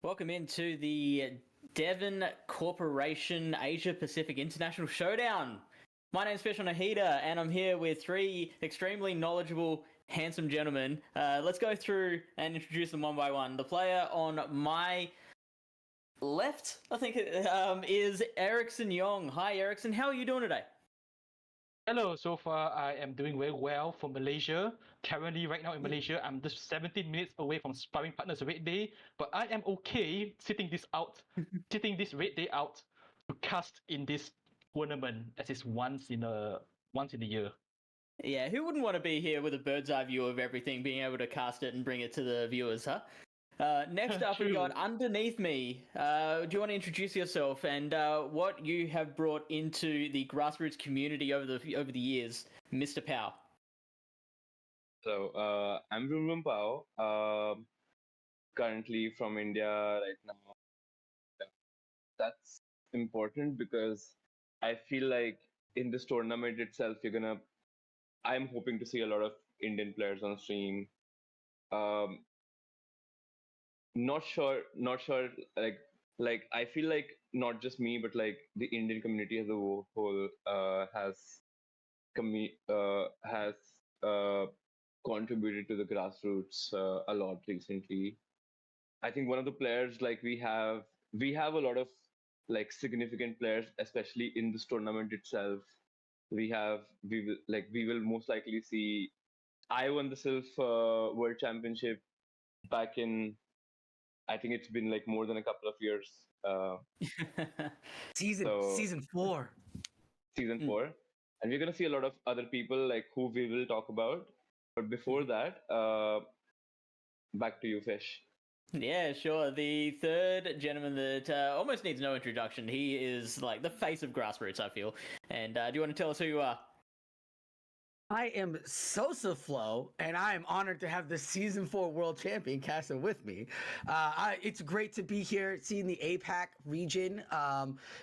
Welcome into the Devon Corporation Asia Pacific International Showdown. My name's FishOnAHeater, and I'm here with three extremely knowledgeable, handsome gentlemen. Let's go through and introduce them one by one. The player on my left, I think, is Ericsson Yong. Hi, Ericsson. How are you doing today? Hello, so far I am doing very well for Malaysia. Currently, right now in Malaysia, I'm just 17 minutes away from sparring partners red day, but I am okay sitting this red day out to cast in this tournament as it's once in a year. Yeah, who wouldn't want to be here with a bird's eye view of everything, being able to cast it and bring it to the viewers, huh? Next up, we got underneath me. Do you want to introduce yourself and what you have brought into the grassroots community over the years, Mr. Pow? So I'm VroomVroomPow. Currently from India right now. That's important because I feel like in this tournament itself, I'm hoping to see a lot of Indian players on stream. Not sure. Like I feel like not just me, but like the Indian community as a whole has contributed to the grassroots a lot recently. I think one of the players like we have a lot of like significant players, especially in this tournament itself. We will most likely see. I won the Silph World Championship back in. I think it's been like more than a couple of years. Season 4. Season 4, and we're gonna see a lot of other people like who we will talk about. But before that, back to you, Fish. Yeah, sure. The third gentleman that almost needs no introduction. He is like the face of grassroots, I feel. And do you want to tell us who you are? I am Sosaflo, and I am honored to have the Season 4 World Champion casting with me. It's great to be here, seeing the APAC region.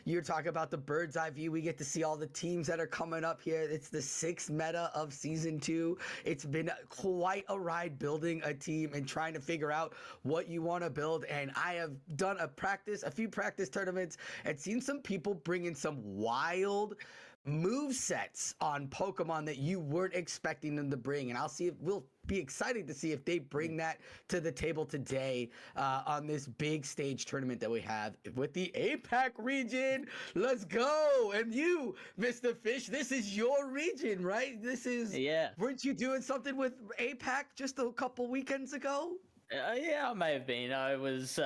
You're talking about the bird's eye view. We get to see all the teams that are coming up here. It's the 6th meta of Season 2. It's been quite a ride building a team and trying to figure out what you want to build. And I have done a few practice tournaments, and seen some people bring in some wild move sets on Pokemon that you weren't expecting them to bring, and we'll be excited to see if they bring that to the table today on this big stage tournament that we have with the APAC region. Let's go! And you, Mr. Fish, this is your region, right? Weren't you doing something with APAC just a couple weekends ago? Yeah, I may have been. I was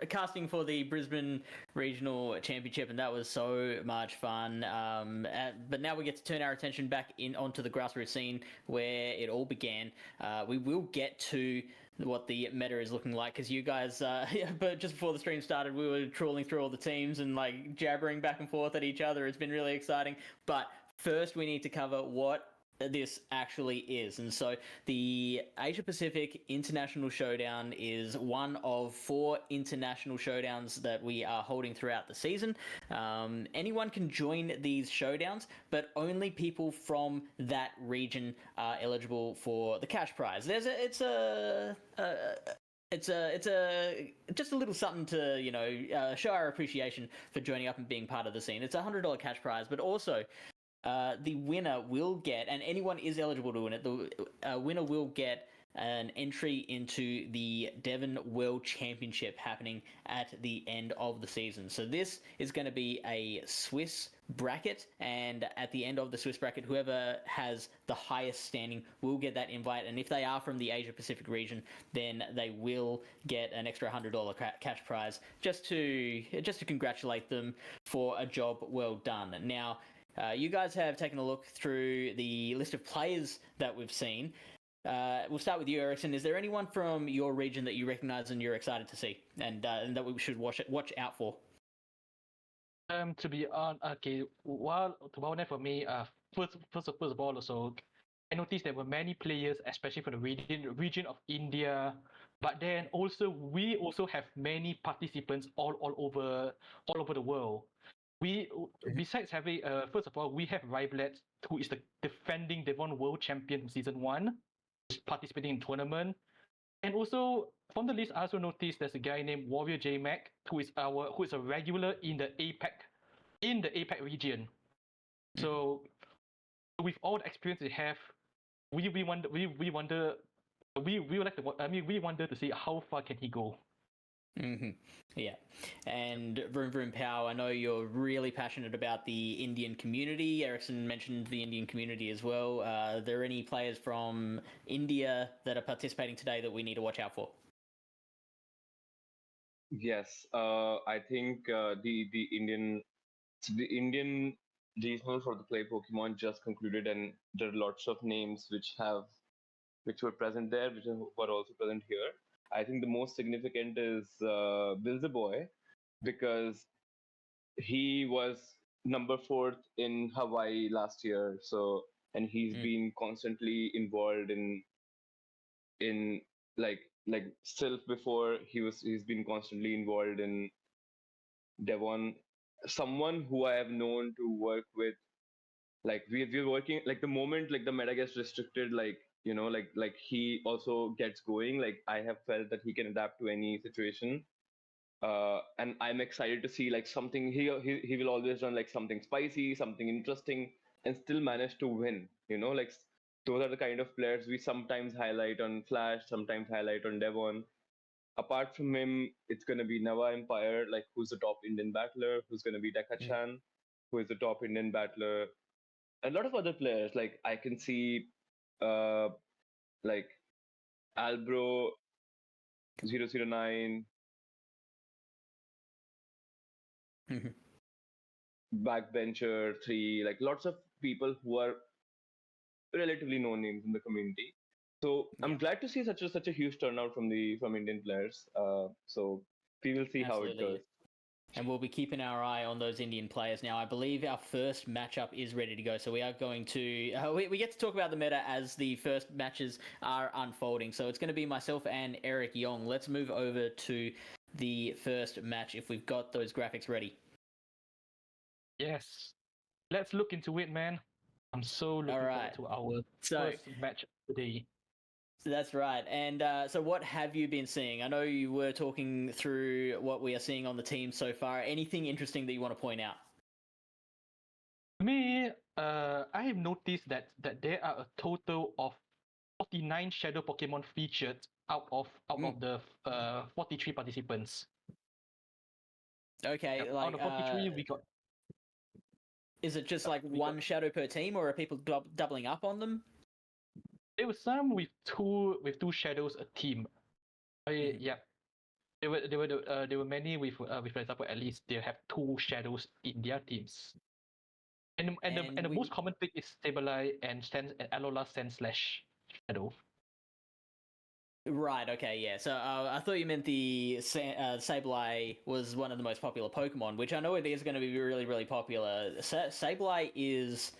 casting for the Brisbane Regional Championship, and that was so much fun. But now we get to turn our attention back onto the grassroots scene where it all began. We will get to what the meta is looking like, because you guys, but just before the stream started, we were trawling through all the teams and like jabbering back and forth at each other. It's been really exciting. But first, we need to cover what this actually is. And so the Asia Pacific International Showdown is one of 4 international showdowns that we are holding throughout the season. Anyone can join these showdowns, but only people from that region are eligible for the cash prize. It's just a little something to show our appreciation for joining up and being part of the scene. It's $100 cash prize, but also the winner will get, and anyone is eligible to win it, the winner will get an entry into the Devon World Championship happening at the end of the season. So this is going to be a Swiss bracket, and at the end of the Swiss bracket, whoever has the highest standing will get that invite. And if they are from the Asia Pacific region, then they will get an extra $100 cash prize just to congratulate them for a job well done. Now, you guys have taken a look through the list of players that we've seen. We'll start with you, Ericsson. Is there anyone from your region that you recognize and you're excited to see, and that we should watch out for? To be on, okay, for me, first of all, also, I noticed there were many players, especially from the region of India. But then also we also have many participants all over the world. Besides having, first of all, we have Rivalet, who is the defending Devon World Champion from Season 1, participating in tournament. And also from the list, I also noticed there's a guy named Warrior JMac who is a regular in the APAC region. So with all the experience they have, we wonder to see how far can he go. Yeah, and VroomVroomPow, I know you're really passionate about the Indian community. Ericsson mentioned the Indian community as well. Are there any players from India that are participating today that we need to watch out for? Yes, I think the Indian regional for the play Pokemon just concluded, and there are lots of names which were present there, which were also present here. I think the most significant is Boy, because he was number 4th in Hawaii last year. So, and he's been constantly involved in like Sylph before. He's been constantly involved in Devon. Someone who I have known to work with, like we're working, like the moment like the meta gets restricted, like like he also gets going. Like I have felt that he can adapt to any situation, and I'm excited to see like something. He will always run like something spicy, something interesting, and still manage to win. Like those are the kind of players we sometimes highlight on Flash, sometimes highlight on Devon. Apart from him, it's gonna be Nava Empire, like who's the top Indian battler, who's gonna be Dekachan, who is the top Indian battler. A lot of other players, like I can see like Albro 009, Backbencher 3, like lots of people who are relatively known names in the community. So I'm glad to see such a huge turnout from Indian players. So we will see how it Absolutely. goes. And we'll be keeping our eye on those Indian players now. I believe our first matchup is ready to go. So we are going to... we get to talk about the meta as the first matches are unfolding. So it's going to be myself and Eric Yong. Let's move over to the first match if we've got those graphics ready. Yes. Let's look into it, man. I'm so looking forward to our first match today. That's right. And so what have you been seeing? I know you were talking through what we are seeing on the team so far. Anything interesting that you want to point out? Me, I have noticed that there are a total of 49 Shadow Pokemon featured out of the 43 participants. Okay, Yep. like out of 43, we got. Is it just like one shadow per team, or are people doubling up on them? There were some with two shadows a team. Yeah. There were many with for example, at least they have 2 shadows in their teams. And the most common thing is Sableye and Alola Sandslash shadow. Right, okay, yeah. So I thought you meant the Sableye was one of the most popular Pokemon, which I know it is going to be really, really popular. Sableye is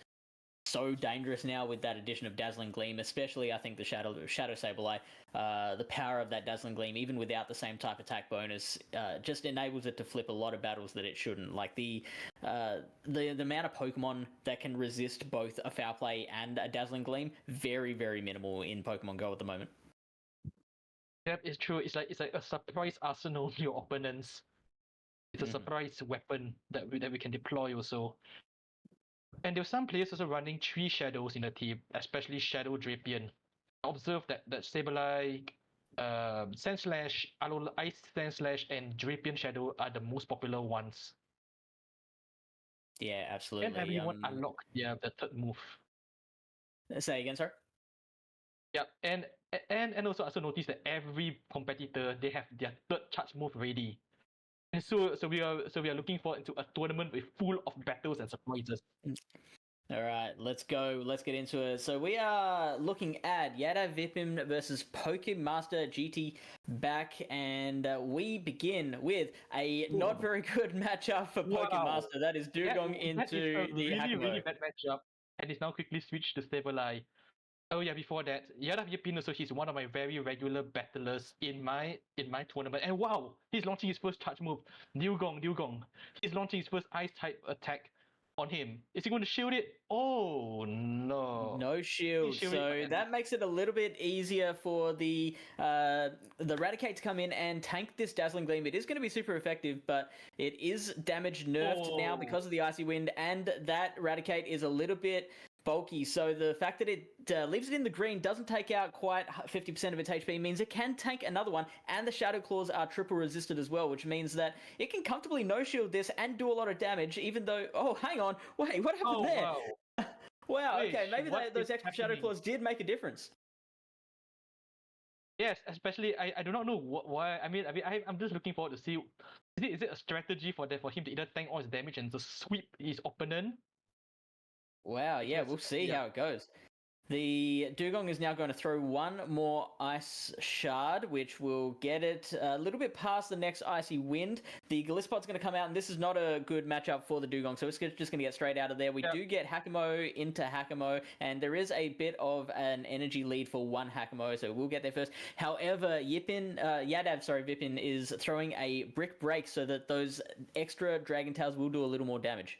so dangerous now with that addition of Dazzling Gleam, especially I think the Shadow Sableye. The power of that Dazzling Gleam, even without the same type attack bonus, just enables it to flip a lot of battles that it shouldn't. Like the amount of Pokemon that can resist both a Foul Play and a Dazzling Gleam, very, very minimal in Pokemon Go at the moment. Yep, it's true. It's like a surprise arsenal to your opponents. It's a surprise weapon that we can deploy also. And there were some players also running 3 shadows in the team, especially Shadow Drapion. Observe that Sableye, Sandslash, Alola Ice Sandslash, and Drapion Shadow are the most popular ones. Yeah, absolutely. And everyone unlocked the 3rd move. Say again, sir? Yeah, and also notice that every competitor, they have their 3rd charge move ready. And so we are looking forward into a tournament with full of battles and surprises. All right, let's go. Let's get into it. So we are looking at Yada Vipim versus PokemasterGTBAK, and we begin with a not very good matchup for Pokemaster. That is Dugong into the really, really bad matchup, and it's now quickly switched to Sableye. Oh yeah, before that, Yada Vipin also, he's one of my very regular battlers in my tournament. And wow, he's launching his first charge move, Dugong. He's launching his first ice type attack, on him. Is he going to shield it? Oh no. No shield, shield so it. that makes it a little bit easier for the Raticate to come in and tank this Dazzling Gleam. It is going to be super effective, but it is damage nerfed now because of the Icy Wind, and that Raticate is a little bit bulky. So the fact that it leaves it in the green, doesn't take out quite 50% of its HP, means it can tank another one, and the Shadow Claws are triple resisted as well, which means that it can comfortably no-shield this and do a lot of damage, even though... Oh, hang on. Wait, what happened there? Wow. Wow, Wait, okay, maybe what those is extra Shadow happening? Claws did make a difference. Yes, especially I do not know why. I'm just looking forward to see. Is it a strategy for him to either tank all his damage and just sweep his opponent? Wow, yeah, Because- we'll see yeah. how it goes. The Dugong is now going to throw one more Ice Shard, which will get it a little bit past the next Icy Wind. The Gallipod's going to come out, and this is not a good matchup for the Dugong, so it's just going to get straight out of there. We do get Hakamo into Hakamo, and there is a bit of an energy lead for one Hakamo, so we'll get there first. However, Vipin is throwing a Brick Break so that those extra Dragon Tails will do a little more damage.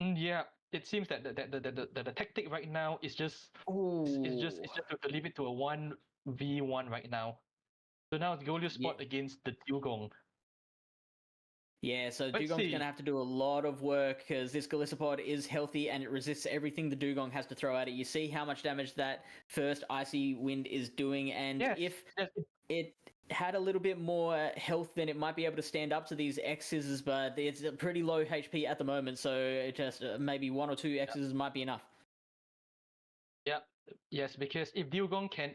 Yeah, it seems that the tactic right now is just to leave it to a 1v1 right now. So now it's Golio's spot against the Dugong. Yeah, so Let's Dugong's see. going to have to do a lot of work because this Gallipod is healthy and it resists everything the Dugong has to throw at it. You see how much damage that first Icy Wind is doing, and if it had a little bit more health, then it might be able to stand up to these X-scissors, but it's a pretty low HP at the moment, so it just maybe one or two X-scissors might be enough. Yeah, yes, because if Dugong can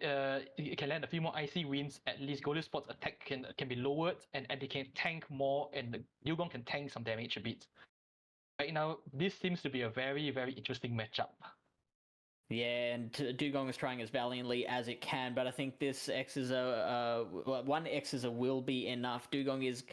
land a few more Icy Winds, at least Golio's spot's attack can be lowered, and they can tank more, and the Dugong can tank some damage a bit. Right now, this seems to be a very, very interesting matchup. Yeah, and Dugong is trying as valiantly as it can, but I think this one X-scissor will be enough. Dugong is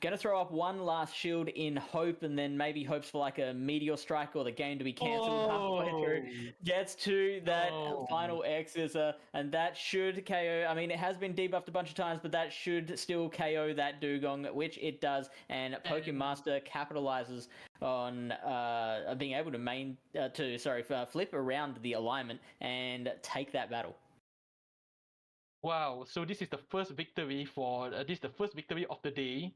going to throw up one last shield in hope, and then maybe hopes for like a meteor strike or the game to be cancelled halfway through. Gets to that final X-scissor, and that should KO. I mean, it has been debuffed a bunch of times, but that should still KO that Dugong, which it does. And Pokemaster capitalizes on being able to flip around the alignment and take that battle. Wow! So this is the first victory of the day.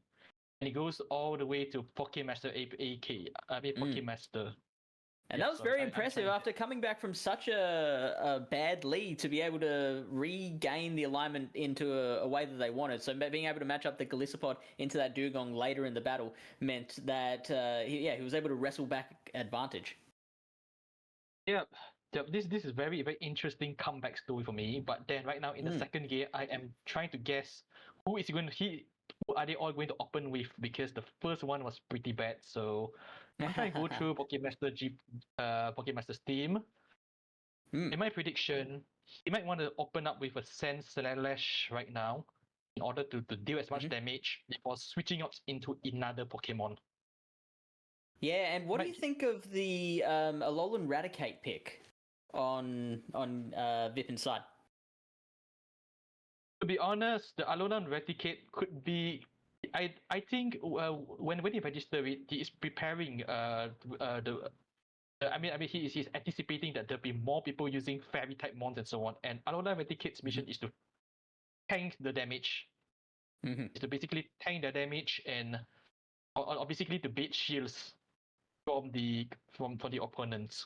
And it goes all the way to PokemasterGTBAK. Pokemaster. And that was very impressive after coming back from such a bad lead to be able to regain the alignment into a way that they wanted. So being able to match up the Gallipod into that Dugong later in the battle meant that he was able to wrestle back advantage. Yeah. This is very, very interesting comeback story for me. But then right now in the second game, I am trying to guess who are they all going to open with, because the first one was pretty bad. So I'm trying to go through Pokemaster's team. In my prediction, he might want to open up with a Sand Slash right now in order to deal as much damage before switching up into another Pokemon. Yeah, and what do you think of the Alolan Raticate pick on Vipin's side? To be honest, the Alolan Raticate could be. I think when he registered it, he is preparing he's anticipating that there'll be more people using Fairy type mons and so on. And Alolan Raticate's mission is to tank the damage. Is to basically tank the damage and or basically to bait shields from the opponents.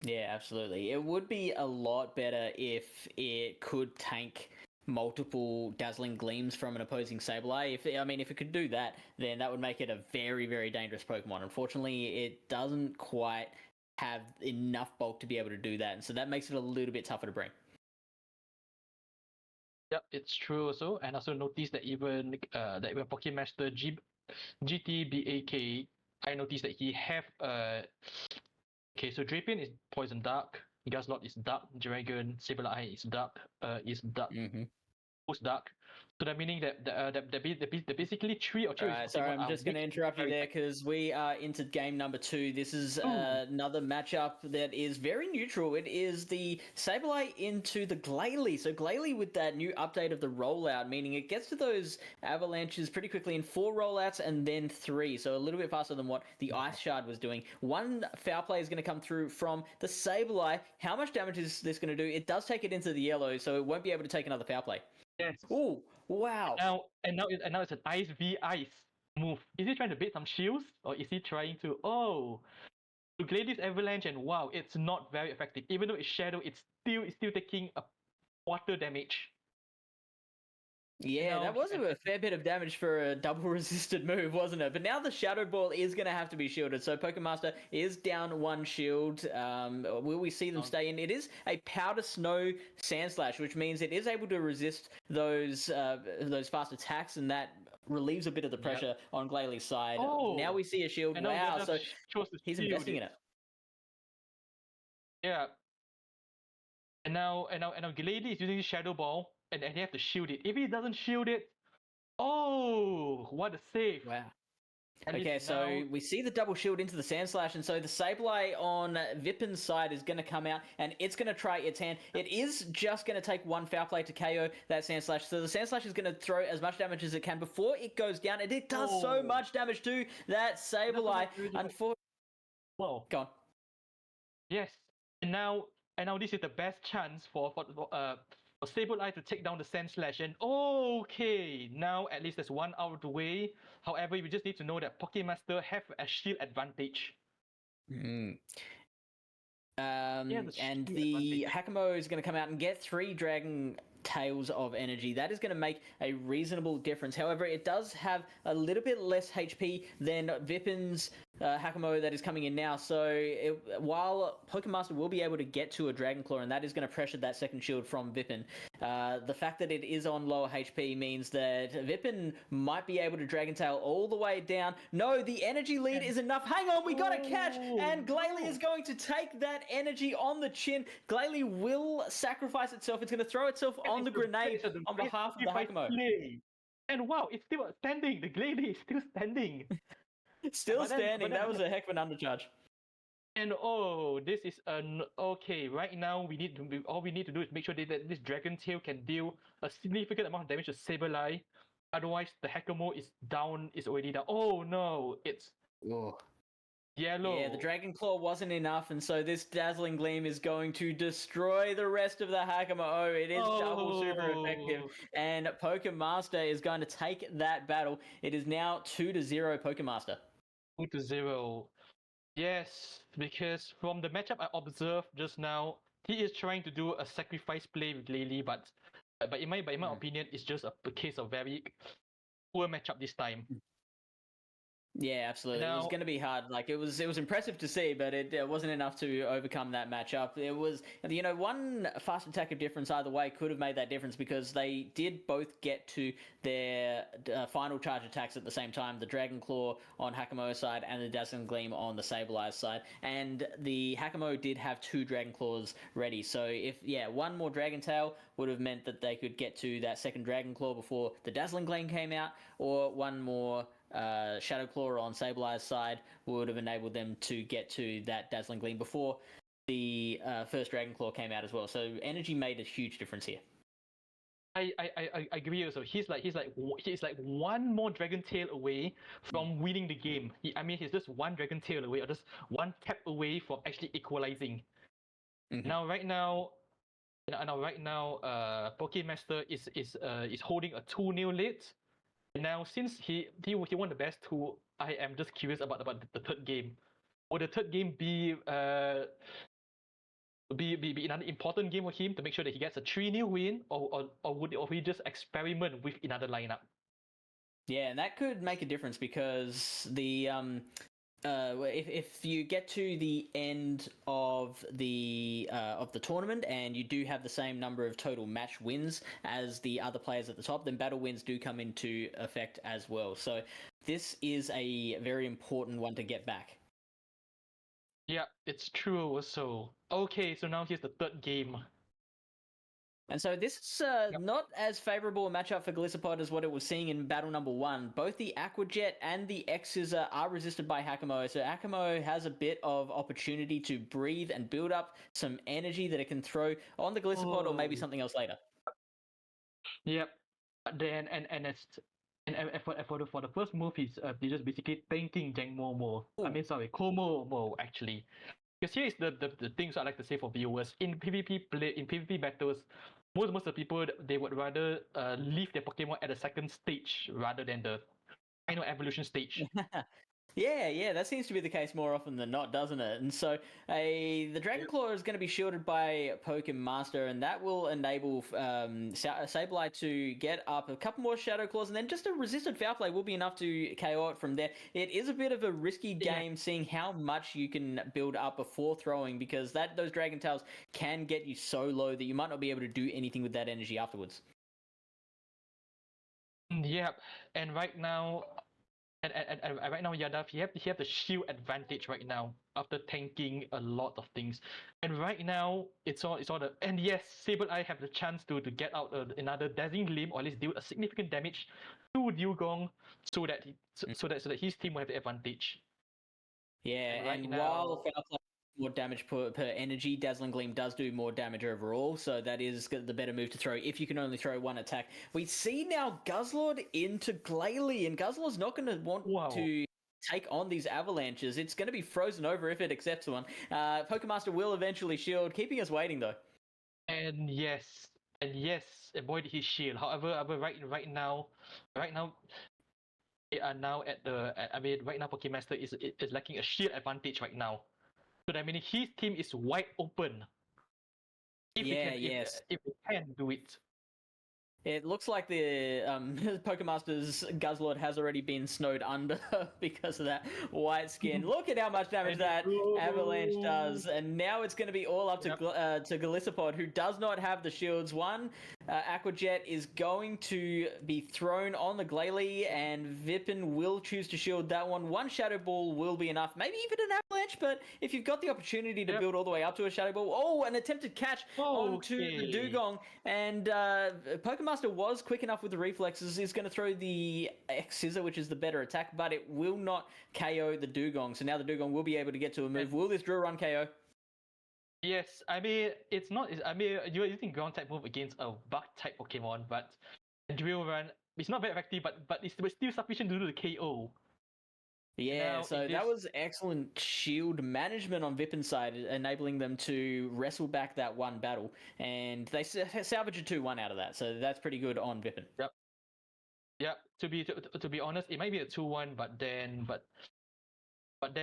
Yeah, absolutely. It would be a lot better if it could tank multiple Dazzling Gleams from an opposing Sableye. If it could do that, then that would make it a very, very dangerous Pokemon. Unfortunately, it doesn't quite have enough bulk to be able to do that, and so that makes it a little bit tougher to bring. Yep, it's true also. And also notice that even Pokemaster GTBAK, I noticed that he have okay, so Drapion is Poison Dark, Guzzlord is Dark Dragon, Sableye is Dark. post dark. So that meaning that the basically three or two. Alright, sorry, I'm just going to interrupt you there because we are into game number 2. This is another matchup that is very neutral. It is the Sableye into the Glalie. So Glalie with that new update of the rollout, meaning it gets to those avalanches pretty quickly in 4 rollouts and then 3. So a little bit faster than what the Ice Shard was doing. 1 foul play is going to come through from the Sableye. How much damage is this going to do? It does take it into the yellow, so it won't be able to take another foul play. Yes. Oh, wow. Now it's an ice v ice move. Is he trying to bait some shields, or is he trying to to Gladys Avalanche? And wow, it's not very effective. Even though it's Shadow, it's still taking a quarter damage. Yeah, that was a fair bit of damage for a double resisted move, wasn't it? But now the Shadow Ball is going to have to be shielded. So Pokemaster is down 1 shield. Will we see them stay in? It is a Powder Snow Sand Slash, which means it is able to resist those fast attacks, and that relieves a bit of the pressure on Glalie's side. Now we see a shield. Wow, so he's investing in it. Yeah. And now Glalie is using Shadow Ball. And he have to shield it. If he doesn't shield it, what a save! Wow. Okay, so we see the double shield into the Sand Slash, and so the Sableye on Vipin's side is going to come out, and it's going to try its hand. It is just going to take 1 foul play to KO that Sand Slash, so the Sand Slash is going to throw as much damage as it can before it goes down, and it does so much damage to that Sableye. Unfortunately, go on. Yes, and now this is the best chance for Sableye to take down the Sand Slash, and now at least there's 1 out of the way. However, we just need to know that Pokemaster have a shield advantage. And the Hakamo is going to come out and get 3 Dragon Tails of energy. That is going to make a reasonable difference. However, it does have a little bit less HP than Vipin's Hakamo that is coming in now. So while Pokemaster will be able to get to a Dragon Claw, and that is going to pressure that second shield from Vipin, the fact that it is on lower HP means that Vipin might be able to Dragon Tail all the way down. No, the energy lead is enough. Hang on, we got a catch, and Glalie is going to take that energy on the chin. Glalie will sacrifice itself. It's going to throw itself on the grenade on behalf of the Hakamo. And wow, it's still standing. The Glalie is still standing. Still standing. That was a heck of an undercharge. And this is right now all we need to do is make sure that this Dragon Tail can deal a significant amount of damage to Sableye. Otherwise, the Hakamo is already down. Oh no, it's yellow. Yeah, the Dragon Claw wasn't enough, and so this Dazzling Gleam is going to destroy the rest of the Hakamo. It is double super effective, and Pokemaster is going to take that battle. It is now 2-0 Pokemaster. 2-0. Yes, because from the matchup I observed just now, he is trying to do a sacrifice play with Glalie, but in my opinion, it's just a case of very poor matchup this time. Yeah, absolutely. It was going to be hard. Like it was impressive to see, but it wasn't enough to overcome that matchup. It was, 1 fast attack of difference either way could have made that difference because they did both get to their final charge attacks at the same time. The Dragon Claw on Hakamo's side and the Dazzling Gleam on the Sableye's side. And the Hakamo did have 2 Dragon Claws ready. So if 1 more Dragon Tail would have meant that they could get to that second Dragon Claw before the Dazzling Gleam came out, or 1 more Shadow Claw on Sableye's side would have enabled them to get to that Dazzling Gleam before the first Dragon Claw came out as well. So energy made a huge difference here. I agree also. He's like 1 more Dragon Tail away from winning the game. He's just 1 Dragon Tail away, or just 1 tap away from actually equalizing. Now right now, Pokemaster is holding a 2-0 lead. Now, since he won the best 2, I am just curious about the third game. Would the third game be another important game for him to make sure that he gets a 3-0 win, or would he just experiment with another lineup? Yeah, and that could make a difference because the if you get to the end of the tournament and you do have the same number of total match wins as the other players at the top, then battle wins do come into effect as well. So this is a very important one to get back. Yeah, it's true also. Okay, so now here's the third game. And so this is not as favorable a matchup for Glisopod as what it was seeing in battle number 1. Both the Aquajet and the XxDainsleifxX are resisted by Hakamo, so Hakamo has a bit of opportunity to breathe and build up some energy that it can throw on the Glisopod or maybe something else later. Yep. Then for the first move, he's just basically tanking Jangmo. Komo actually. Because here is the things I like to say for viewers. In PvP battles, most of the people, they would rather leave their Pokemon at the second stage rather than the final evolution stage. Yeah, that seems to be the case more often than not, doesn't it? And so the Dragon Claw is going to be shielded by Pokemaster, and that will enable Sableye to get up a couple more Shadow Claws, and then just a resisted Foul Play will be enough to KO it from there. It is a bit of a risky game, seeing how much you can build up before throwing, because those Dragon Tails can get you so low that you might not be able to do anything with that energy afterwards. Yep, and right now... And right now, Yadav, he have the shield advantage right now after tanking a lot of things. And right now, it's all the... And yes, Sableye have the chance to get out another Dazzling Gleam, or at least deal a significant damage to Dugong, so that his team will have the advantage. Yeah, and while Foul Play more damage per energy, Dazzling Gleam does do more damage overall, so that is the better move to throw if you can only throw one attack. We see now Guzzlord into Glalie, and Guzzlord's not going to want to take on these avalanches. It's going to be frozen over if it accepts one. Pokemaster will eventually shield, keeping us waiting though. And yes, avoid his shield. However, right now, they are now at the... right now Pokemaster is lacking a shield advantage right now. So that means his team is wide open. If he can do it. It looks like the Pokemaster's Guzzlord has already been snowed under because of that white skin. Look at how much damage that avalanche does. And now it's going to be all up to Glisopod, who does not have the shields. One Aquajet is going to be thrown on the Glalie, and Vipin will choose to shield that one. One Shadow Ball will be enough. Maybe even an avalanche, but if you've got the opportunity to build all the way up to a Shadow Ball... an attempted catch onto the Dugong. And Pokemaster was quick enough with the reflexes, is going to throw the XxDainsleifxX, which is the better attack, but it will not KO the Dugong. So now the Dugong will be able to get to a move. Will this Drill Run KO? Yes, it's not... you're using ground type move against a bug type Pokemon, but Drill Run, it's not very effective, but it's still sufficient to do the KO. Yeah, so that was excellent shield management on Vipin's side, enabling them to wrestle back that one battle, and they salvage a 2-1 out of that, so that's pretty good on Vipin. Yep. To be honest, it might be a 2-1, but then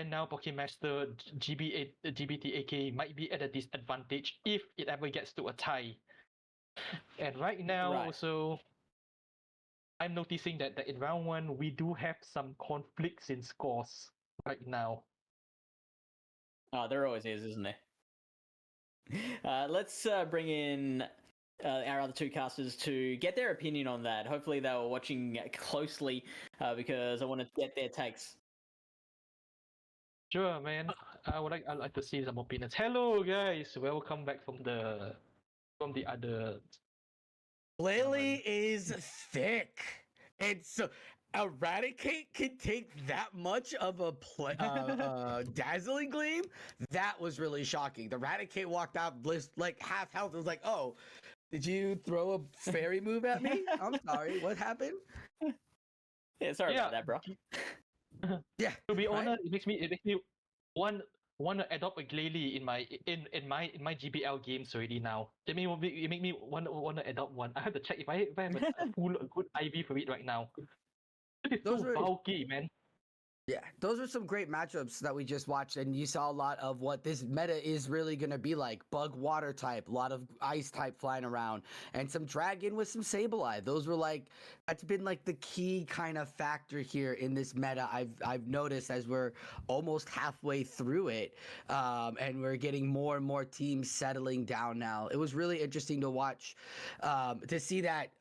now Pokemaster GTBAK might be at a disadvantage if it ever gets to a tie. And right now, also... I'm noticing that in round 1, we do have some conflicts in scores right now. Oh, there always is, isn't there? Let's bring in our other two casters to get their opinion on that. Hopefully they were watching closely because I want to get their takes. Sure, man. I'd like to see some opinions. Hello, guys. Welcome back from the other... Glalie is thick, and so Eradicate can take that much of a Dazzling Gleam. That was really shocking. The Eradicate walked out like half health. It was like, oh, did you throw a fairy move at me? I'm sorry. What happened? Yeah, sorry about that, bro. Yeah. To be honest, it makes me want to adopt a Glalie in my GBL games already now. It make me want to adopt one. I have to check if I have a good IV for it right now. It's so bulky, man. Yeah, those are some great matchups that we just watched, and you saw a lot of what this meta is really going to be like. Bug water type, a lot of ice type flying around, and some dragon with some Sableye. Those were that's been the key kind of factor here in this meta. I've noticed as we're almost halfway through it, and we're getting more and more teams settling down now. It was really interesting to watch, to see that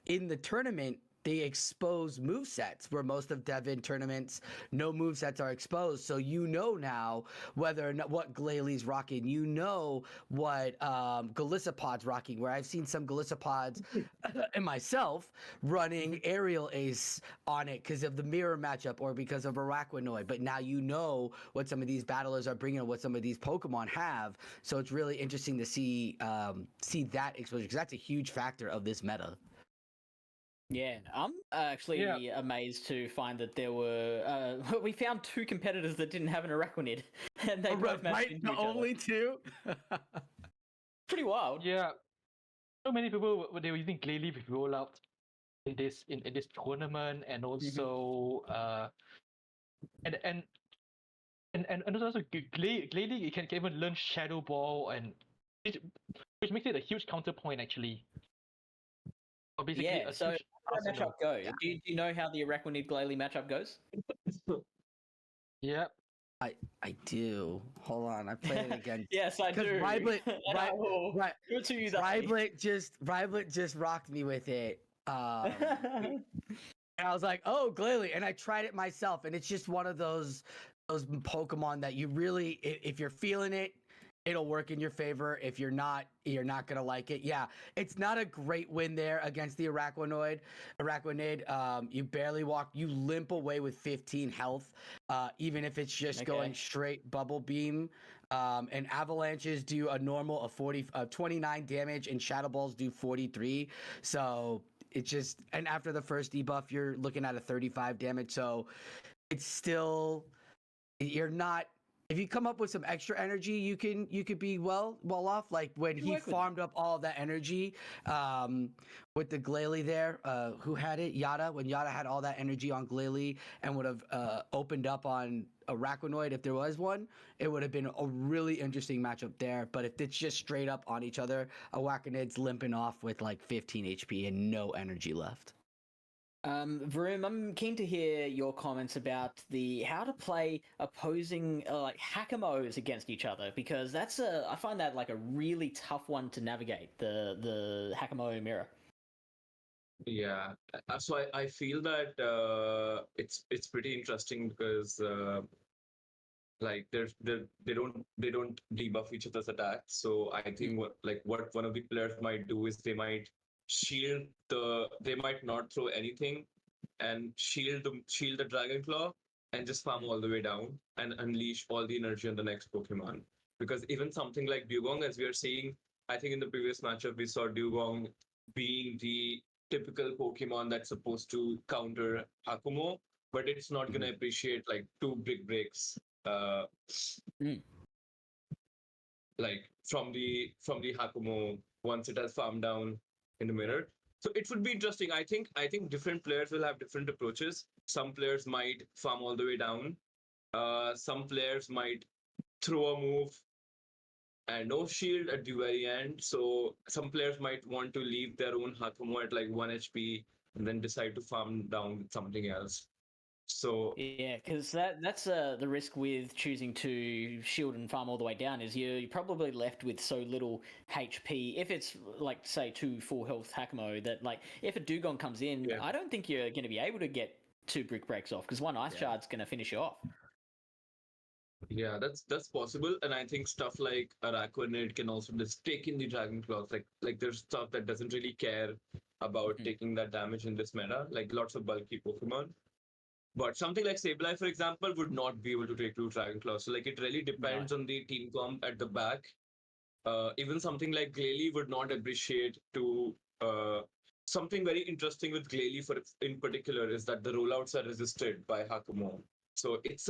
in the tournament, they expose movesets where most of Devon tournaments, no movesets are exposed. So you know now whether or not what Glalie rocking, you know what Galissapod's rocking, where I've seen some Gallissapods and myself running Aerial Ace on it because of the mirror matchup or because of Araquanoid. But now you know what some of these battlers are bringing and what some of these Pokemon have. So it's really interesting to see that exposure because that's a huge factor of this meta. Yeah, I'm actually amazed to find that there were. We found two competitors that didn't have an Araquanid, and they both matched into each only other. two. Pretty wild. Yeah, so many people they were using Glalie with rollout in this tournament, and also and also Glalie you can even learn Shadow Ball, and which makes it a huge counterpoint actually. Or basically Yeah. So how does that matchup go? Yeah. Do you know how the Araquanid Glalie matchup goes? Yep. I do. Hold on, I played it again. Yes, I do. Ryblet just rocked me with it. And I was like, oh, Glalie. And I tried it myself. And it's just one of those Pokemon that you really, if you're feeling it, it'll work in your favor. If you're not going to like it. Yeah, it's not a great win there against the Araquanid. You barely walk. You limp away with 15 health, even if it's just going straight Bubble Beam. And Avalanches do a normal of 29 damage, and Shadow Balls do 43. So it's just, and after the first debuff, you're looking at a 35 damage. So it's still, you're not. If you come up with some extra energy, you could be well off. Like when he farmed up all that energy with the Glalie there. Who had it? Yada. When Yada had all that energy on Glalie and would have opened up on Araquanoid if there was one, it would have been a really interesting matchup there. But if it's just straight up on each other, Araquanid's limping off with like 15 HP and no energy left. Vroom, I'm keen to hear your comments about how to play opposing like Hakamos against each other, because I find that like a really tough one to navigate, the Hakamo mirror. Yeah, so I feel that it's pretty interesting because like they don't debuff each other's attacks. So I think what one of the players might do is they might they might not throw anything and shield the Dragon Claw and just farm all the way down and unleash all the energy on the next Pokemon. Because even something like Dugong, as we are seeing, I think in the previous matchup we saw Dugong being the typical Pokemon that's supposed to counter Hakumo, but it's not going to appreciate like two big breaks like from the Hakumo once it has farmed down in the mirror. So it would be interesting. I think different players will have different approaches. Some players might farm all the way down. Some players might throw a move and no shield at the very end. So some players might want to leave their own Hakumo at like 1 HP and then decide to farm down with something else. So yeah, because that's the risk with choosing to shield and farm all the way down is you're probably left with so little HP. If it's like say 2 full health Hakamo, that like if a Dugong comes in, I don't think you're going to be able to get 2 brick breaks off because 1 ice shard's going to finish you off. Yeah, that's possible, and I think stuff like Araquanid can also just take in the Dragon Claws. Like there's stuff that doesn't really care about taking that damage in this meta, like lots of bulky Pokemon. But something like Sableye, for example, would not be able to take 2 Dragon Claws. So like it really depends on the team comp at the back. Even something like Glalie would not appreciate to. Something very interesting with Glalie in particular is that the rollouts are resisted by Hakumo. So it's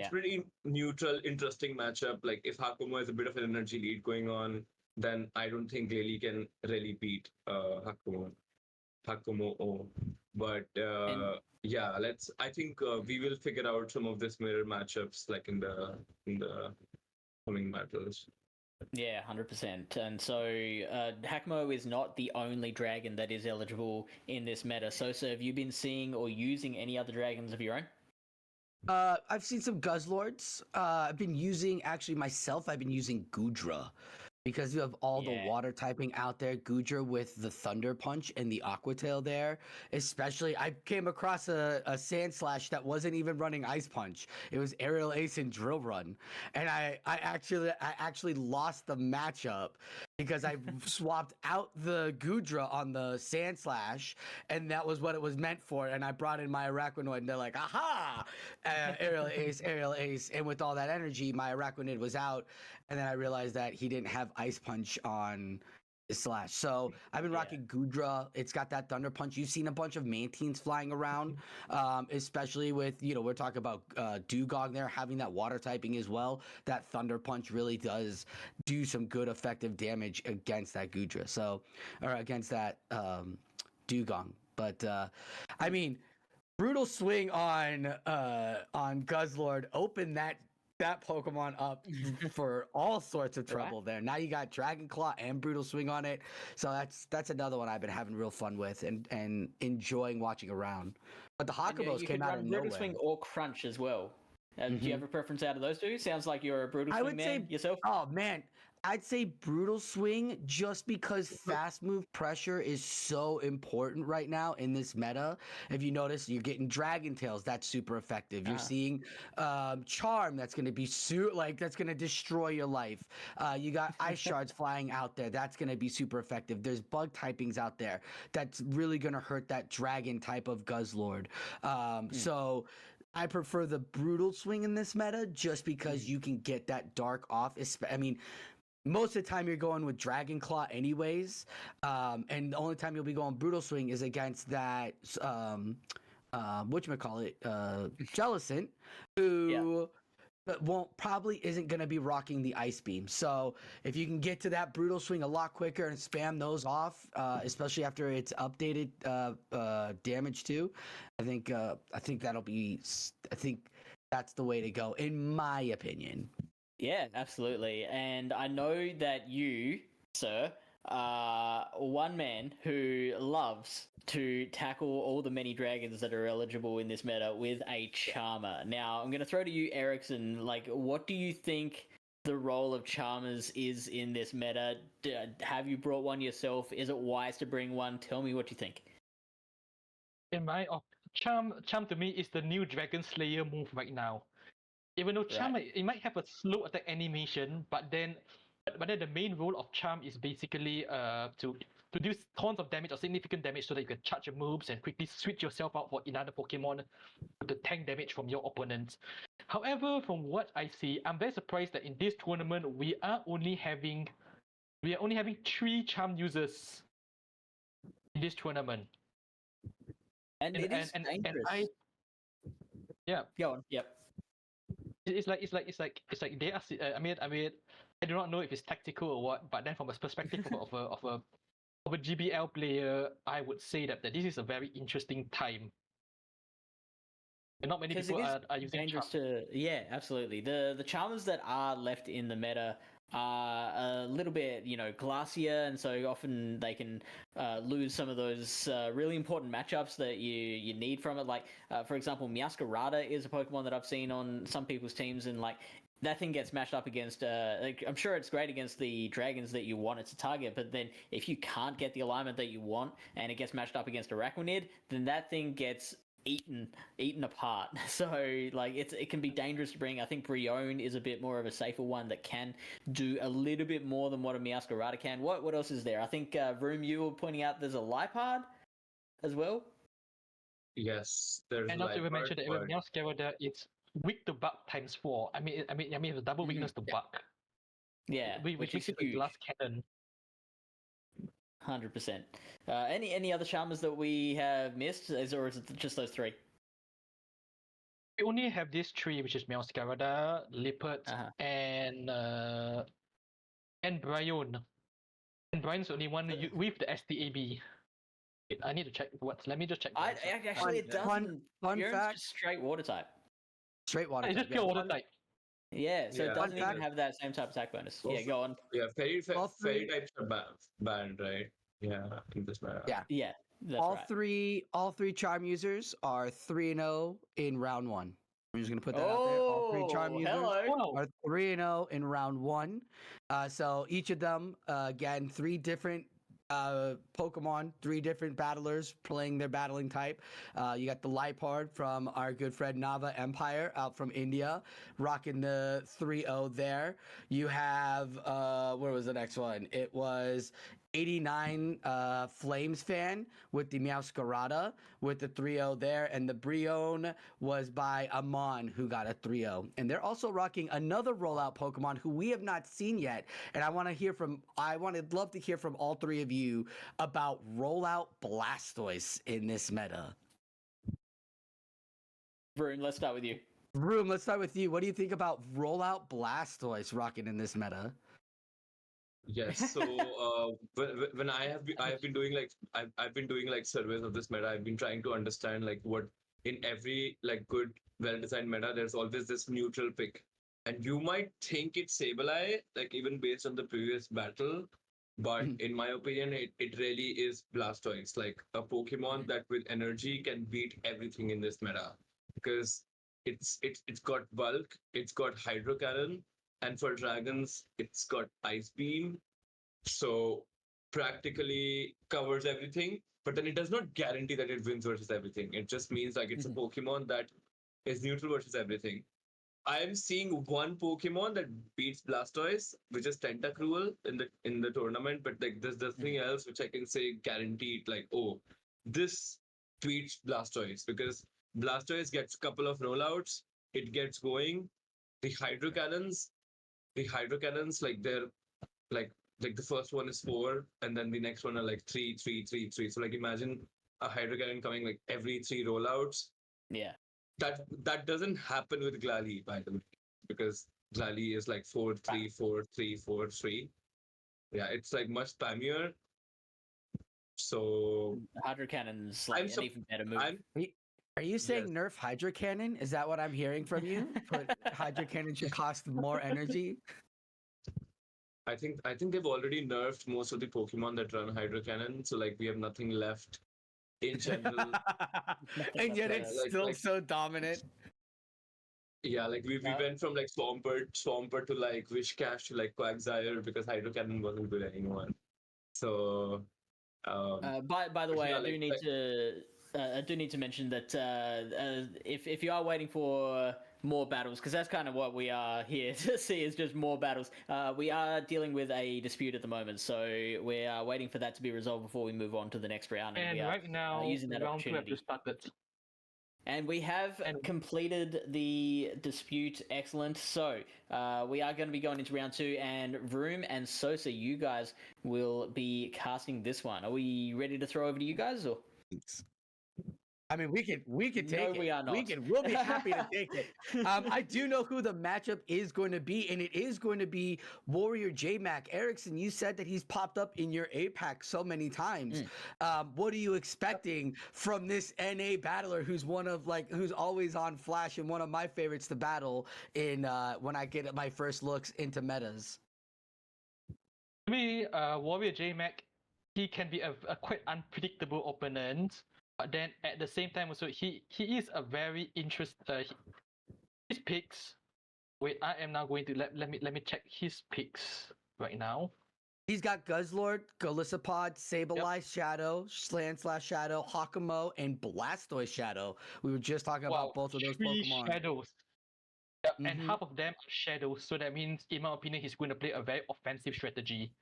pretty neutral, interesting matchup. Like if Hakumo has a bit of an energy lead going on, then I don't think Glalie can really beat Hakumo. But I think we will figure out some of this mirror matchups like in the coming battles. Yeah, 100%. And so Hakamo is not the only dragon that is eligible in this meta. So have you been seeing or using any other dragons of your own? I've seen some Guzzlords. I've been using Gudra because you have all the Yeah. water typing out there. Gudra with the Thunder Punch and the Aqua Tail there. Especially, I came across a Sand Slash that wasn't even running Ice Punch. It was Aerial Ace and Drill Run, and I actually lost the matchup because I swapped out the Gudra on the Sand Slash, and that was what it was meant for. And I brought in my Araquanid, and they're like, "Aha! Aerial Ace!" And with all that energy, my Araquanid was out. And then I realized that he didn't have Ice Punch on his Slash. So I've been rocking Gudra. It's got that Thunder Punch. You've seen a bunch of Manteens flying around, especially with, we're talking about Dugong there, having that water typing as well. That Thunder Punch really does do some good effective damage against that Gudra. So, or against that Dugong. But, I mean, Brutal Swing on Guzzlord opened that Pokemon up for all sorts of trouble there. Now you got Dragon Claw and Brutal Swing on it. So that's another one I've been having real fun with and enjoying watching around. But the Hakabos came out of nowhere. Brutal Swing or Crunch as well. Do you have a preference out of those two? Sounds like you're a Brutal Swing man yourself. Oh man, I'd say Brutal Swing just because fast move pressure is so important right now in this meta. If you notice, you're getting Dragon Tails, that's super effective. You're seeing Charm, that's going to be that's going to destroy your life. You got Ice Shards flying out there, that's going to be super effective. There's bug typings out there that's really going to hurt that Dragon type of Guzzlord. So I prefer the Brutal Swing in this meta just because you can get that Dark off. I mean, most of the time you're going with Dragon Claw anyways, and the only time you'll be going Brutal Swing is against that whatchamacallit, Jellicent, who probably isn't going to be rocking the Ice Beam. So if you can get to that Brutal Swing a lot quicker and spam those off, especially after it's updated damage too, I think that's the way to go in my opinion. Yeah, absolutely. And I know that you, sir, are one man who loves to tackle all the many dragons that are eligible in this meta with a Charmer. Now, I'm going to throw to you, Ericsson. Like, what do you think the role of Charmers is in this meta? Have you brought one yourself? Is it wise to bring one? Tell me what you think. In my opinion, Charm to me is the new Dragon Slayer move right now. Even though Charm, it might have a slow attack animation, but then the main role of Charm is basically to produce tons of damage or significant damage so that you can charge your moves and quickly switch yourself out for another Pokemon to tank damage from your opponents. However, from what I see, I'm very surprised that in this tournament we are only having 3 Charm users in this tournament. And it is dangerous. Go on. Yep. It's like they are. I mean, I do not know if it's tactical or what, but then from a perspective of a GBL player, I would say that this is a very interesting time. And not many people are using dangerous Charm. Yeah, absolutely. The Charmers that are left in the meta are a little bit, glassier, and so often they can lose some of those really important matchups that you need from it. Like, for example, Meowscarada is a Pokemon that I've seen on some people's teams, and like that thing gets matched up against. I'm sure it's great against the dragons that you want it to target, but then if you can't get the alignment that you want, and it gets matched up against Araquanid, then that thing gets eaten apart. So like it can be dangerous to bring. I think Brion is a bit more of a safer one that can do a little bit more than what a Meowscarada can. What else is there? I think Vroom, you were pointing out there's a Lipard as well. Yes, there's and not to mention that even Meowscarada, it's weak to bug ×4. I mean it's a double weakness to bug. Yeah, which makes it a glass cannon. 100%. Any other Charmers that we have missed, or is it just those 3? We only have these 3, which is Meowscarada, Lippert, and Brion. And Brion's the only one with the STAB. I need to check let me just check. Actually, it doesn't. Fun fact: just straight water type. Straight water. It's just pure water type. Yeah, so it doesn't even have that same type of attack bonus. Also, go on. Yeah, fairy types are banned, right? Yeah, in this matter. Yeah. That's all three Charm users are 3-0 in round 1. I'm just gonna put that out there. All three charm users hello. are 3-0 in round 1. So each of them, again, 3 different Pokemon, 3 different battlers playing their battling type. You got the Lipard from our good friend Nava Empire out from India, rocking the 3-0 there. You have, where was the next one? It was 89 Flames fan with the Meowscarada with the 3-0 there, and the Brion was by Amon, who got a 3-0. And they're also rocking another rollout Pokemon who we have not seen yet, and I want to love to hear from all 3 of you about rollout Blastoise in this meta. Vroom, let's start with you. Vroom, let's start with you. What do you think about rollout Blastoise rocking in this meta? Yes. So when I've been doing like I've been doing like surveys of this meta. I've been trying to understand like what in every like good well-designed meta there's always this neutral pick, and you might think it's Sableye like even based on the previous battle, but in my opinion it really is Blastoise, like a Pokemon that with energy can beat everything in this meta because it's got bulk, it's got Hydro Cannon, and for dragons it's got Ice Beam, so practically covers everything, but then it does not guarantee that it wins versus everything. It just means like it's a Pokemon that is neutral versus everything. I am seeing one Pokemon that beats Blastoise, which is Tentacruel in the tournament, but like there's nothing else which I can say guaranteed like, oh, this beats Blastoise, because Blastoise gets a couple of rollouts, it gets going. The Hydro Cannons, like they're like the first one is 4, and then the next one are like 3, 3, 3, 3. So like imagine a Hydro Cannon coming like every 3 rollouts. Yeah. That doesn't happen with Glalie, by the way, because Glalie is like 4, 3, 4, 3, 4, 3. Yeah, it's like much spammier. So Hydro Cannon's like an even better move. Are you saying nerf Hydro Cannon? Is that what I'm hearing from you? Put Hydro Cannon should cost more energy? I think they've already nerfed most of the Pokemon that run Hydro Cannon, so like we have nothing left in general. And yet it's still so dominant. Yeah, like we went from like Swampert to like Wishcash to like Quagsire because Hydro Cannon wasn't good anymore. So by the way, yeah, I do need to mention that if you are waiting for more battles, because that's kind of what we are here to see, is just more battles. We are dealing with a dispute at the moment, so we are waiting for that to be resolved before we move on to the next round. And we are, right now, using that round 2 have opportunity. just started. And we have completed the dispute. Excellent. So we are going to be going into round 2, and Vroom and Sosa, you guys will be casting this one. Are we ready to throw over to you guys, or? I mean, we can take it. We are not. We'll be happy to take it. I do know who the matchup is going to be, and it is going to be Warrior JTizzler. Ericsson, you said that he's popped up in your APAC so many times. What are you expecting from this NA battler who's who's always on Flash and one of my favorites to battle in when I get my first looks into metas? To me, Warrior JTizzler, he can be a quite unpredictable opponent. But then at the same time also, he is a very interesting. His picks. Wait, I am now going to let me check his picks right now. He's got Guzzlord, Golisopod, Sableye Shadow, Slan/Shadow, Hakamo, and Blastoise Shadow. We were just talking about both of those 3 Pokemon. shadows. Yep, and half of them are shadows. So that means, in my opinion, he's going to play a very offensive strategy.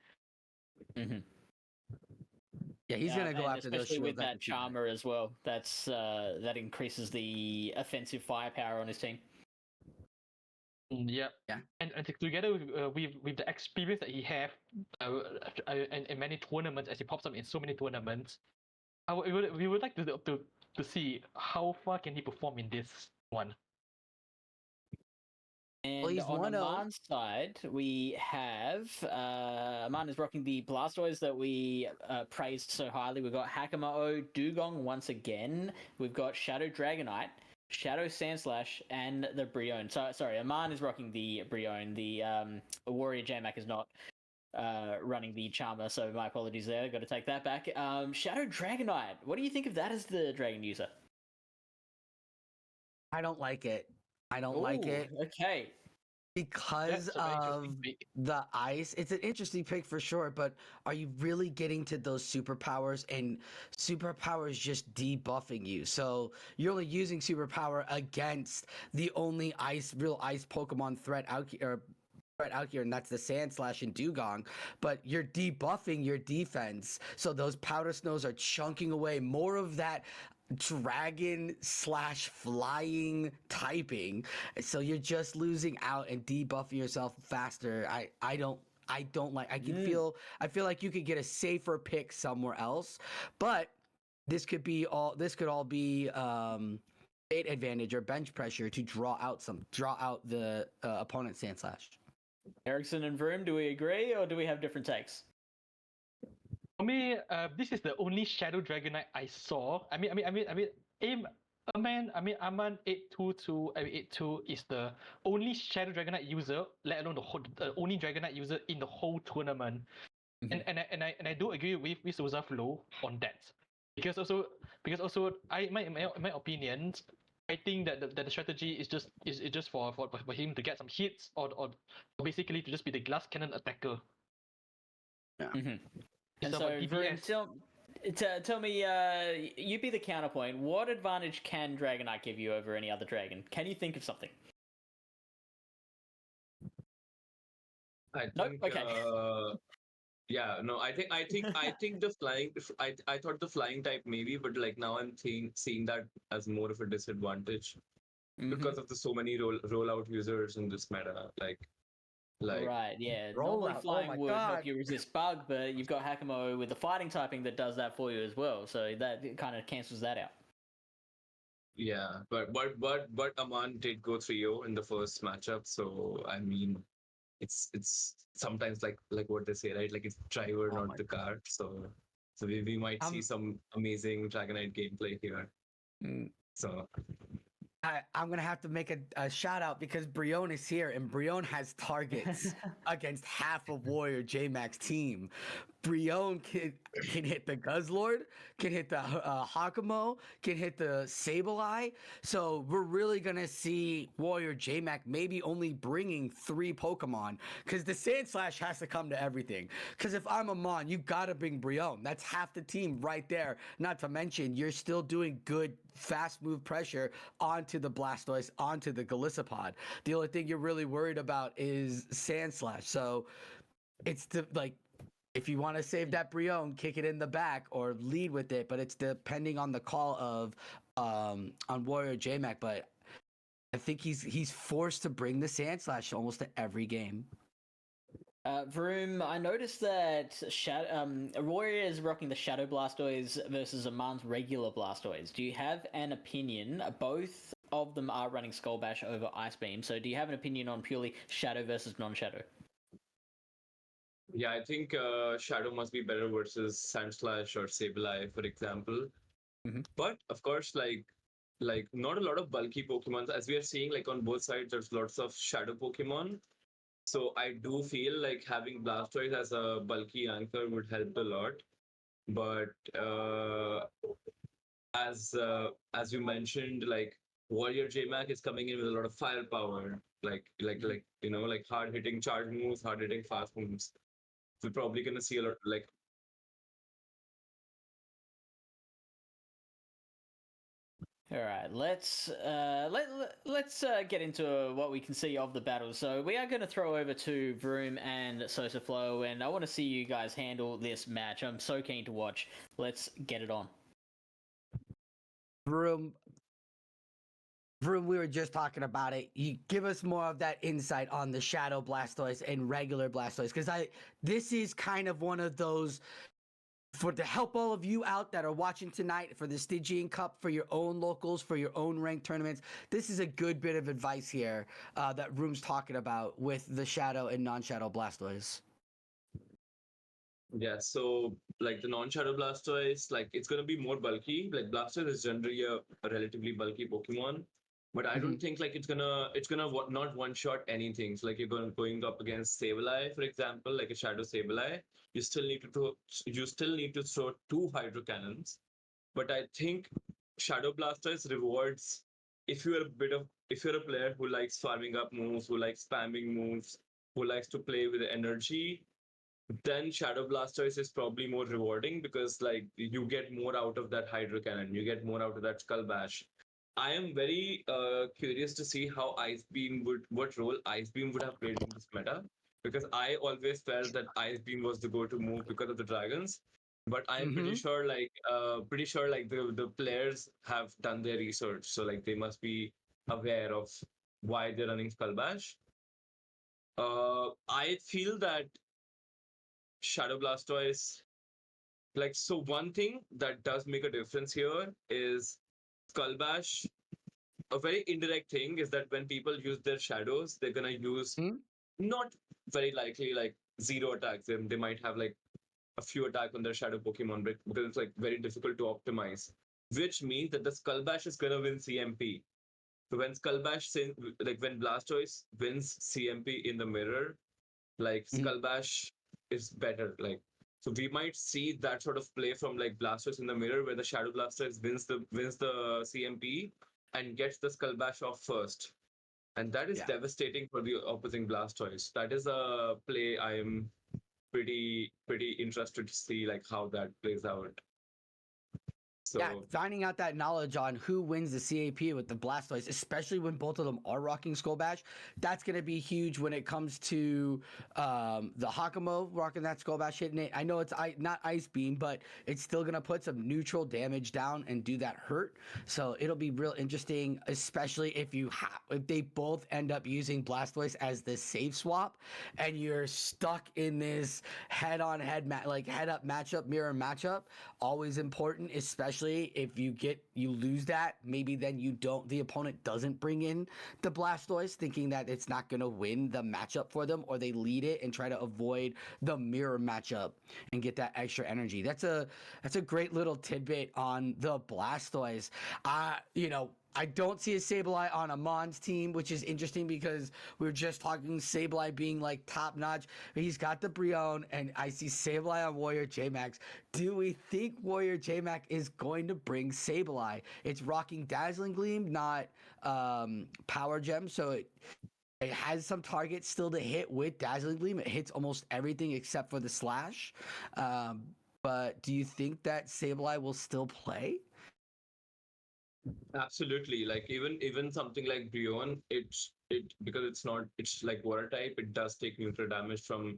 Yeah, he's gonna go after those especially shields. with that Charmer as well. That's that increases the offensive firepower on his team. Yeah. And together with the experience that he have in many tournaments, as he pops up in so many tournaments, we would like to see how far can he perform in this one. And on Aman's side, we have Aman is rocking the Blastoise that we praised so highly. We've got Hakamo, Dugong once again. We've got Shadow Dragonite, Shadow Sandslash, and the Brion. So sorry, Aman is rocking the Brion. The Warrior JTizzler is not running the Charmer, so my apologies there. Got to take that back. Shadow Dragonite. What do you think of that as the Dragon user? I don't like it. I don't like it Okay. because That's a very interesting of pick. the ice. It's an interesting pick for sure, but are you really getting to those superpowers? And superpowers just debuffing you. So you're only using superpower against the only real ice Pokemon threat out here, and that's the Sandslash and Dugong, but you're debuffing your defense. So those powder snows are chunking away more of that dragon / flying typing. So you're just losing out and debuffing yourself faster. I don't like. I feel like you could get a safer pick somewhere else, but this could all be bait advantage or bench pressure to draw out the opponent's Sandslash. Ericsson and Vroom, do we agree or do we have different takes? For me, this is the only Shadow Dragonite I saw. Aman 82 is the only Shadow Dragonite user, let alone the only Dragonite user in the whole tournament. And I do agree with Sosaflo on that. Because also my opinion, I think that the strategy is just for him to get some hits or basically to just be the glass cannon attacker. Yeah. And So so, DPS. Vroom, tell me, you be the counterpoint. What advantage can Dragonite give you over any other dragon? Can you think of something? I Nope, think, okay. yeah, no, I think the flying. I thought the flying type maybe, but like now I'm seeing that as more of a disadvantage because of the so many rollout users in this meta. Like Right, yeah. Rollout, Normally oh flying my would God. help you resist bug, but you've got Hakamo with the fighting typing that does that for you as well. So that kind of cancels that out. yeah, but Aman did go 3-0 in the first matchup, so I mean, it's sometimes like what they say, right? Like it's driver, Oh not my the car. So we might see some amazing Dragonite gameplay here. Mm. So I'm gonna have to make a shout out because Brion is here and Brion has targets against half of Warrior JMax's team. Brion can hit the Guzzlord, can hit the Hakamo, can hit the Sableye. So we're really gonna see Warrior JMax maybe only bringing 3 Pokemon because the Sandslash has to come to everything. Because if I'm a Mon, you gotta bring Brion. That's half the team right there. Not to mention you're still doing good fast move pressure onto the Blastoise, onto the Golisopod. The only thing you're really worried about is Sandslash. So it's if you want to save that Brion, kick it in the back or lead with it, but it's depending on the call of on Warrior JMax. But I think he's forced to bring the Sandslash almost to every game. Vroom, I noticed that Warrior is rocking the Shadow Blastoise versus Aman's regular Blastoise. Do you have an opinion? Both of them are running Skull Bash over Ice Beam. So do you have an opinion on purely Shadow versus non-Shadow? yeah, I think Shadow must be better versus Sandslash or Sableye, for example. But of course, like not a lot of bulky Pokemon. As we are seeing, like on both sides, there's lots of Shadow Pokemon. So I do feel like having Blastoise as a bulky anchor would help a lot. But as you mentioned, like Warrior JMax is coming in with a lot of firepower, like hard hitting charge moves, hard hitting fast moves. We're probably gonna see a lot like. All right, let's get into what we can see of the battle. So we are going to throw over to Vroom and Sosaflo, and I want to see you guys handle this match. I'm so keen to watch. Let's get it on. Vroom, we were just talking about it. You give us more of that insight on the Shadow Blastoise and regular Blastoise, because this is kind of one of those. To help all of you out that are watching tonight for the Stygian Cup, for your own locals, for your own ranked tournaments, this is a good bit of advice here that Vroom's talking about with the Shadow and non-Shadow Blastoise. Yeah, so like the non-Shadow Blastoise, like it's gonna be more bulky. Like Blastoise is generally a relatively bulky Pokemon, but I don't think like it's gonna not one-shot anything. So like you're going up against Sableye, for example, like a Shadow Sableye, you still need to throw 2 Hydro Cannons. But I think Shadow Blastoise rewards if you're a player who likes farming up moves, who likes spamming moves, who likes to play with energy, then Shadow Blastoise is probably more rewarding because like you get more out of that Hydro Cannon, you get more out of that Skull Bash. I am very curious to see how what role Ice Beam would have played in this meta, because I always felt that Ice Beam was the go-to move because of the dragons. But I'm pretty sure like the players have done their research, so like they must be aware of why they're running Skull Bash. I feel that Shadow Blastoise, like, so one thing that does make a difference here is Skull Bash. A very indirect thing is that when people use their shadows, they're gonna use not very likely like zero attacks. They might have like a few attack on their shadow Pokemon because it's like very difficult to optimize. Which means that the Skull Bash is gonna win CMP. So when like when Blastoise wins CMP in the mirror, like Skull Bash is better. Like, so we might see that sort of play from like Blastoise in the mirror, where the Shadow Blastoise wins the CMP and gets the Skull Bash off first, and that is devastating for the opposing Blastoise. That is a play I am pretty interested to see like how that plays out. So yeah, finding out that knowledge on who wins the CAP with the Blastoise, especially when both of them are rocking Skull Bash, that's going to be huge when it comes to the Hakamo rocking that Skull Bash hitting it. I know it's not Ice Beam, but it's still going to put some neutral damage down and do that hurt. So it'll be real interesting, especially if they both end up using Blastoise as the safe swap, and you're stuck in this head-up matchup, mirror matchup. Always important, especially if you lose that, maybe then the opponent doesn't bring in the Blastoise, thinking that it's not going to win the matchup for them, or they lead it and try to avoid the mirror matchup and get that extra energy. That's a great little tidbit on the Blastoise. I don't see a Sableye on Amon's team, which is interesting because we were just talking Sableye being like top notch. He's got the Brion, and I see Sableye on Warrior JMax. Do we think Warrior JMax is going to bring Sableye? It's rocking Dazzling Gleam, not Power Gem, so it has some targets still to hit with Dazzling Gleam. It hits almost everything except for the Slash. But do you think that Sableye will still play? absolutely, like even something like Brion, because it's like water type, it does take neutral damage from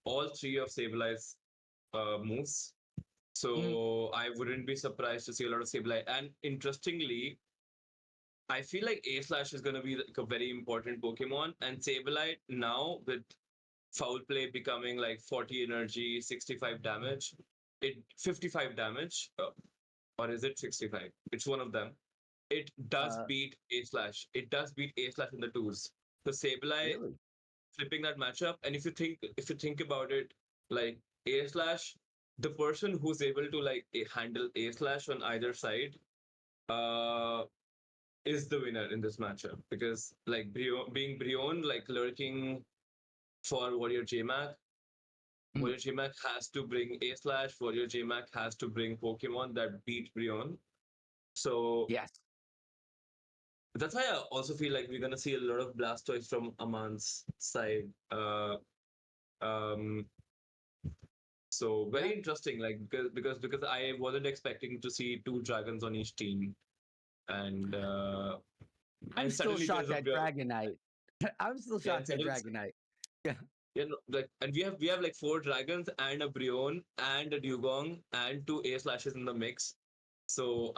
all three of Sableye's moves. So I wouldn't be surprised to see a lot of Sableye. And interestingly, I feel like A Slash is gonna be like a very important Pokemon, and Sableye now with Foul Play becoming like 40 energy, 65 damage, 55 damage, or is it 65? It's one of them. It does beat A Slash. It does beat A Slash in the tours. So Sableye flipping that matchup, and if you think about it, like A Slash, the person who's able to like handle A Slash on either side, is the winner in this matchup, because like being Brion, like lurking for Warrior JMac, Warrior JMac has to bring A Slash. Warrior JMac has to bring Pokemon that beat Brion. So yes, that's why I also feel like we're gonna see a lot of Blastoise from Aman's side. So very interesting, like because I wasn't expecting to see two dragons on each team, and I'm still suddenly shocked there's at Dragonite. I'm still shocked at Dragonite. Yeah. Like, and we have like 4 dragons and a Brion and a Dugong and 2 A Slashes in the mix. So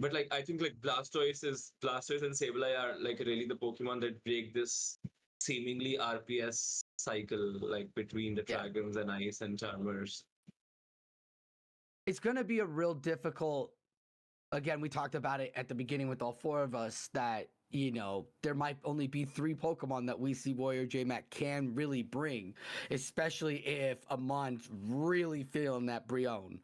but like I think like Blastoise and Sableye are like really the Pokemon that break this seemingly RPS cycle, like between the dragons and ice and Charmers. It's going to be a real difficult. Again, we talked about it at the beginning with all 4 of us that, there might only be 3 Pokemon that we see Warrior JMac can really bring, especially if Amon's really feeling that Brion.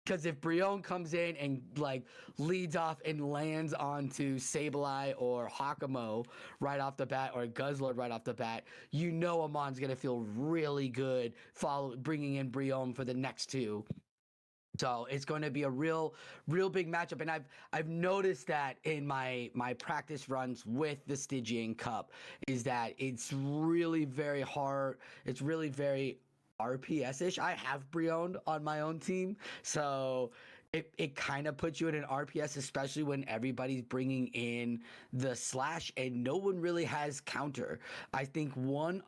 Because if Brion comes in and like leads off and lands onto Sableye or Hakamo right off the bat, or Guzzler right off the bat, Amon's going to feel really good bringing in Brion for the next 2. So it's going to be a real big matchup, and I've noticed that in my practice runs with the Stygian Cup is that it's really very hard. It's really very RPS-ish. I have Brion on my own team, so it kind of puts you in an RPS, especially when everybody's bringing in the slash and no one really has counter. I think one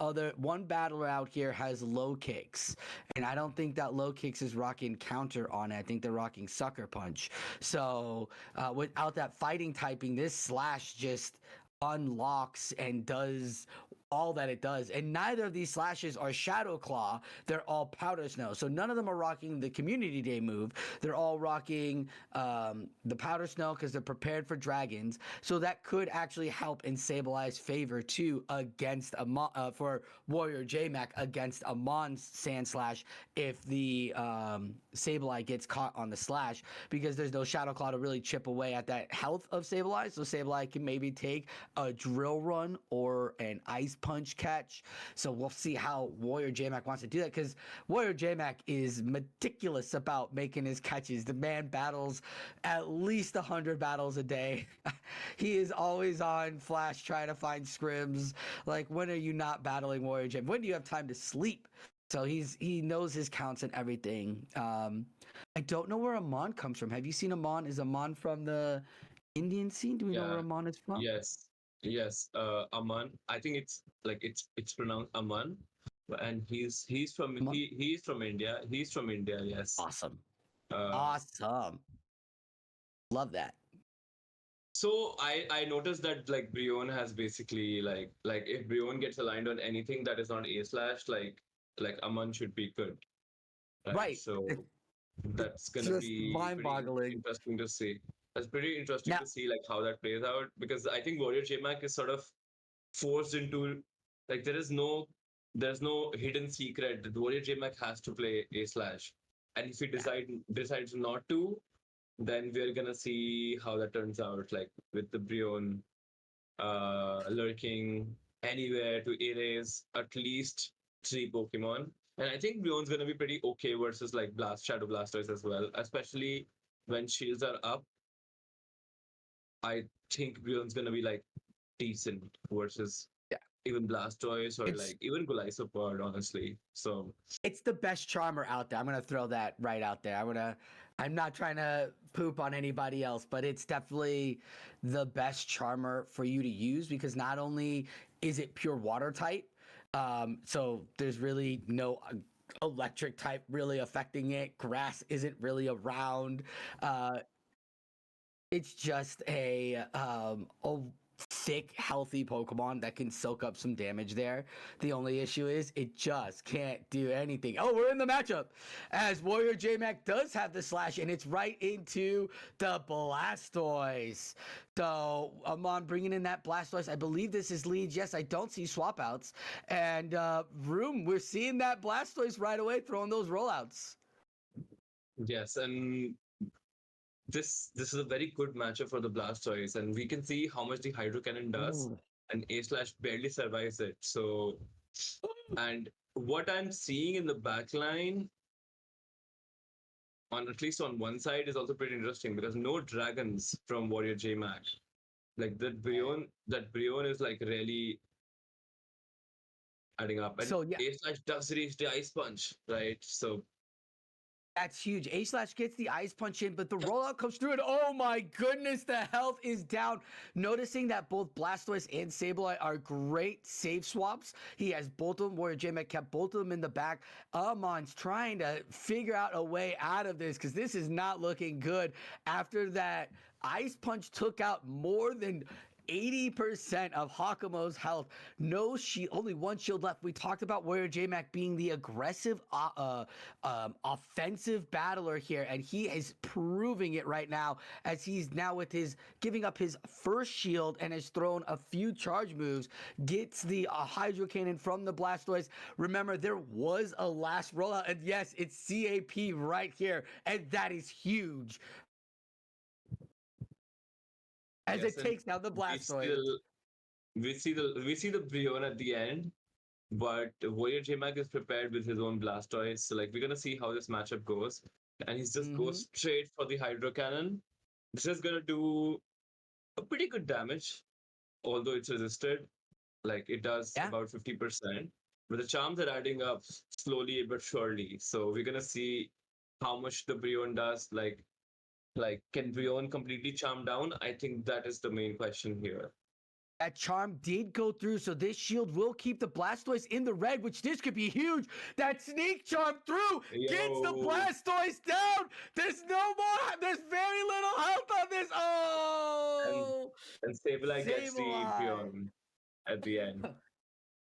battler out here has low kicks, and I don't think that low kicks is rocking counter on it. I think they're rocking sucker punch. So without that fighting typing, this slash just unlocks and does all that it does. And neither of these slashes are Shadow Claw. They're all Powder Snow. So none of them are rocking the Community Day move. They're all rocking the Powder Snow because they're prepared for dragons. So that could actually help in Sablei's favor too against for Warrior JTizzler against Amon's Sand Slash if the Sableye gets caught on the slash, because there's no Shadow Claw to really chip away at that health of Sableye. So Sableye can maybe take a drill run or an ice punch catch. So we'll see how Warrior JTizzler wants to do that, because Warrior JTizzler is meticulous about making his catches. The man battles at least 100 battles a day. He is always on Flash trying to find scrims. Like, when are you not battling Warrior JTizzler? When do you have time to sleep? So he knows his counts and everything. I don't know where Amon comes from. Have you seen Amon? Is Amon from the Indian scene? Do we know where Amon is from? Yes, Aman. I think it's pronounced Aman, and he's from he's from India. He's from India. Yes. Awesome. Uh, Awesome. Love that. So I noticed that like Brion has basically like if Brion gets aligned on anything that is not A slash, like Aman should be good. Right. So that's gonna Just be mind-boggling. pretty interesting to see. That's pretty interesting to see like how that plays out, because I think Warrior JTizzler is sort of forced into like there's no hidden secret that Warrior JTizzler has to play A slash, and if he decides not to, then we're gonna see how that turns out, like with the Brion lurking anywhere to erase at least 3 Pokemon. And I think Brion's gonna be pretty okay versus like Shadow Blastoise as well, especially when shields are up. I think Brion's gonna be like decent versus even Blastoise or like even Golisopod, honestly. So it's the best charmer out there. I'm gonna throw that right out there. I'm not trying to poop on anybody else, but it's definitely the best charmer for you to use, because not only is it pure water type, so there's really no electric type really affecting it. Grass isn't really around. It's just a thick, healthy Pokemon that can soak up some damage there. The only issue is it just can't do anything. Oh, we're in the matchup as Warrior JTizzler does have the slash, and it's right into the Blastoise. So Amon bringing in that Blastoise. I believe this is leads. Yes, I don't see swap outs. And we're seeing that Blastoise right away throwing those rollouts. yes, and this is a very good matchup for the Blastoise, and we can see how much the Hydro Cannon does. Ooh. And A slash barely survives it. So, and what I'm seeing in the backline, on at least on one side, is also pretty interesting, because no dragons from Warrior JTizzler. Like that Brion is like really adding up. And So, yeah. A slash does reach the Ice Punch, right? So that's huge. A slash gets the ice punch in, but the rollout comes through, and oh my goodness, the health is down. Noticing that both Blastoise and Sableye are great save swaps. He has both of them. Warrior JTizzler kept both of them in the back. Amon's trying to figure out a way out of this, because this is not looking good. After that ice punch took out more than 80% of Hakumo's health. No shield, only one shield left. We talked about Warrior JTizzler being the aggressive offensive battler here, and he is proving it right now, as he's now with his giving up his first shield and has thrown a few charge moves, gets the Hydro Cannon from the Blastoise. Remember, there was a last rollout, and yes, it's CAP right here, and that is huge. As it takes down the Blastoise. We see the Brion at the end, but Warrior JTizzler is prepared with his own Blastoise. So like we're gonna see how this matchup goes. and he's just goes straight for the Hydro Cannon. This is gonna do a pretty good damage, although it's resisted. Like it does about 50%. But the charms are adding up slowly but surely. So we're gonna see how much the Brion does. Like can Brion completely charm down? I think that is the main question here. That charm did go through, so this shield will keep the Blastoise in the red, which this could be huge. That sneak charm through gets the Blastoise down. There's no more. There's very little health on this. Oh! And Sableye gets the Brion at the end.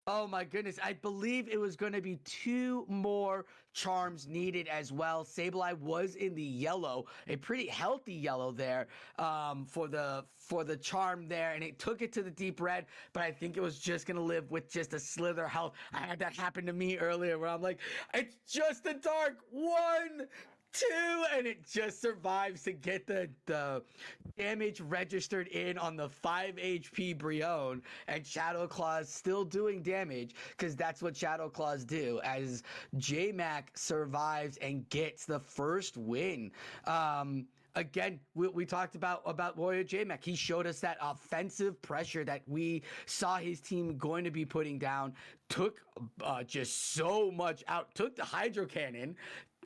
Oh my goodness. I believe it was going to be 2 more charms needed as well. Sableye was in the yellow, a pretty healthy yellow there for the charm there, and it took it to the deep red, but I think it was just going to live with just a slither health. I had that happen to me earlier where I'm like, it's just a dark 1, 2, and it just survives to get the damage registered in on the 5 HP Brion, and Shadow Claws still doing damage because that's what Shadow Claws do, as JTizzler survives and gets the first win. Again, we talked about Warrior JTizzler. He showed us that offensive pressure that we saw his team going to be putting down, took just so much out, took the Hydro Cannon,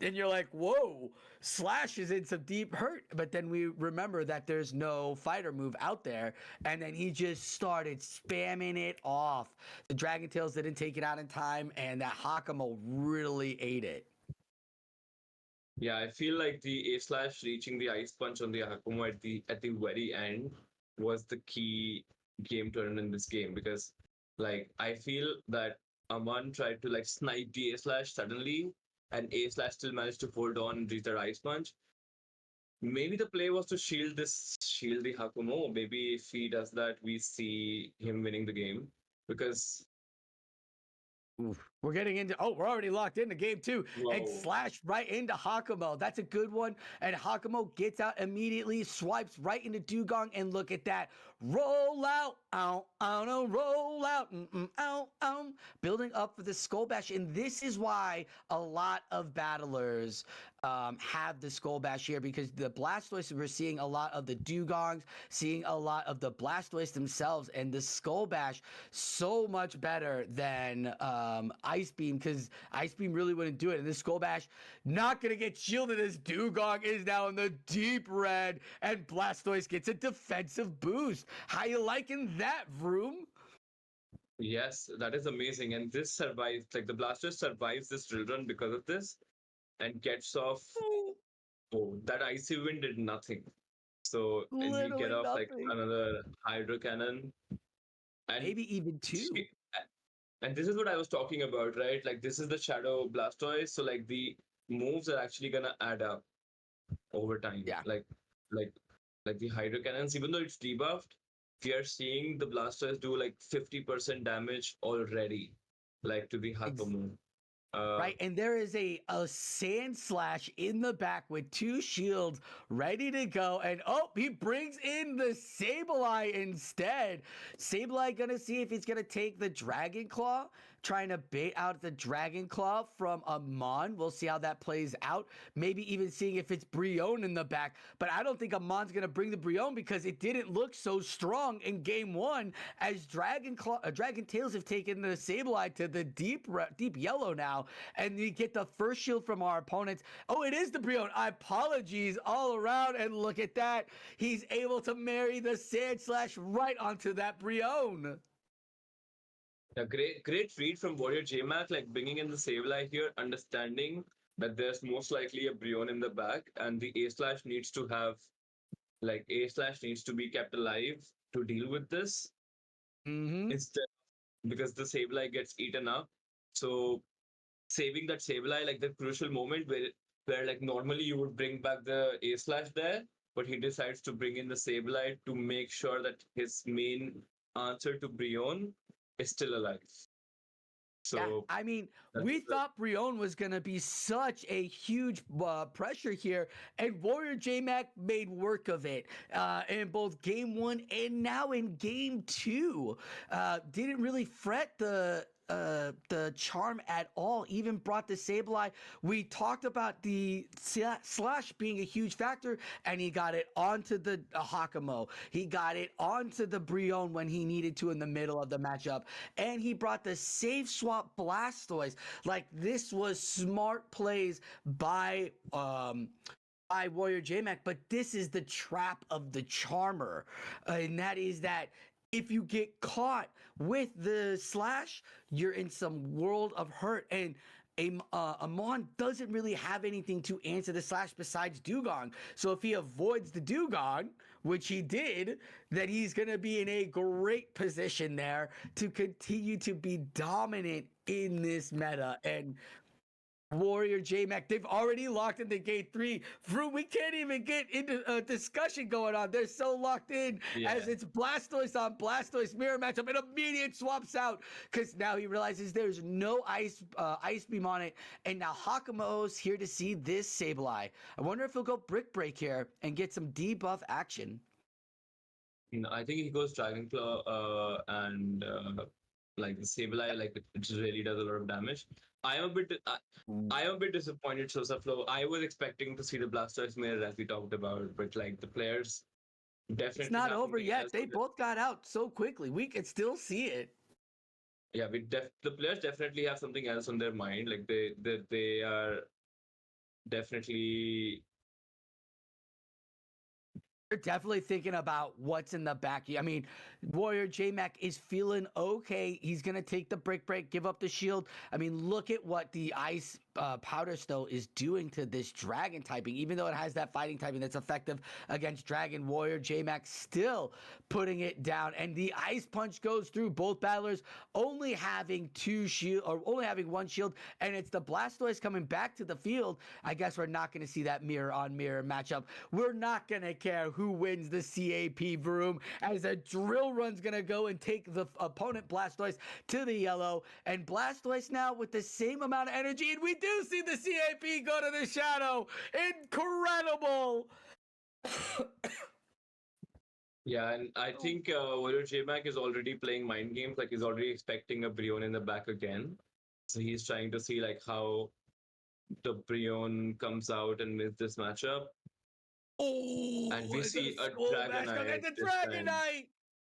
and you're like, whoa, Slash is in some deep hurt. But then we remember that there's no fighter move out there. And then he just started spamming it off. The Dragon Tails didn't take it out in time, and that Hakamo really ate it. Yeah, I feel like the A/Slash reaching the Ice Punch on the Hakamo at the very end was the key game turn in this game, because like I feel that Aman tried to like snipe the A/Slash suddenly, and A/Slash still managed to hold on and reach their Ice Punch. Maybe the play was to shield the Hakamo. Maybe if he does that, we see him winning the game, because we're getting into, we're already locked into game 2. Whoa. And Slash right into Hakamo. That's a good one. And Hakamo gets out immediately, swipes right into Dugong, and look at that. Roll out, ow, ow, no, roll out, ow, ow. Building up for the Skull Bash. And this is why a lot of battlers have the Skull Bash here, because the Blastoise, we're seeing a lot of the Dugongs, seeing a lot of the Blastoise themselves, and the Skull Bash so much better than Ice Beam, because Ice Beam really wouldn't do it, and this Skull Bash not gonna get shielded as Dugong is now in the deep red, and Blastoise gets a defensive boost. How you liking that, Vroom? Yes, that is amazing. And this survives, like the Blastoise survives this drill run because of this, and gets off. Oh, that Icy Wind did nothing. So, and we get off like another Hydro Cannon. And maybe even 2. And this is what I was talking about, right? Like this is the Shadow Blastoise. So like the moves are actually gonna add up over time. Yeah. Like the Hydro Cannons, even though it's debuffed, we are seeing the Blastoise do like 50% damage already, like to the Hakamo. Right, and there is a Sand Slash in the back with 2 shields ready to go, and he brings in the Sableye instead. Sableye gonna see if he's gonna take the Dragon Claw, trying to bait out the Dragon Claw from Amon. We'll see how that plays out. Maybe even seeing if it's Brion in the back, but I don't think Amon's gonna bring the Brion because it didn't look so strong in game 1, as Dragon Tails have taken the Sableye to the deep yellow now. And you get the first shield from our opponents. Oh, it is the Brion. Apologies all around. And look at that. He's able to marry the Sand Slash right onto that Brion. A great read from Warrior JTizzler, like bringing in the Sableye here, understanding that there's most likely a Brion in the back, and the A/Slash needs to be kept alive to deal with this. Instead, because the Sableye gets eaten up. So saving that Sableye, like the crucial moment where like normally you would bring back the A/Slash there, but he decides to bring in the Sableye to make sure that his main answer to Brion is still alive. So yeah, I mean, we thought Brion was going to be such a huge pressure here, and Warrior JTizzler made work of it in both game 1 and now in game 2. Didn't really fret the the charm at all. Even brought the Sableye. We talked about the slash being a huge factor, and he got it onto the Hakamo. He got it onto the Brion when he needed to in the middle of the matchup, and he brought the safe swap Blastoise. Like, this was smart plays by Warrior JMac, but this is the trap of the Charmer, and that is that if you get caught with the slash, you're in some world of hurt, and Amon doesn't really have anything to answer the slash besides Dugong. So if he avoids the Dugong, which he did, then he's going to be in a great position there to continue to be dominant in this meta. And Warrior JMac, they've already locked into gate 3. Vroom, we can't even get into a discussion going on. They're so locked in as it's Blastoise on Blastoise mirror matchup, and immediate swaps out because now he realizes there's no ice beam on it, and now Hakamo's here to see this Sableye. I wonder if he'll go Brick Break here and get some debuff action. I think he goes Dragon Claw and like the Sableye, like it really does a lot of damage. I am a bit disappointed, Sosaflo. I was expecting to see the Blastoise mirror as we talked about, but like the players definitely. It's not over yet. They both got out so quickly. We can still see it. Yeah, the players definitely have something else on their mind. Like they are definitely. They're definitely thinking about what's in the back. I mean, Warrior JMac is feeling okay. He's going to take the Brick Break, give up the shield. I mean, look at what the Ice Powder Snow is doing to this Dragon typing. Even though it has that fighting typing that's effective against Dragon, Warrior JMac still putting it down. And the Ice Punch goes through both battlers, only having one shield. And it's the Blastoise coming back to the field. I guess we're not going to see that mirror on mirror matchup. We're not going to care who wins the CAP Vroom, as a Drill Run's gonna go and take the opponent Blastoise to the yellow, and Blastoise now with the same amount of energy, and we do see the CAP go to the shadow. Incredible. Yeah, and I think Warrior JMac is already playing mind games. Like, he's already expecting a Brion in the back again, so he's trying to see like how the Brion comes out and wins this matchup. Oh, and we see a Dragonite.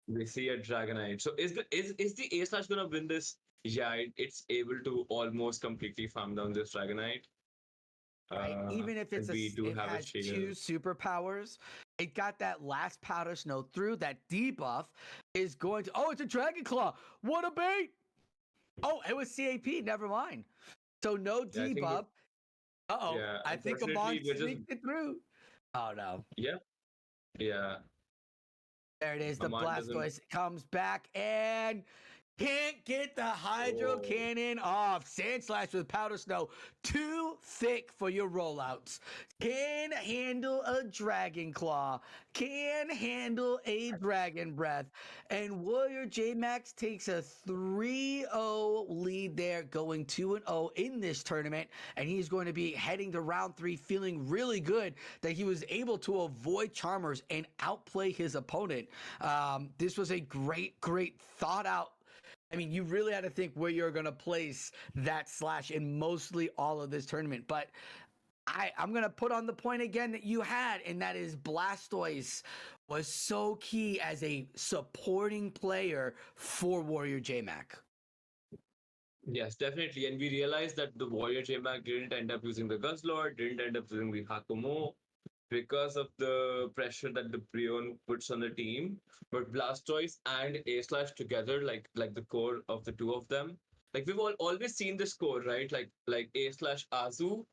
We see a Dragonite. So is the A slash gonna win this? Yeah, it's able to almost completely farm down this Dragonite. Right? Even if it has 2 superpowers, it got that last Powder Snow through. That debuff is going to. Oh, it's a Dragon Claw. What a bait! Oh, it was CAP. Never mind. So no debuff. I think Amon sneaked it through. Oh no. Yeah. There it is. The Blastoise comes back and can't get the Hydro Cannon off. Sandslash with Powder Snow. Too thick for your rollouts. Can handle a Dragon Claw. Can handle a Dragon Breath. And Warrior JMac takes a 3-0 lead there, going 2-0 in this tournament. And he's going to be heading to round 3 feeling really good that he was able to avoid Charmers and outplay his opponent. This was a great thought out. I mean, you really had to think where you're going to place that slash in mostly all of this tournament. But I'm going to put on the point again that you had, and that is Blastoise was so key as a supporting player for Warrior JMac. Yes, definitely. And we realized that the Warrior JMac didn't end up using the Guzzlord, didn't end up using the Hakumo, because of the pressure that the Brion puts on the team. But Blastoise and A slash together, like the core of the two of them, like we've always seen this core, right? Like A slash Azu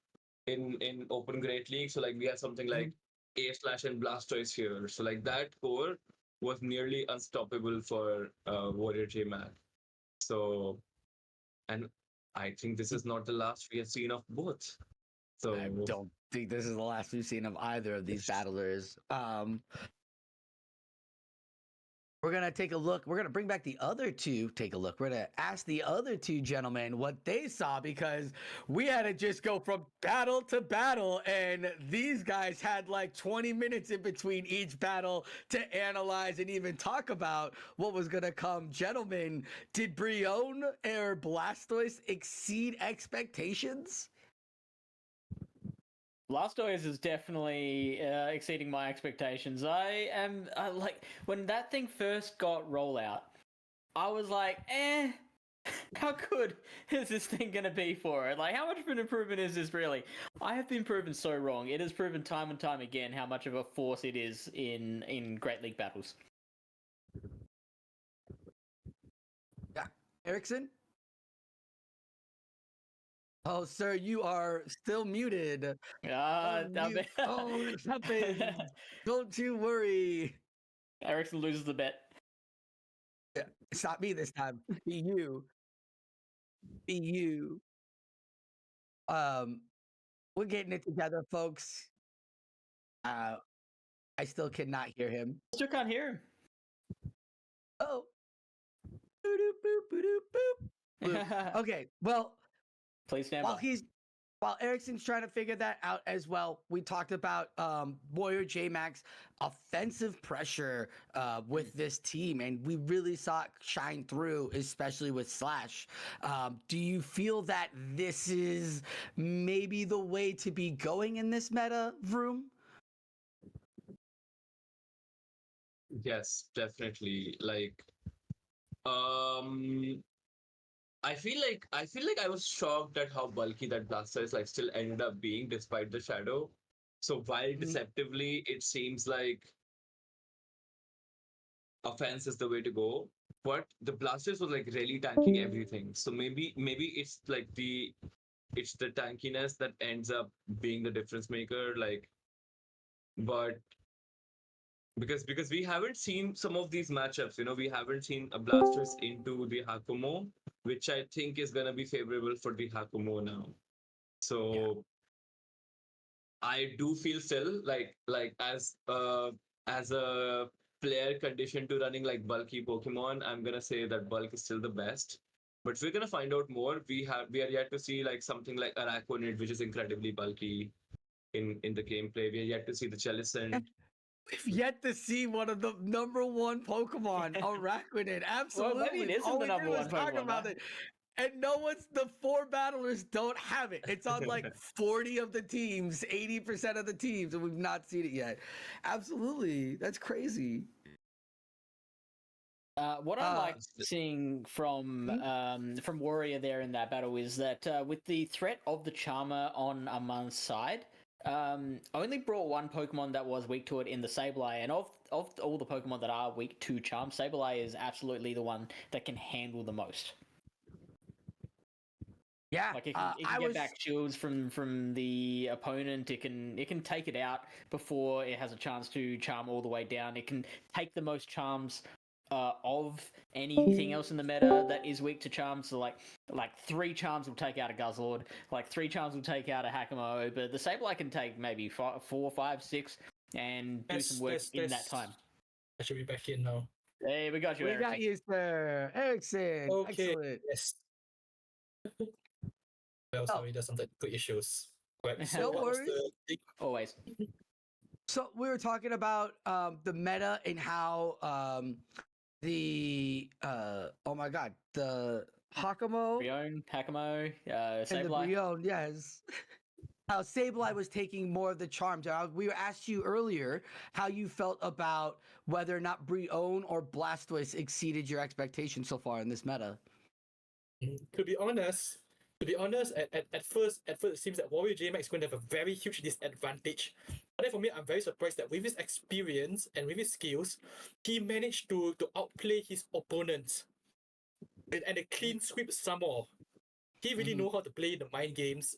in Open Great League. So like we have something like A slash and Blastoise here. So like that core was nearly unstoppable for Warrior JMac. So, and I think this is not the last we have seen of both. So I don't think this is the last we've seen of either of these battlers. we're gonna take a look. We're gonna bring back the other two. Take a look. We're gonna ask the other two gentlemen what they saw because we had to just go from battle to battle, and these guys had like 20 minutes in between each battle to analyze and even talk about what was gonna come. Gentlemen, did Brion or Blastoise exceed expectations? Blastoise is definitely exceeding my expectations. I am like when that thing first got rollout, I was like, how good is this thing gonna be for it? Like, how much of an improvement is this really? I have been proven so wrong. It has proven time and time again how much of a force it is in Great League battles. Yeah, Ericsson. Oh, sir, you are still muted. Damn Oh, it happens. Don't you worry. Ericsson loses the bet. It's not me this time. Be you. Be you. We're getting it together, folks. I still cannot hear him. Still can't hear him. Oh. Boop, boop, boop, boop, boop. Okay, well, Please stand by. while Ericsson's trying to figure that out as well, we talked about Warrior J-Max offensive pressure with this team, and we really saw it shine through, especially with Slash. Do you feel that this is maybe the way to be going in this meta, Vroom? Yes, definitely. Like, I feel like I was shocked at how bulky that Blastoise like still ended up being despite the shadow. So while deceptively it seems like offense is the way to go, but the Blastoise was like really tanking everything. So maybe it's like the tankiness that ends up being the difference maker. Like, but because we haven't seen some of these matchups, we haven't seen a Blastoise into the Hakumo, which I think is gonna be favorable for the Hakumo now. So I do feel still like as a player conditioned to running like bulky Pokemon, I'm gonna say that bulk is still the best. But we're gonna find out more. We are yet to see like something like Araquanid, which is incredibly bulky in the gameplay. We are yet to see the Jellicent. We've yet to see one of the #1 Pokemon, Araquanid. Absolutely. Well, maybe it isn't All the we did number was one talk Pokemon, about huh? it. And the 4 battlers don't have it. It's on like 40 of the teams, 80% of the teams, and we've not seen it yet. Absolutely. That's crazy. What I like seeing from Warrior there in that battle is that with the threat of the Charmer on Amon's side, only brought one Pokemon that was weak to it in the Sableye, and of all the Pokemon that are weak to Charm, Sableye is absolutely the one that can handle the most. Yeah, Like it can get back shields from the opponent. It can take it out before it has a chance to charm all the way down. It can take the most charms of anything else in the meta that is weak to charms. So like 3 charms will take out a Guzzlord, like 3 charms will take out a Hakamo, but the Sableye can take maybe 4, 5, 6 and do some work in that time. I should be back in now. Hey, we got you, Ericsson. got you, sir. Ericsson. Okay. Excellent. Yes. Well, sorry, there's some technical issues. But so No what was worries. the Always. So we were talking about the meta and how the oh my god, the Hakamo Brion, Hakamo, and the Sableye. Brion, yes. How Sableye was taking more of the charms. We asked you earlier how you felt about whether or not Brion or Blastoise exceeded your expectations so far in this meta. To be honest, at first it seems that Warrior J-Max is going to have a very huge disadvantage. But then for me, I'm very surprised that with his experience and with his skills, he managed to outplay his opponents and a clean sweep some more. He really know how to play the mind games,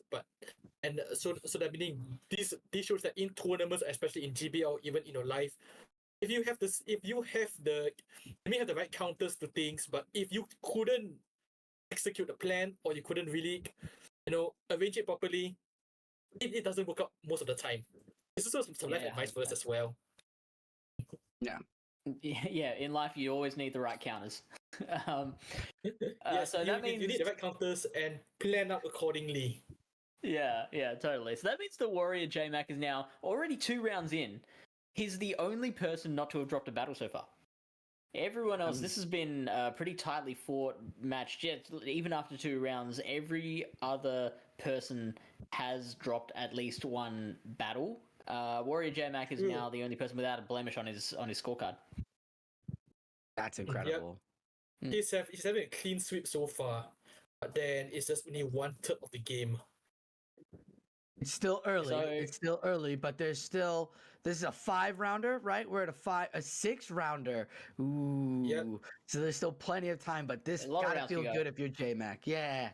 so that meaning this shows that in tournaments, especially in GBL or even in your life, if you have the right counters to things, but if you couldn't execute the plan or you couldn't really arrange it properly, it doesn't work out most of the time. It's also some life advice for us as well. Yeah. Yeah, in life you always need the right counters. Yes, so that you means need the right counters and plan out accordingly. yeah, totally. So that means the Warrior JTizzler is now already 2 rounds in. He's the only person not to have dropped a battle so far. Everyone else, this has been a pretty tightly fought match. Even after 2 rounds, every other person has dropped at least one battle. Warrior JTizzler is now the only person without a blemish on his scorecard. That's incredible. He's having a clean sweep so far, but then it's just only 1/3 of the game. It's still early, but this is a 5-rounder, right? We're at a 6-rounder. Ooh. Yep. So there's still plenty of time, but this gotta feel good if you're JTizzler. Yeah.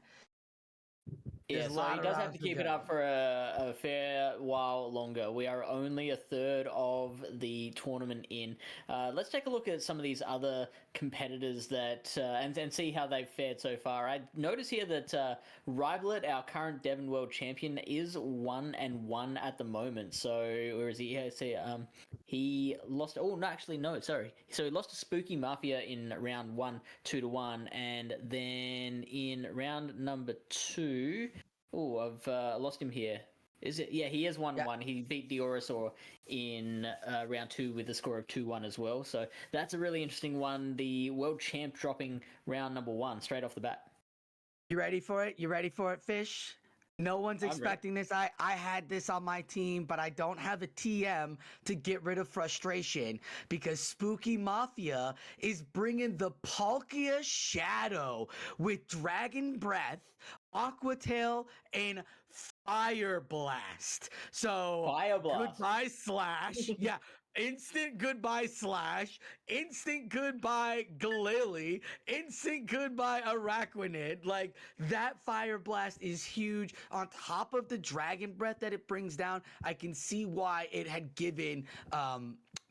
Yeah, so he does have to keep it up for a fair while longer. We are only a third of the tournament in. Let's take a look at some of these other competitors that and see how they've fared so far. I notice here that Riblet, our current Devon World Champion, is 1-1 at the moment. So where is he? Yeah, see, he lost. Oh no, actually no, sorry. So he lost to Spooky Mafia in round 1, 2-1, and then in round number 2. Oh, I've lost him here. Is it? Yeah, he is 1-1. Yeah. He beat Diorosaur in round 2 with a score of 2-1 as well. So that's a really interesting one. The world champ dropping round number 1 straight off the bat. You ready for it? You ready for it, Fish? No one's expecting this. I had this on my team, but I don't have a TM to get rid of frustration because Spooky Mafia is bringing the Palkia Shadow with Dragon Breath, Aqua Tail, and Fire Blast. So Fire Blast. Goodbye Slash. Yeah. Instant goodbye Slash, instant goodbye Glalie, instant goodbye Araquanid. Like, that Fire Blast is huge. On top of the Dragon Breath that it brings down, I can see why it had given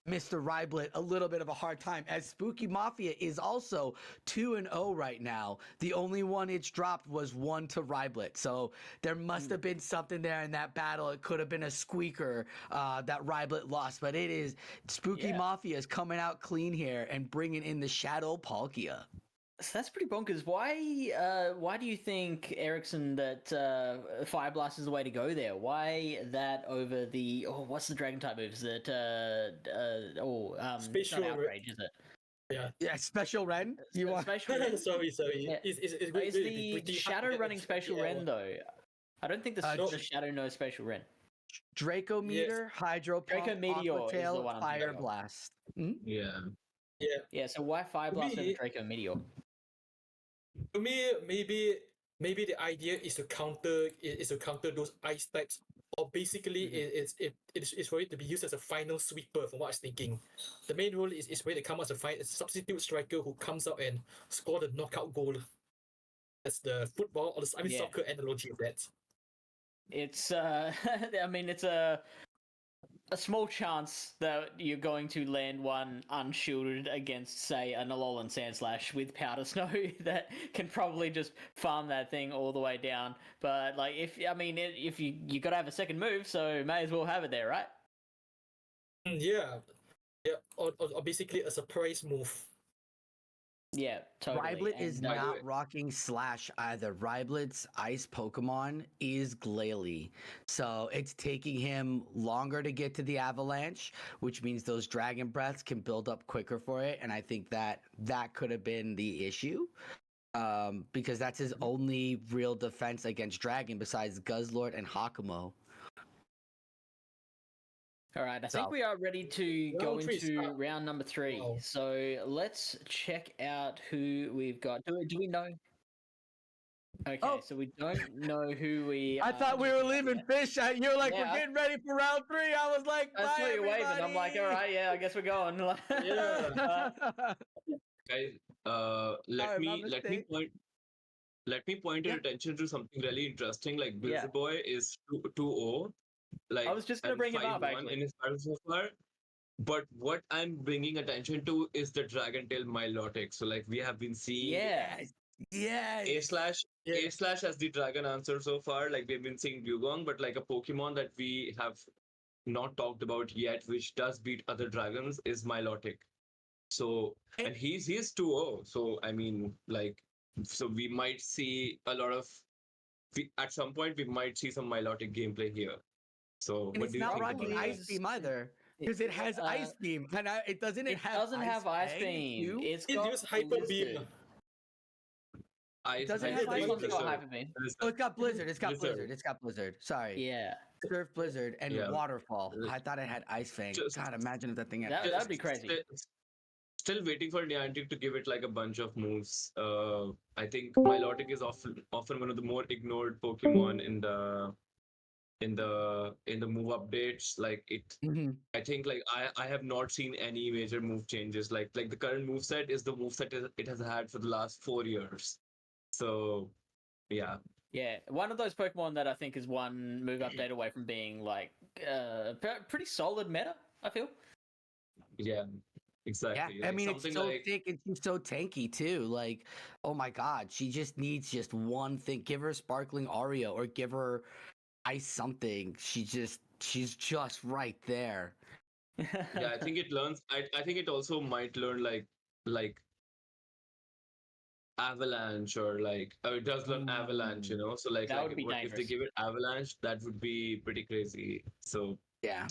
Mr. Riblet a little bit of a hard time, as Spooky Mafia is also 2-0 right now. The only one it's dropped was 1 to Riblet. So there must have been something there in that battle. It could have been a squeaker that Riblet lost, but it is Spooky Mafia is coming out clean here and bringing in the Shadow Palkia. So that's pretty bonkers. Why do you think, Ericsson, that Fire Blast is the way to go there? Why that over the what's the Dragon type move? Is it Special Outrage, is it? Yeah, Special Ren. You want Special Ren? sorry. Yeah. Is the Shadow running Special Ren though? I don't think the Shadow knows Special Ren. Draco Meter, Hydro Pump, Draco Meteor Aqua Tail, is the one Fire Blast. Yeah. So why Fire Blast over Draco Meteor? To me, maybe the idea is to counter those ice types, or basically it's for it to be used as a final sweeper. From what I was thinking, the main role is for it to come as a substitute striker who comes out and score the knockout goal. That's the football or soccer analogy of that. It's I mean, it's a small chance that you're going to land one unshielded against, say, an Alolan Sandslash with Powder Snow that can probably just farm that thing all the way down. But like, if you got to have a second move, so may as well have it there, right? Yeah, or basically a surprise move. Yeah, totally. Riblet is not rocking Slash either. Riblet's ice Pokemon is Glalie. So it's taking him longer to get to the Avalanche, which means those Dragon Breaths can build up quicker for it. And I think that could have been the issue. Because that's his only real defense against Dragon besides Guzzlord and Hakumo. All right, I think we are ready to go into round number 3. Wow. So let's check out who we've got. Do we know? Okay, so we don't know who we. I thought we were leaving, Fish. You're like, we're getting ready for round 3. I was like, I saw you waving. I'm like, all right, I guess we're going. Guys, let me point your attention to something really interesting. Like Blizzard Boy is 2-0. Like, I was just gonna bring him up actually in his battle so far. But what I'm bringing attention to is the Dragon Tail Milotic. So like we have been seeing A slash as the dragon answer so far. Like we've been seeing Dugong, but like a Pokemon that we have not talked about yet, which does beat other dragons, is Milotic. So and he's 2-0. So I mean, like, so we might see a lot of. At some point, we might see some Milotic gameplay here. So And what it's do you not think rocking about Ice that? Beam either. Because it has Ice Beam. And it doesn't It have doesn't have Ice Fang, Beam. too? It's It got use Hyper Beam. Blizzard. doesn't It have this Ice one's Beam. got Hyper Beam. Oh, it's got Blizzard. It's got Blizzard. Blizzard. It's got Blizzard. Sorry. Yeah. Surf Blizzard and Yeah. Waterfall. I thought it had Ice Fang. Just- God, imagine if that thing had That Ice would be crazy. Still waiting for Niantic to give it like a bunch of moves. I think Milotic is often one of the more ignored Pokemon in the move updates. Like it, Mhm. I think like I have not seen any major move changes. Like the current move set is the move set it has had for the last 4 years. So yeah, Yeah, one of those Pokemon that I think is one move update away from being like pretty solid meta, I feel. yeah, exactly. Yeah, I Like, mean, it's something so like thick and she's so tanky too. Like, oh my God, she just needs just one thing. Give her Sparkling Oreo or give her Ice something. She's just right there. yeah, I think it learns. I think it also might learn like Avalanche or it does learn Avalanche, you know. So That would be if they dangerous. give it Avalanche, that would be pretty crazy. So Yeah.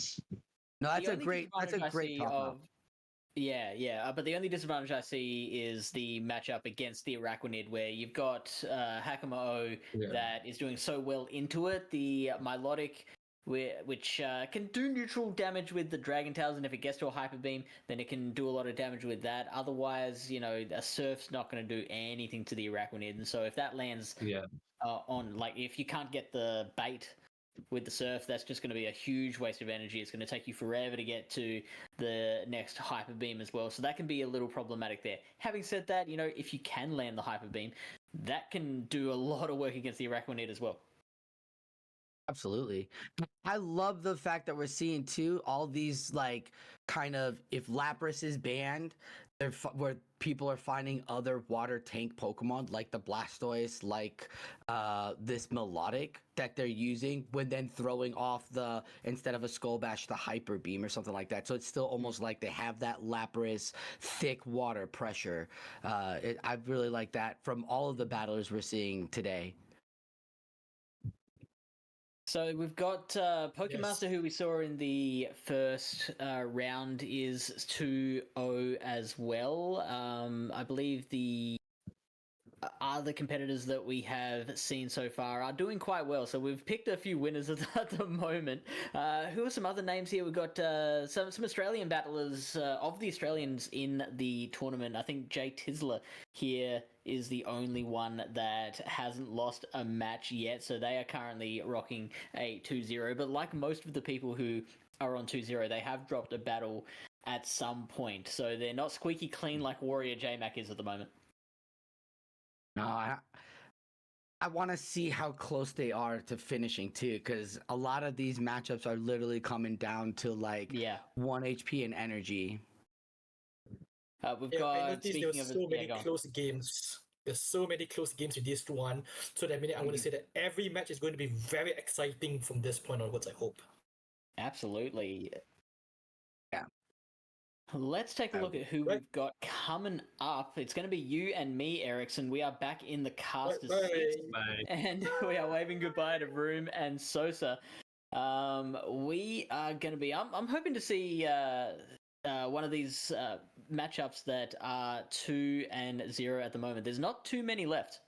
No, that's The a only great disadvantage I see top up. Yeah. But the only disadvantage I see is the matchup against the Araquanid, where you've got Hakamo Yeah. that is doing so well into it. The Milotic, which can do neutral damage with the Dragon Tails, and if it gets to a Hyper Beam, then it can do a lot of damage with that. Otherwise, a Surf's not going to do anything to the Araquanid, and so if that lands yeah, on, like, if you can't get the bait with the Surf, that's just going to be a huge waste of energy. It's going to take you forever to get to the next Hyper Beam as well, so that can be a little problematic there. Having said that, if you can land the Hyper Beam, that can do a lot of work against the Araquanid as well. Absolutely. I love the fact that we're seeing too all these like kind of if Lapras is banned, where people are finding other water tank Pokemon like the Blastoise, like this Melodic that they're using when then throwing off the instead of a Skull Bash the Hyper Beam or something like that. So it's still almost like they have that Lapras thick water pressure. I really like that from all of the battlers we're seeing today. So we've got Pokemaster, who we saw in the first round, is 2-0 as well. I believe the other competitors that we have seen so far are doing quite well. So we've picked a few winners at the moment. Who are some other names here? We've got some Australian battlers of the Australians in the tournament. I think JTizzler here is the only one that hasn't lost a match yet. So they are currently rocking a 2-0. But like most of the people who are on 2-0, they have dropped a battle at some point. So they're not squeaky clean like Warrior JTizzler is at the moment. No, I want to see how close they are to finishing too, because a lot of these matchups are literally coming down to like 1 HP and energy. We've I got noticed speaking there's of so many go on. close games. There's so many close games with this one. So that means I want to say that every match is going to be very exciting from this point onwards, I hope. Absolutely. Yeah. Let's take a look at who we've got coming up. It's going to be you and me, Ericsson. We are back in the cast as six, and we are waving goodbye to Vroom and Sosa. We are going to be. I'm hoping to see one of these matchups that are 2-0 at the moment. There's not too many left.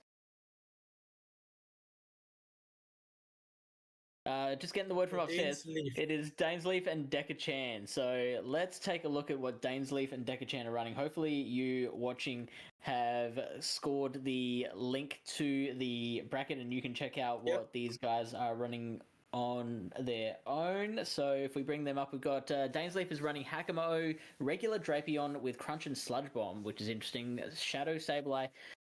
Just getting the word from upstairs. It is Dainsleif and Dekachan. So let's take a look at what Dainsleif and Dekachan are running. Hopefully you watching have scored the link to the bracket and you can check out what these guys are running on their own. So if we bring them up, we've got Dainsleif is running Hakamo, regular Drapion with Crunch and Sludge Bomb, which is interesting. Shadow Sableye,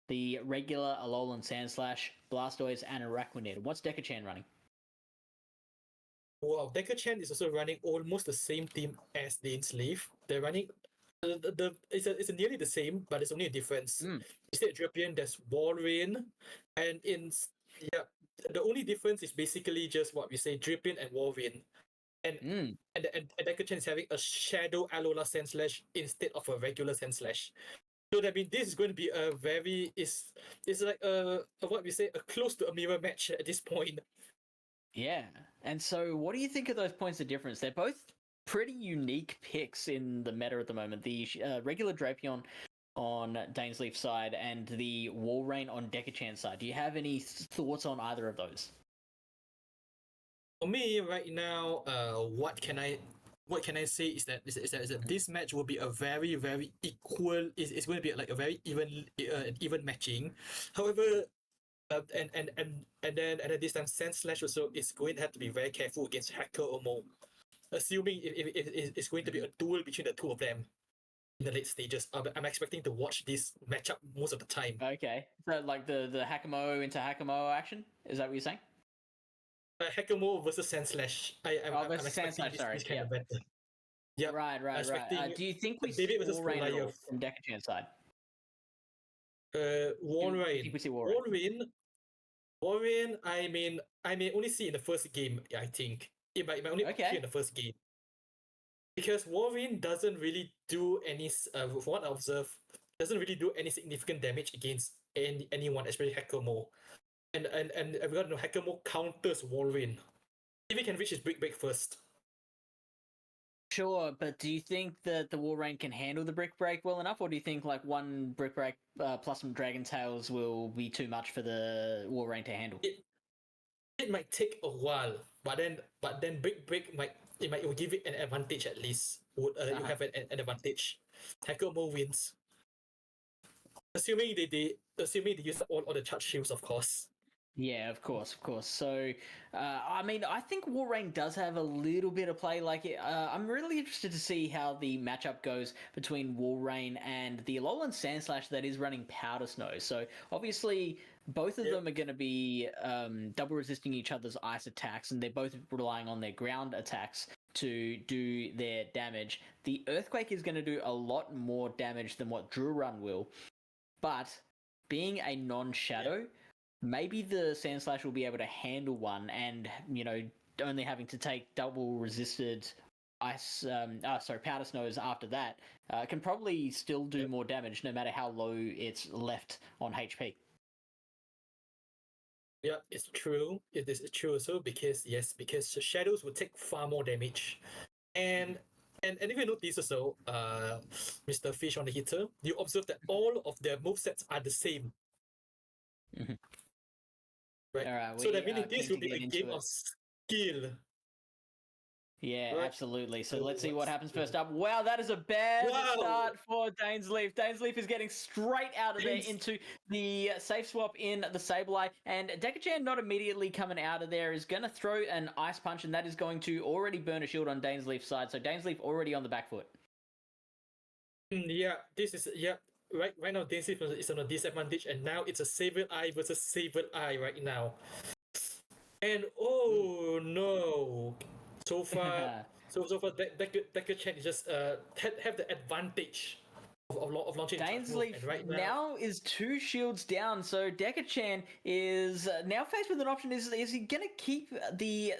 the regular Alolan Sandslash, Blastoise, and Araquanid. What's Dekachan running? Wow, Dekachan is also running almost the same team as Dainsleif. They're running it's nearly the same, but it's only a difference. Instead of Drapion, there's Walrein, and the only difference is basically just what we say, Drapion and Walrein. and Deku-chan is having a Shadow Alola Sandslash instead of a regular Sandslash. So that means this is going to be a very it's like a what we say, a close to a mirror match at this point. Yeah. And so what do you think of those points of difference? They're both pretty unique picks in the meta at the moment. The regular Drapion on Dainsleif's side and the Walrein on Deku-chan's side. Do you have any thoughts on either of those? For me right now, what can I say is that this match will be a very equal. It's going to be like a very even matching. However, and then at this time, Sandslash also is going to have to be very careful against Hacker Omo, assuming it's going to be a duel between the two of them in the late stages. I'm expecting to watch this matchup most of the time. Okay, so like the Hakamo into Hakamo action, is that what you're saying? Hakamo versus Sandslash. I'm expecting this kind of battle. Yeah, right. Do you think we see Walrein from Deku-chan's side? Walrein. I may only see in the first game. I think it might only appear in the first game because Walrein doesn't really do any. From what I observe, doesn't really do any significant damage against anyone, especially Hakamo. And we got to know Hakamo counters Walrein if he can reach his brick break first. Sure, but do you think that the Walrein can handle the brick break well enough, or do you think like one brick break plus some Dragon Tails will be too much for the Walrein to handle? It might take a while, but then brick break it will give it an advantage at least. You have an advantage. Hakamo wins, assuming they use all the charge shields, of course. Yeah, of course. So, I mean, I think Walrein does have a little bit of play. Like, I'm really interested to see how the matchup goes between Walrein and the Alolan Sandslash that is running Powder Snow. So, obviously, both of them are going to be double resisting each other's ice attacks, and they're both relying on their ground attacks to do their damage. The Earthquake is going to do a lot more damage than what Drill Run will, but being a non-shadow, maybe the Sandslash will be able to handle one, and only having to take double resisted Powder Snows after that can probably still do more damage, no matter how low it's left on HP. Yeah, it's true. It is true. So because the shadows will take far more damage, and if you notice also, Mr. FishOnAHeater, you observe that all of their movesets are the same. Mm-hmm. Right. All right, so that means this will be a game of skill. Yeah, right? Absolutely. So let's see what happens first up. Wow, that is a bad start for Dainsleif. Dainsleif is getting straight out of there into the safe swap in the Sableye. And Deku-chan not immediately coming out of there is going to throw an Ice Punch, and that is going to already burn a shield on Dainsleif's side. So Dainsleif already on the back foot. Yeah, this is... Yeah. Right now, Dainsleif is on a disadvantage, and now it's a Sableye versus Sableye right now. And no, so far, Deku-chan is just have the advantage of launching. Dainsleif right now is 2 shields down, so Deku-chan is now faced with an option. Is he going to keep the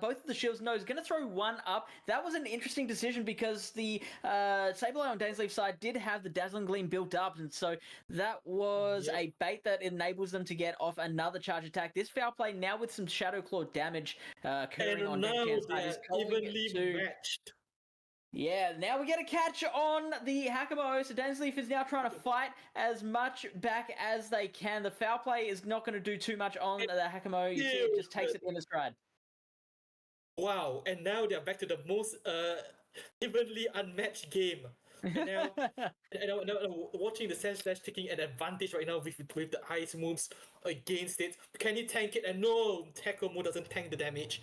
both of the shields? No, he's going to throw one up. That was an interesting decision because the Sableye on Dainsleif's side did have the Dazzling Gleam built up, and so that was a bait that enables them to get off another charge attack. This foul play now with some Shadow Claw damage occurring on Deku-chan's side is evenly matched. Yeah, now we get a catch on the Hakamo, so Dainsleif is now trying to fight as much back as they can. The foul play is not going to do too much on the Hakamo. You see it just takes it in a stride. Wow, and now they're back to the most evenly unmatched game. And now, watching the Sandslash taking an advantage right now with the ice moves against it. Can he tank it? And no, Hakamo doesn't tank the damage.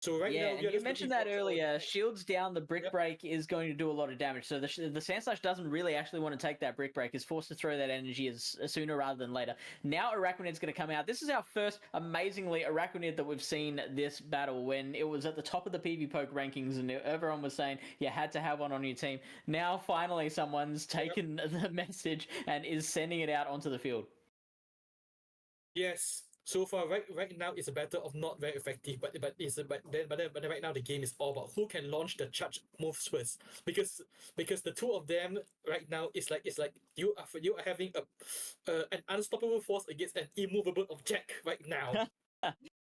So now, and you mentioned that earlier. Shields down, the brick break is going to do a lot of damage. So the Sandslash doesn't really actually want to take that brick break. Is forced to throw that energy as sooner rather than later. Now Araquanid's going to come out. This is our first amazingly Araquanid that we've seen this battle. When it was at the top of the PV Poke rankings and everyone was saying you had to have one on your team. Now finally someone's taken the message and is sending it out onto the field. Yes. So far, right now, it's a battle of not very effective, but then right now the game is all about who can launch the charge moves first, because the two of them right now is like you are having an unstoppable force against an immovable object right now.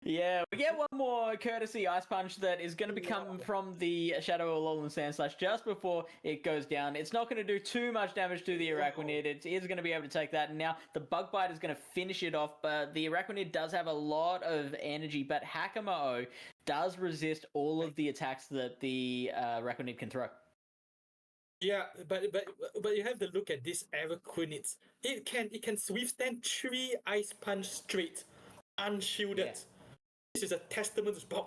Yeah, we get one more courtesy ice punch that is going to become from the Shadow of Alolan Sandslash just before it goes down. It's not going to do too much damage to the Araquanid. It is going to be able to take that. And now the Bug Bite is going to finish it off. But the Araquanid does have a lot of energy, but Hakamo does resist all of the attacks that the Araquanid can throw. Yeah, but you have to look at this Araquanid. It can withstand 3 ice punch straight, unshielded. Yeah. This is a testament to power.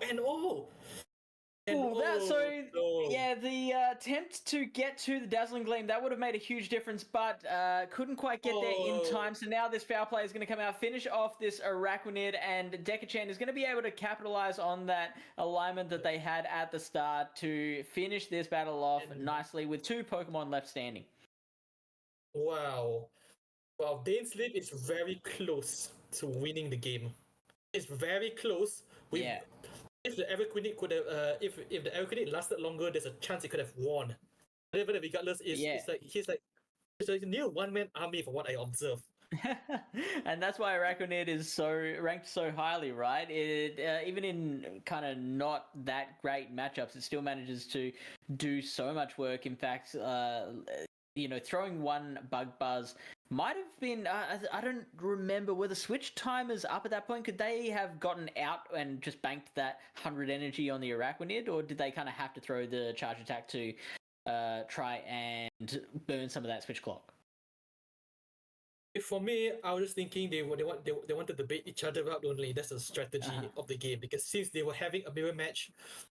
Yeah, the attempt to get to the Dazzling Gleam, that would have made a huge difference, but couldn't quite get there in time. So now this foul play is going to come out, finish off this Araquanid, and Dekachan is going to be able to capitalize on that alignment that they had at the start to finish this battle off nicely with 2 Pokemon left standing. Wow. Well, Dainsleif is very close to winning the game. It's very close. If the Araquanid could have, if the Araquanid lasted longer, there's a chance it could have won. But regardless, it's like a near one-man army from what I observe. And that's why Araquanid is ranked so highly, right? It even in kind of not that great matchups, it still manages to do so much work. In fact, throwing one Bug Buzz might have been, I don't remember, were the switch timers up at that point? Could they have gotten out and just banked that 100 energy on the Araquanid, or did they kind of have to throw the charge attack to try and burn some of that switch clock? For me, I was just thinking they wanted to bait each other up only. That's the strategy of the game, because since they were having a mirror match,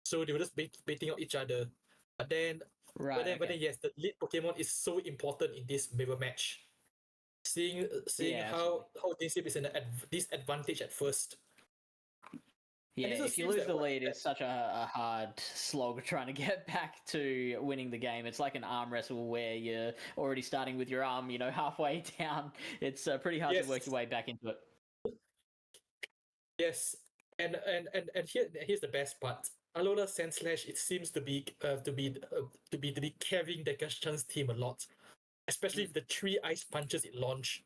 so they were just baiting out each other. But then yes, the lead Pokemon is so important in this mirror match. Seeing how Dainsleif is in a disadvantage at first. Yeah, if you lose the lead, it's such a hard slog trying to get back to winning the game. It's like an arm wrestle where you're already starting with your arm, halfway down. It's pretty hard to work your way back into it. Yes, and here's the best part. Alola Sandslash, it seems to be carrying Dekachan's team a lot, especially with the 3 ice punches it launched.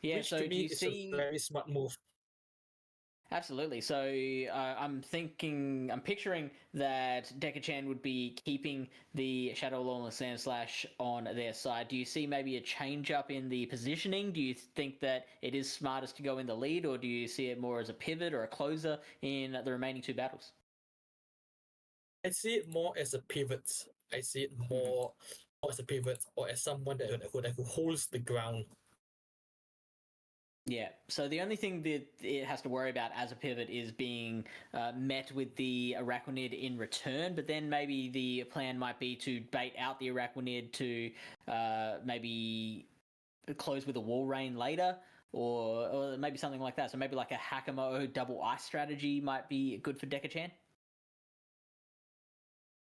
Yeah, which so to do me you is see? a very smart move. Absolutely. So I'm picturing that Dekachan would be keeping the Shadow Alolan Sandslash on their side. Do you see maybe a change up in the positioning? Do you think that it is smartest to go in the lead, or do you see it more as a pivot or a closer in the remaining 2 battles? I see it more as a pivot. I see it more as a pivot, or as someone who holds the ground. Yeah, so the only thing that it has to worry about as a pivot is being met with the Araquanid in return, but then maybe the plan might be to bait out the Araquanid to maybe close with a Wall Rain later, or maybe something like that. So maybe like a Hakamo double ice strategy might be good for Dekachan?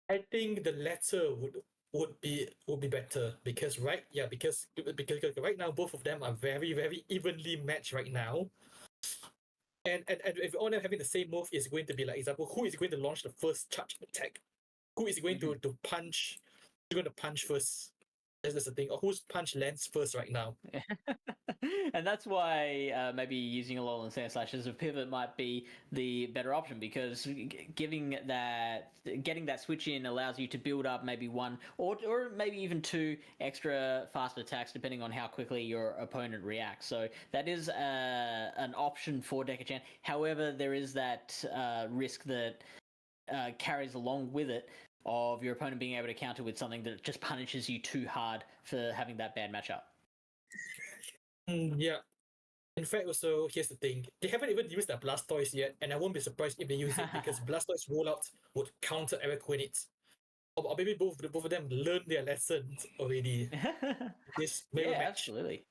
I think the latter would be better, because right now both of them are very, very evenly matched right now, and if all of them having the same move, is going to be like, example, who is going to launch the first charge attack, who is going to punch, who's going to punch first. That's the thing, or whose punch lands first right now. And that's why maybe using Alolan Sandslash as a pivot might be the better option, because getting that switch in allows you to build up maybe 1 or maybe even 2 extra fast attacks depending on how quickly your opponent reacts. So that is an option for Dekachan. However, there is that risk that carries along with it of your opponent being able to counter with something that just punishes you too hard for having that bad matchup. Yeah. In fact, also, here's the thing. They haven't even used their Blastoise yet, and I won't be surprised if they use it, because Blastoise rollout would counter Araquanid. Or maybe both of them learned their lessons already. This mirror match. Absolutely.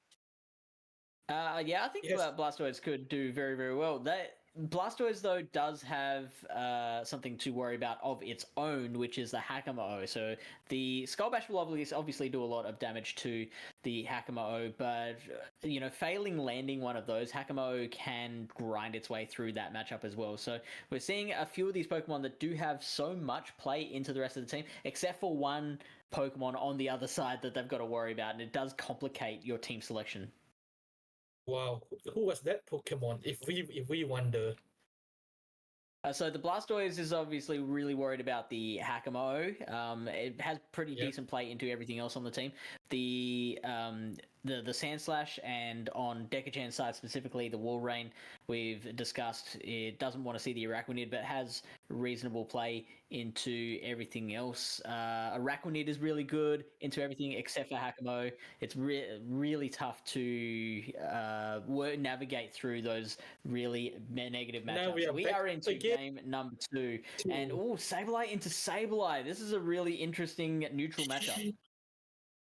I think Blastoise could do very, very well. Blastoise, though, does have something to worry about of its own, which is the Hakamo. So the Skull Bash will obviously do a lot of damage to the Hakamo, but, failing landing one of those, Hakamo can grind its way through that matchup as well. So we're seeing a few of these Pokemon that do have so much play into the rest of the team, except for one Pokemon on the other side that they've got to worry about, and it does complicate your team selection. Wow, who was that Pokemon? If we wonder. So the Blastoise is obviously really worried about the Hakamo. It has pretty decent play into everything else on the team. The Sandslash, and on Dekachan's side specifically, the Walrein, we've discussed, it doesn't want to see the Araquanid, but has reasonable play into everything else. Araquanid is really good into everything except for Hakamo. It's really tough to navigate through those really negative matchups. We are into game number 2. And, Sableye into Sableye. This is a really interesting neutral matchup.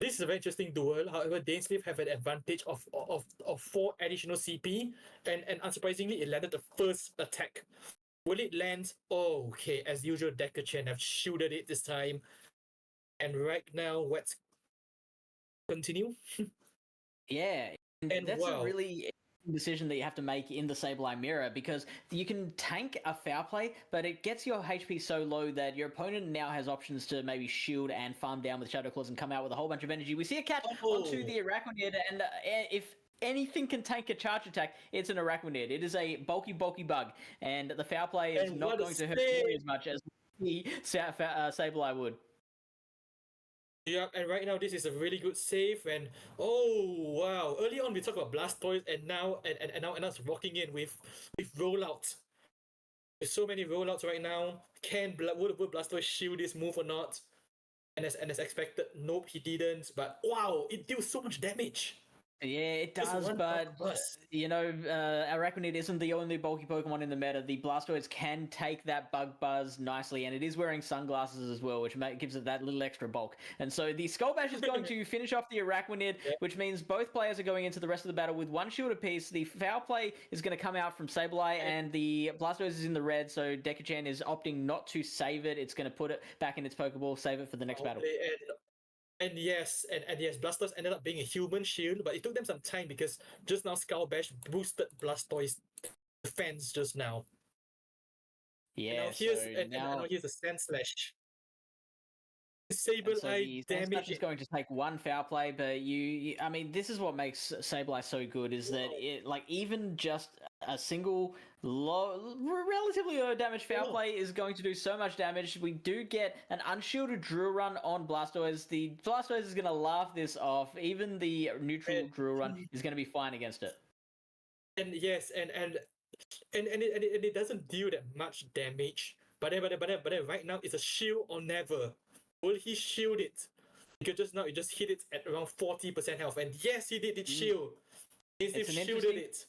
This is a very interesting duel. However, Dainsleif have an advantage of 4 additional CP, and unsurprisingly, it landed the first attack. Will it land? Oh, okay, as usual, Dekachan have shielded it this time. And right now, let's continue. Yeah, and that's a really decision that you have to make in the Sableye mirror, because you can tank a foul play, but it gets your HP so low that your opponent now has options to maybe shield and farm down with Shadow Claws and come out with a whole bunch of energy. We see a catch onto the Araquanid, and if anything can tank a charge attack, it's an Araquanid. It is a bulky bug, and the foul play is not going to hurt nearly as much as the Sableye would. Yeah, and right now this is a really good save, and wow! Early on we talked about Blastoise, and now it's rocking in with rollouts. There's so many rollouts right now. Would Blastoise shield this move or not? And as expected, nope, he didn't. But wow, it deals so much damage. Yeah, it does, but Araquanid isn't the only bulky Pokemon in the meta. The Blastoise can take that Bug Buzz nicely, and it is wearing sunglasses as well, which gives it that little extra bulk. And so the Skull Bash is going to finish off the Araquanid, which means both players are going into the rest of the battle with 1 shield apiece. The foul play is going to come out from Sableye, and the Blastoise is in the red, so Dekachan is opting not to save it. It's going to put it back in its Pokeball, save it for the next battle. And yes, Blastoise ended up being a human shield, but it took them some time because just now Skull Bash boosted Blastoise defense just now. Yeah, and now here's the Sandslash. Sableye damage is going to take 1 foul play, but I mean, this is what makes Sableye so good, is that it, even just a single relatively low damage foul play is going to do so much damage. We do get an unshielded drill run on Blastoise. The Blastoise is going to laugh this off. Even the neutral drill run is going to be fine against it. And yes, and it doesn't deal that much damage. But then right now it's a shield or never. Will he shield it? Because just now he just hit it at around 40% health, and yes, he did shield. He shielded it.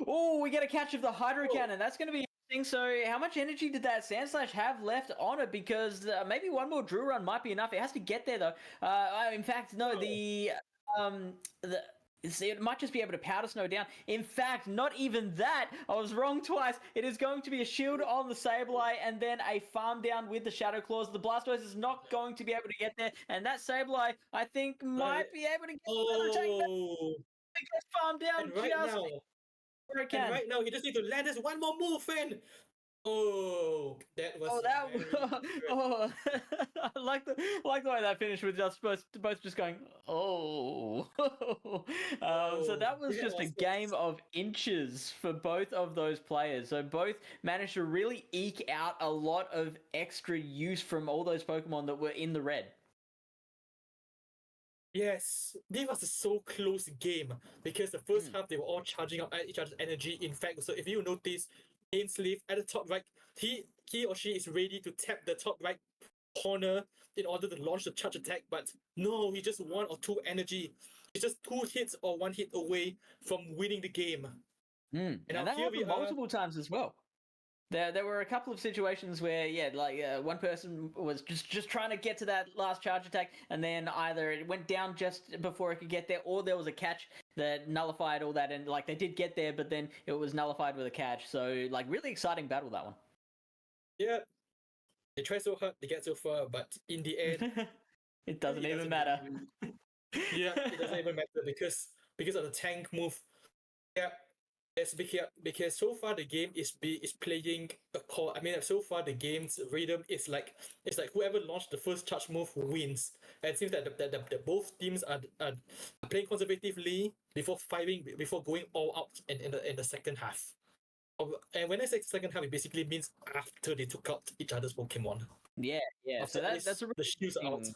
Oh, we get a catch of the Hydro Cannon. That's going to be interesting. So how much energy did that Sandslash have left on it? Because maybe one more drill run might be enough. It has to get there, though. In fact, no, it might just be able to powder snow down. In fact, not even that. I was wrong twice. It is going to be a shield on the Sableye and then a farm down with the Shadow Claws. The Blastoise is not going to be able to get there. And that Sableye, I think, might be able to get another take farm down and right now. And right now, he just needs to land this one more move, and that was. I like the way that finished with just both just going, So that was just a game of inches for both of those players. So both managed to really eke out a lot of extra use from all those Pokemon that were in the red. Yes, this was a so close game because the first half they were all charging up each other's energy. In fact, so if you notice, Dainsleif at the top right, he or she is ready to tap the top right corner in order to launch the charge attack, but no, he just 1 or 2 energy. He's just 2 hits or 1 hit away from winning the game. And that happened multiple times as well. There were a couple of situations where, one person was just trying to get to that last charge attack, and then either it went down just before it could get there, or there was a catch that nullified all that, and like they did get there, but then it was nullified with a catch. So like really exciting battle, that one. Yeah, they try so hard, they get so far, but in the end, It doesn't it even doesn't matter. yeah, it doesn't even matter because of the tank move. Yeah, it's because so far the game is playing a core. I mean, so far the game's rhythm is like whoever launched the first charge move wins. And it seems that the both teams are playing conservatively before going all out in the second half. And when I say second half, it basically means after they took out each other's Pokemon. Yeah. After So that's a the shields are out.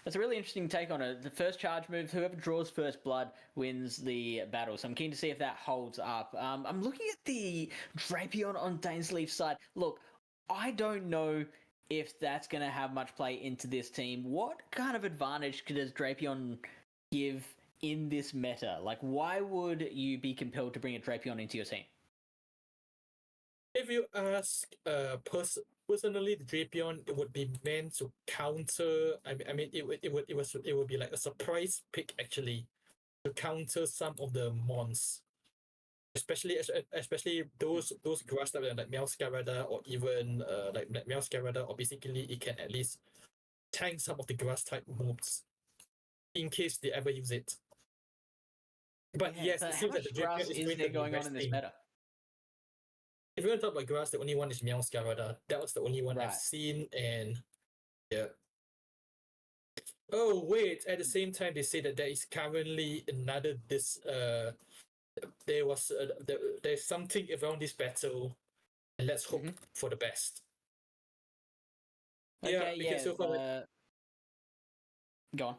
That's a really interesting take on it. The first charge move, whoever draws first blood wins the battle. So I'm keen to see if that holds up. I'm looking at the Drapion on Dainsleif's side. Look, I don't know if that's going to have much play into this team. What kind of advantage does Drapion give in this meta? Like, why would you be compelled to bring a Drapion into your team? If you ask personally, the Drapion, it would be meant to counter. I mean, it would be like a surprise pick actually to counter some of the mons, especially those grass type like Meowscarada or even like Meowscarada, or basically it can at least tank some of the grass type moves in case they ever use it. But Yeah, yes, so it how seems that much the Drapion grass is is going there to be going on in this resting. meta? If we're going to talk about grass, the only one is Meowscarada. That was the only one I've Right. seen, and yeah. Oh wait! At the same time, they say that there is currently another there's something around this battle, and let's hope for the best. Okay, Yeah, because so far. Go on.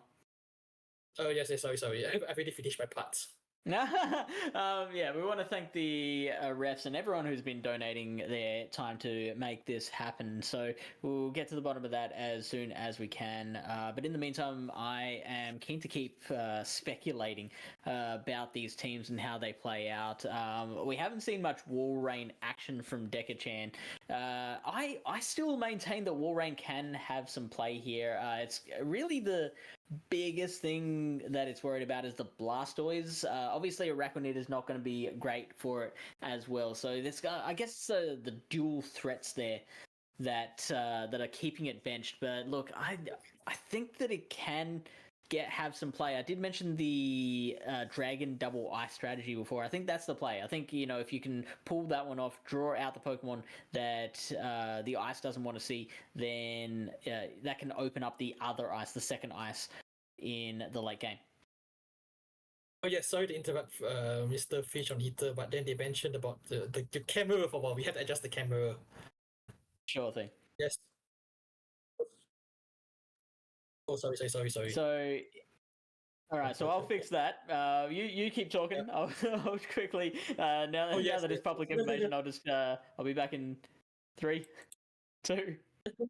Oh yes, sorry. I've already finished my part. Yeah, we want to thank the refs and everyone who's been donating their time to make this happen. So we'll get to the bottom of that as soon as we can. But in the meantime, I am keen to keep speculating about these teams and how they play out. We haven't seen much Walrein action from Dekachan. I still maintain that Walrein can have some play here. It's really the biggest thing that it's worried about is the Blastoise. Obviously, a Araquanid is not going to be great for it as well. So this guy, I guess, the dual threats there that are keeping it benched. But look, I think that it can have some play. I did mention the Dragon Double Ice strategy before. I think that's the play. I think, if you can pull that one off, draw out the Pokemon that the Ice doesn't want to see, then that can open up the other Ice, the second Ice, in the late game. Oh yeah, sorry to interrupt, Mr. FishOnAHeater, but then they mentioned about the camera for a while. We had to adjust the camera. Sure thing. Yes. Oh, sorry. So, all right, so I'll fix that. You keep talking. Yep. I'll quickly now that it's public information, I'll just I'll be back in 3, 2,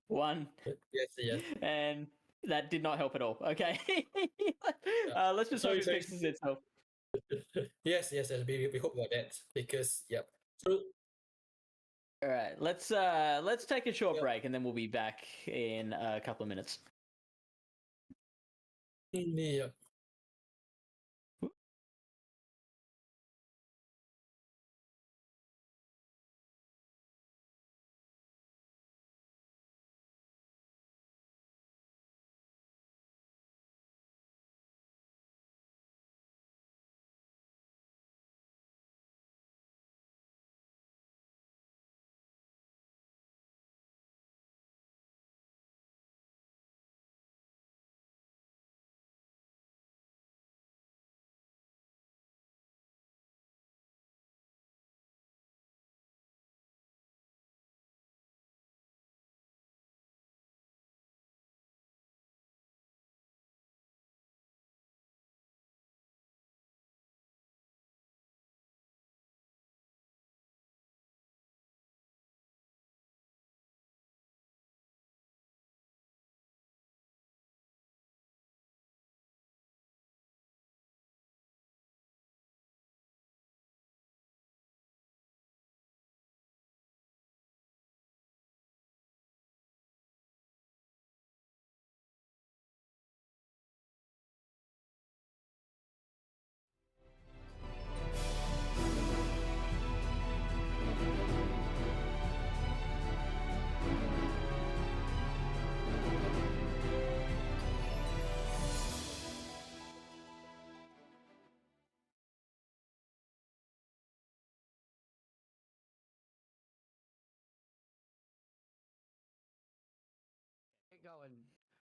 1. Yes. And that did not help at all. Okay, let's just hope it fixes itself. Yes. We hope about that because yep. So. All right, let's take a short break and then we'll be back in a couple of minutes. Yeah.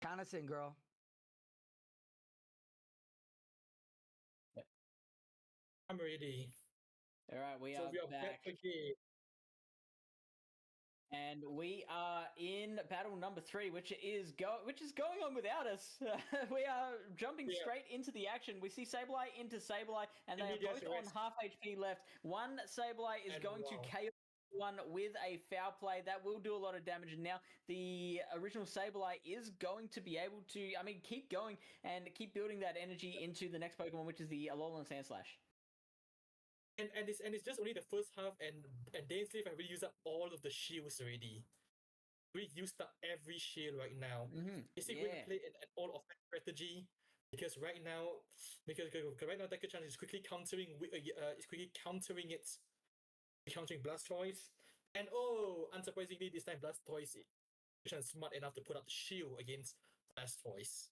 Count us in, girl. I'm ready. All right, we So are we are back again. and we are in battle number 3, which is going on without us. We are jumping Yeah. straight into the action. We see Sableye into Sableye, and they are Immediate both on arrest. half HP left. One Sableye is And going to wow. KO one with a foul play. That will do a lot of damage. And now the original Sableye is going to be able to, keep going and keep building that energy into the next Pokemon, which is the Alolan Sandslash. And it's just only the first half, and Dainsleif have really used up all of the shields already. We used up every shield right now. Is he going to play an all-offense strategy? Because right now, Deku-chan is quickly countering. Countering Blastoise, and unsurprisingly, this time Blastoise is smart enough to put up the shield against Blastoise.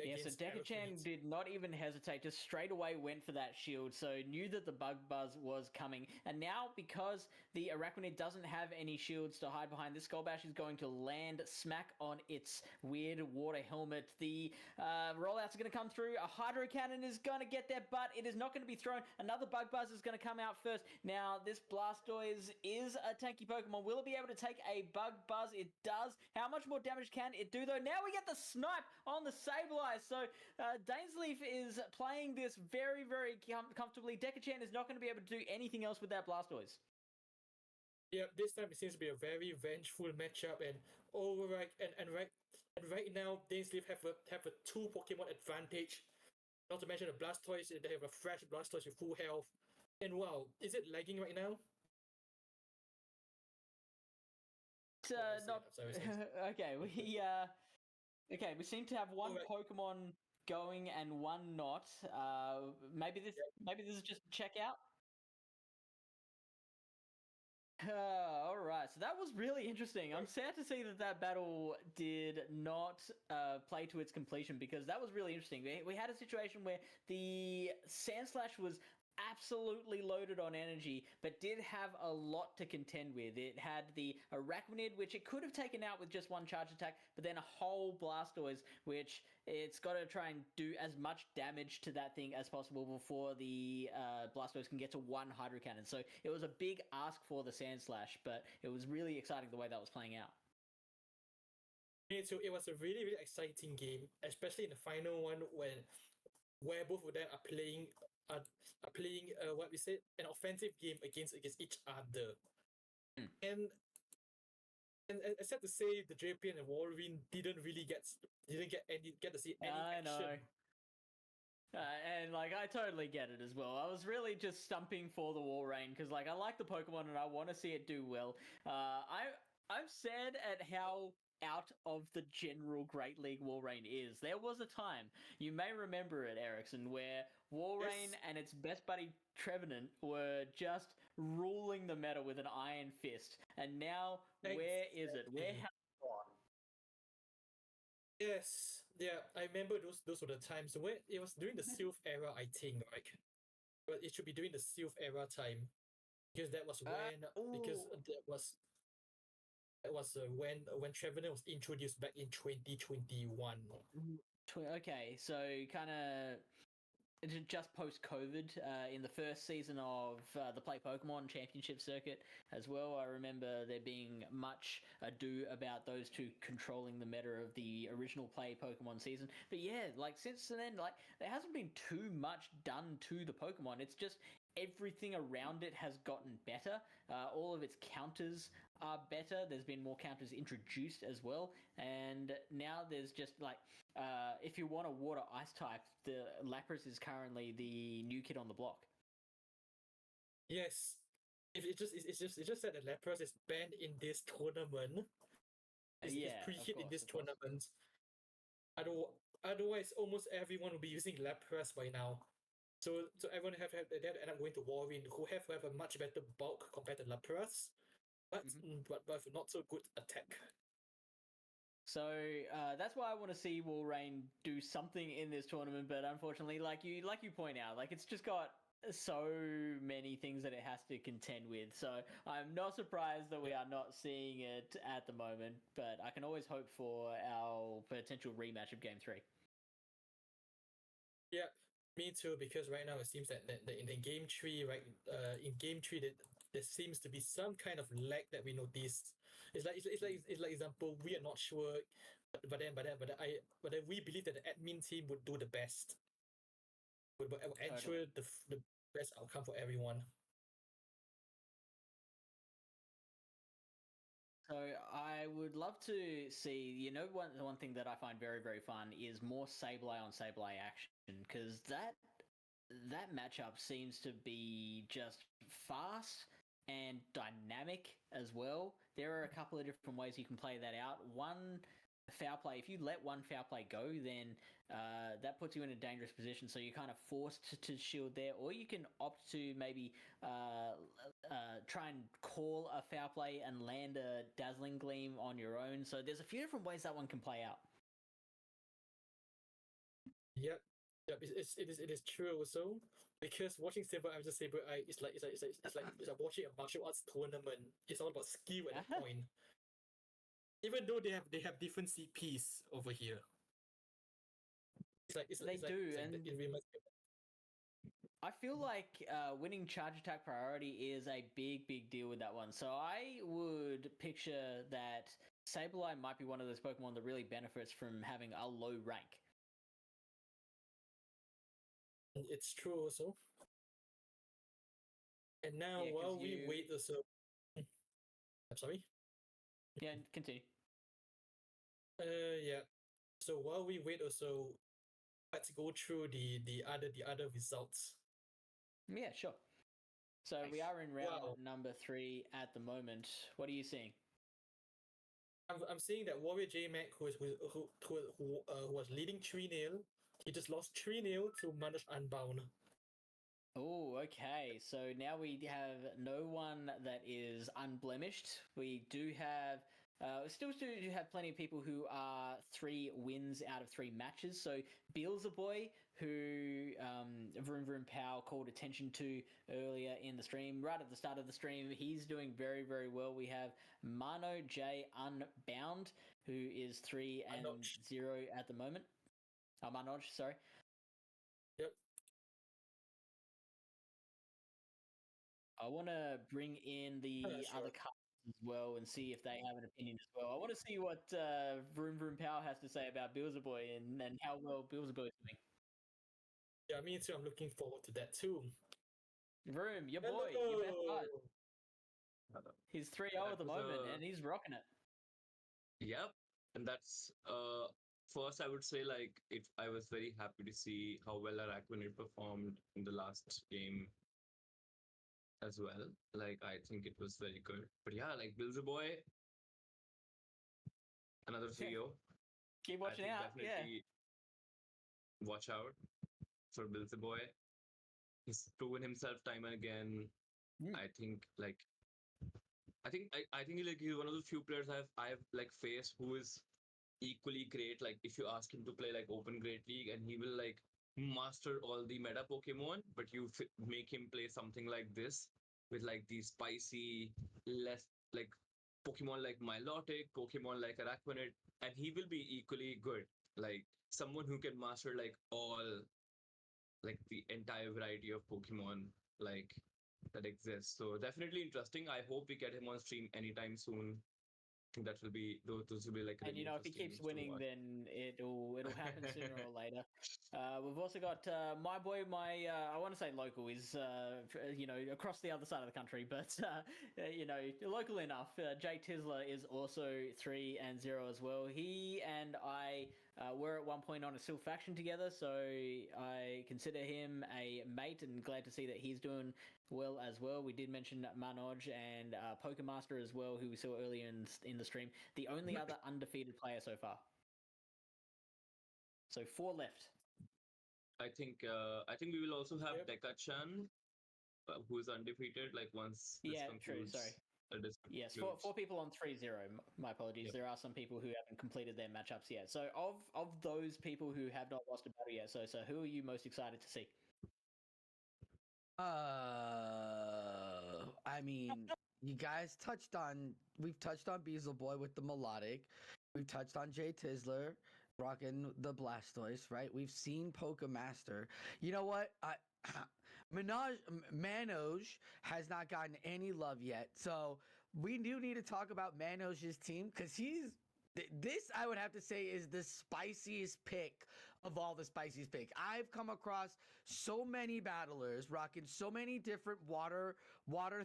Yeah, so Deku-chan did not even hesitate, just straight away went for that shield, so knew that the Bug Buzz was coming. And now, because the Arachnid doesn't have any shields to hide behind, this Skull Bash is going to land smack on its weird water helmet. The rollouts are going to come through. A Hydro Cannon is going to get there, but it is not going to be thrown. Another Bug Buzz is going to come out first. Now, this Blastoise is a tanky Pokemon. Will it be able to take a Bug Buzz? It does. How much more damage can it do, though? Now we get the Snipe on the Sableye. So Dainsleif is playing this very, very comfortably. Deku-chan is not going to be able to do anything else with that Blastoise. Yeah, this time it seems to be a very vengeful matchup, and right now Dainsleif have a 2 Pokemon advantage. Not to mention the Blastoise, they have a fresh Blastoise with full health. And wow, is it lagging right now? Not okay. We seem to have one Pokemon going and one not. Maybe this is just a checkout. All right, so that was really interesting. I'm sad to see that battle did not play to its completion, because that was really interesting. We had a situation where the Sandslash was absolutely loaded on energy, but did have a lot to contend with. It had the Arachnid, which it could have taken out with just one charge attack, but then a whole Blastoise, which it's got to try and do as much damage to that thing as possible before the Blastoise can get to one Hydro Cannon. So it was a big ask for the Sandslash, but it was really exciting the way that was playing out. So it was a really, really exciting game, especially in the final one where both of them are playing what we said, an offensive game against each other. And it's sad to say the JP and Wolverine didn't get to see any action. I know. And I totally get it as well. I was really just stumping for the Walrein because I like the Pokemon and I want to see it do well. I'm sad at how out of the general Great League Walrein is. There was a time, you may remember it, Ericsson, where Walrein and its best buddy Trevenant were just ruling the meta with an iron fist. And now, where is it? Where has it gone? Yes, yeah, I remember those were the times where it was during the Sylph era, I think, right? But it should be during the Sylph era time, because that was when Trevenant was introduced back in 2021. Okay, so kind of just post-COVID, in the first season of the Play Pokemon Championship circuit as well. I remember there being much ado about those two controlling the meta of the original Play Pokemon season. But yeah, since then, there hasn't been too much done to the Pokemon. It's just everything around it has gotten better. All of its counters are better. There's been more counters introduced as well. And now there's just if you want a water ice type, the Lapras is currently the new kid on the block. Yes. It's just that the Lapras is banned in this tournament. It's pre-hit in this tournament. Otherwise, almost everyone will be using Lapras by now. So everyone have end up going to Warren, who have a much better bulk compared to Lapras, but not so good attack. So that's why I want to see Walrein do something in this tournament. But unfortunately, like you point out, it's just got so many things that it has to contend with. So I'm not surprised that we are not seeing it at the moment, but I can always hope for our potential rematch of Game 3. Yeah, me too. Because right now it seems that in the game 3, right, in game 3, that there seems to be some kind of lag that we notice. It's like example, we are not sure, but then we believe that the admin team would do the best, would ensure the best outcome for everyone. So I would love to see, one thing that I find very, very fun is more Sableye on Sableye action, because that matchup seems to be just fast and dynamic as well. There are a couple of different ways you can play that out. One, foul play. If you let one foul play go, then that puts you in a dangerous position. So you're kind of forced to shield there, or you can opt to maybe try and call a foul play and land a dazzling gleam on your own. So there's a few different ways that one can play out. Yep. It is true also, because watching Sableye versus Sableye is it's like watching a martial arts tournament. It's all about skill at that point. Even though they have different CPs over here. It reminds me. I feel like winning charge attack priority is a big, big deal with that one. So I would picture that Sableye might be one of those Pokemon that really benefits from having a low rank. It's true also. And now, while we wait also... I'm sorry? Yeah, continue. Yeah. So while we wait also, let's go through the other results. Yeah, sure. So Nice. we are in round number 3 at the moment. What are you seeing? I'm seeing that Warrior JTizzler, who was leading 3-0, he just lost 3-0 to ManojUnbound. Oh, okay. So now we have no one that is unblemished. We do have, still do have plenty of people who are 3 wins out of 3 matches. So Beelzeboy, who VroomVroomPow called attention to earlier in the stream, right at the start of the stream, he's doing very, very well. We have ManojUnbound, who is 3-0 at the moment. Manoj, sorry. Yep. I want to bring in the Sure. other cards as well and see if they have an opinion as well. I want to see what VroomVroomPow has to say about Beelzeboy and how well Beelzeboy is doing. Yeah, me too. I'm looking forward to that too. Vroom, your boy, your best bud. He's 3-0 at the moment and he's rocking it. Yep, and that's first I would say, like, I was very happy to see how well Araquanid performed in the last game as well. Like, I think it was very good. But yeah, like Beelzeboy, another 3-0. Keep watching out. Definitely watch out for Beelzeboy. He's proven himself time and again. I think like he's one of the few players I've like faced who is equally great. Like, if you ask him to play like Open Great League, and he will like master all the meta Pokemon, but you make him play something like this with like these spicy, less like Pokemon like Milotic, Pokemon like Araquanid, and he will be equally good. Like, someone who can master like all, like the entire variety of Pokemon like that exists. So definitely interesting. I hope we get him on stream anytime soon. I think those will be like. And really if he keeps winning, then it'll happen sooner or later. We've also got my boy, I want to say local, is across the other side of the country, but local enough. JTizzler is also 3-0 as well. He and I were at one point on a Silph faction together, so I consider him a mate, and glad to see that he's doing well as well. We did mention Manoj and Pokemaster as well, who we saw earlier in the stream. The only other undefeated player so far. So 4 left. I think we will also have Deka-chan, who is undefeated. Like, once this concludes. True. Sorry. Yes, 4 people on 3-0. My apologies. Yep. There are some people who haven't completed their matchups yet. So of those people who have not lost a battle yet, so who are you most excited to see? I mean, you guys we've touched on Beelzeboy with the melodic. We've touched on JTizzler rocking the Blastoise, right? We've seen Pokemaster. You know what? Manoj has not gotten any love yet. So we do need to talk about Manoj's team because this I would have to say is the spiciest pick of all the spiciest pick. I've come across so many battlers rocking so many different water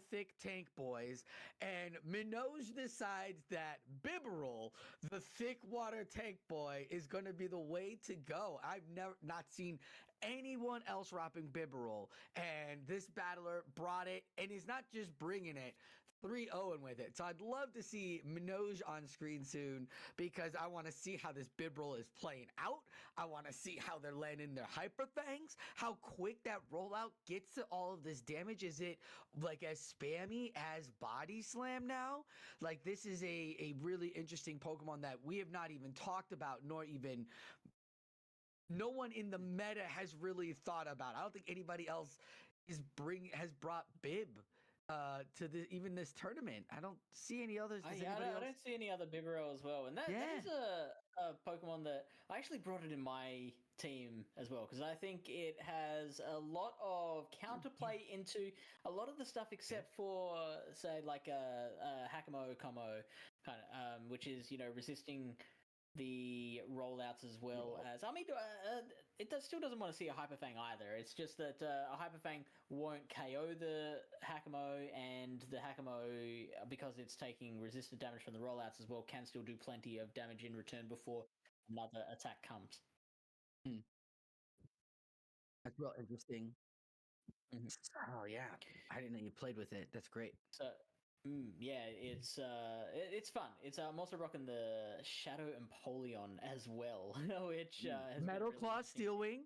thick tank boys, and Manoj decides that Bibarel, the thick water tank boy, is going to be the way to go. I've never not seen anyone else rocking Bibarel, and this battler brought it, and he's not just bringing it. 3-0 with it. So I'd love to see Manoj on screen soon because I want to see how this Bibarel is playing out. I want to see how they're landing their Hyper Fangs, how quick that rollout gets to all of this damage. Is it like as spammy as Body Slam now? Like this is a really interesting Pokemon that we have not even talked about, nor even no one in the meta has really thought about. I don't think anybody else has brought Bib to even this tournament. I don't see any others. I don't see any other Bibarel as well, and that is a Pokemon that I actually brought it in my team as well because I think it has a lot of counterplay into a lot of the stuff except for say like a Hakamo Como kind of which is resisting the rollouts as well as it still doesn't want to see a Hyper Fang either. It's just that a Hyper Fang won't KO the Hakamo, and the Hakamo, because it's taking resisted damage from the rollouts as well, can still do plenty of damage in return before another attack comes. That's real interesting. Mm-hmm. Oh yeah, I didn't know you played with it. That's great. So yeah, it's fun. I'm also rocking the Shadow Empoleon as well, which has Metal really Claw, Steel Wing,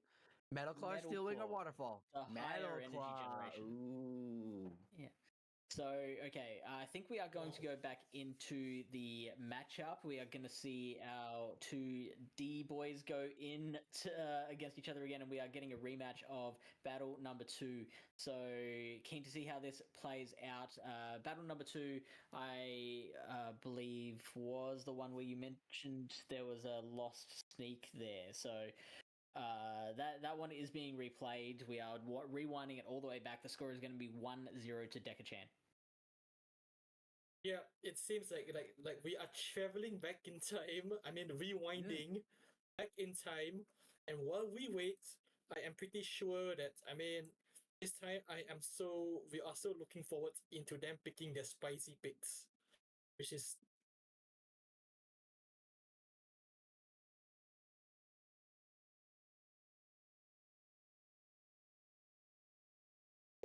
Metal Claw, Steel Wing, or Claw. Waterfall. The higher energy generation. Ooh. Yeah. So, okay, I think we are going to go back into the matchup. We are going to see our two D boys go in against each other again, and we are getting a rematch of battle number 2. So, keen to see how this plays out. Battle number 2, I believe, was the one where you mentioned there was a lost sneak there. So, that one is being replayed. We are rewinding it all the way back. The score is going to be 1-0 to Dekachan. Yeah, it seems like we are traveling back in time. I mean, rewinding back in time. And while we wait, I am pretty sure that this time we are so looking forward into them picking their spicy picks, which is.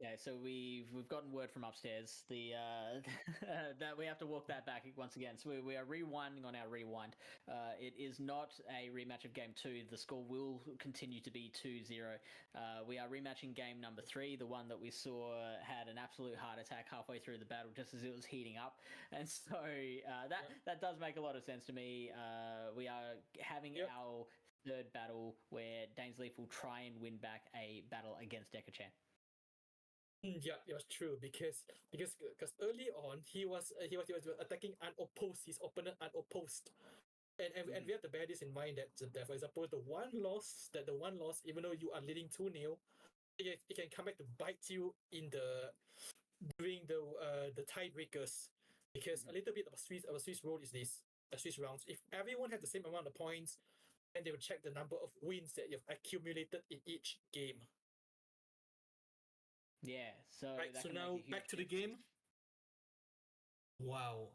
Yeah, so we've gotten word from upstairs that we have to walk that back once again. So we are rewinding on our rewind. It is not a rematch of game 2. The score will continue to be 2-0. We are rematching game number 3, the one that we saw had an absolute heart attack halfway through the battle just as it was heating up. And so that does make a lot of sense to me. We are having our third battle where Dainsleif will try and win back a battle against Dekachan. Yeah, it was true because early on he was attacking unopposed, his opponent unopposed, and we have to bear this in mind that for example the one loss even though you are leading 2-0, it can come back to bite you during the tiebreakers, because a little bit of a Swiss roll is this Swiss rounds. If everyone had the same amount of points, then they would check the number of wins that you've accumulated in each game. Yeah, so right. So now back to the game. Wow.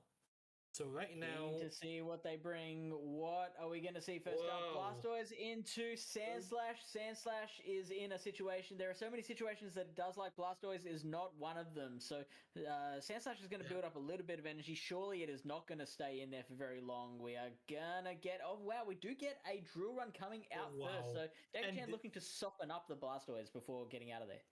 So right now, to see what they bring. What are we going to see first up? Blastoise into Sandslash. Sandslash is in a situation. There are so many situations that it does like Blastoise is not one of them. So Sandslash is going to build up a little bit of energy. Surely it is not going to stay in there for very long. We are going to get... Oh, wow. We do get a drill run coming out first. So Dekachan looking to soften up the Blastoise before getting out of there.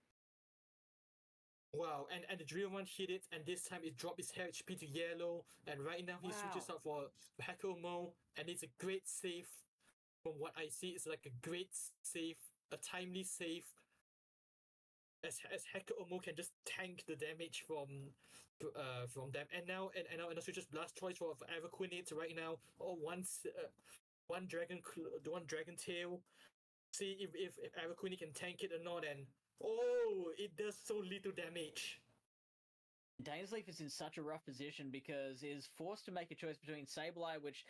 Wow, and the drill one hit it, and this time it dropped his HP to yellow, and right now he switches out for Hakamo, and it's a great save. From what I see, it's like a great save, a timely save. as Hacker Omo can just tank the damage from them, and now also just blast choice for Araquanid right now, or one dragon tail. See if Araquanid can tank it or not, and it does so little damage. Dainsleif is in such a rough position because is forced to make a choice between Sableye, which,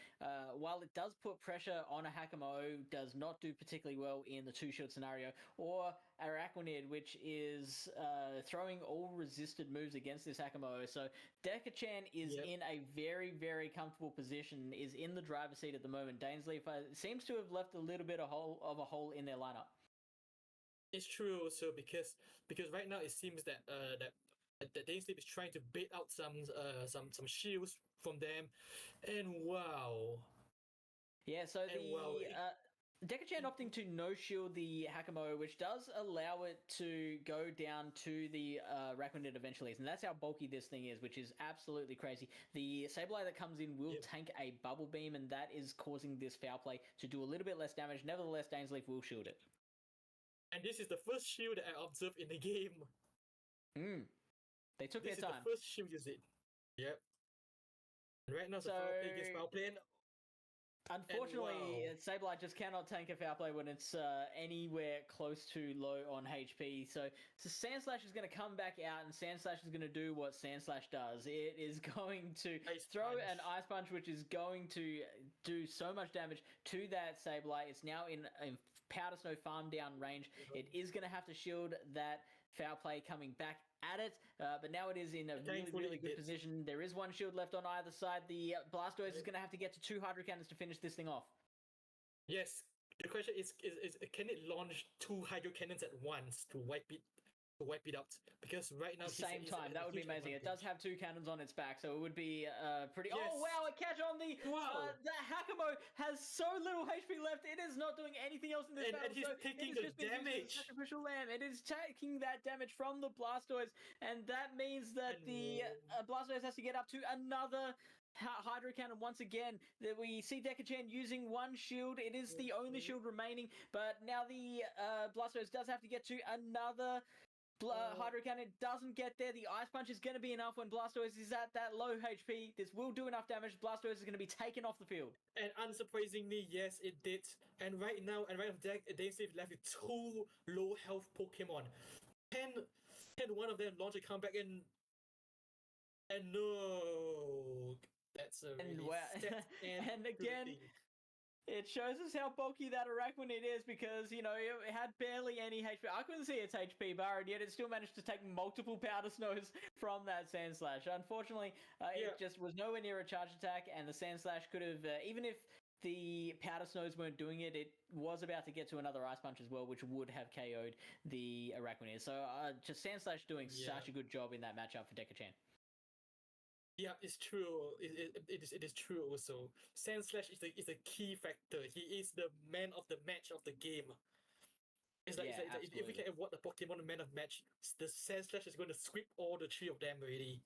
while it does put pressure on a Hakamo, does not do particularly well in the two-shield scenario, or Araquanid, which is throwing all resisted moves against this Hakamo. So Dekachan is in a very, very comfortable position, is in the driver's seat at the moment. Dainsleif seems to have left a little bit of a hole in their lineup. It's true also because right now it seems that that Dainsleif is trying to bait out some shields from them, and wow. Yeah, so Dekachan opting to no shield the Hakamo, which does allow it to go down to the Araquanid eventually, and that's how bulky this thing is, which is absolutely crazy. The Sableye that comes in will tank a Bubble Beam, and that is causing this foul play to do a little bit less damage. Nevertheless, Dainsleif will shield it. And this is the first shield that I observed in the game. They took their time. This is the first shield you see. Yep. And right now, the foul play against foul play. Unfortunately, Sableye just cannot tank a foul play when it's anywhere close to low on HP. So Sandslash is going to come back out, and Sandslash is going to do what Sandslash does. It is going to throw an Ice Punch, which is going to do so much damage to that Sableye. It's now in Powder Snow farm down range. It is going to have to shield that foul play coming back at it, but now it is in a really good position. There is one shield left on either side. The Blastoise is going to have to get to 2 Hydro Cannons to finish this thing off. Yes, the question is can it launch 2 Hydro Cannons at once to wipe it out? Because right now, same time, that would be amazing. It does have 2 cannons on its back, so it would be pretty. Yes. Oh wow! A catch on the Hakamo has so little HP left. It is not doing anything else in this battle. And he's taking the damage. Sacrificial lamb. It is taking that damage from the Blastoise, and that means that the Blastoise has to get up to another Hydro Cannon once again. We see Dekachan using one shield. It is the only shield remaining, but now the Blastoise does have to get to another Hydro Cannon. Doesn't get there. The Ice Punch is going to be enough when Blastoise is at that low HP. This will do enough damage. Blastoise is going to be taken off the field. And unsurprisingly, yes, it did. And right now, Dainsleif left with 2 low health Pokemon. Can one of them launch a comeback and no, that's a really and again. It shows us how bulky that Araquanid is because, it had barely any HP. I couldn't see its HP bar, and yet it still managed to take multiple Powder Snows from that Sandslash. Unfortunately, it just was nowhere near a charge attack, and the Sandslash could have, even if the Powder Snows weren't doing it, it was about to get to another Ice Punch as well, which would have KO'd the Araquanid. So just Sandslash doing such a good job in that matchup for Dekachan. Yeah, it's true. It is true also. Sandslash is a key factor. He is the man of the match of the game. It's like if we can award the Pokemon man of match, the Sandslash is going to sweep all the 3 of them already.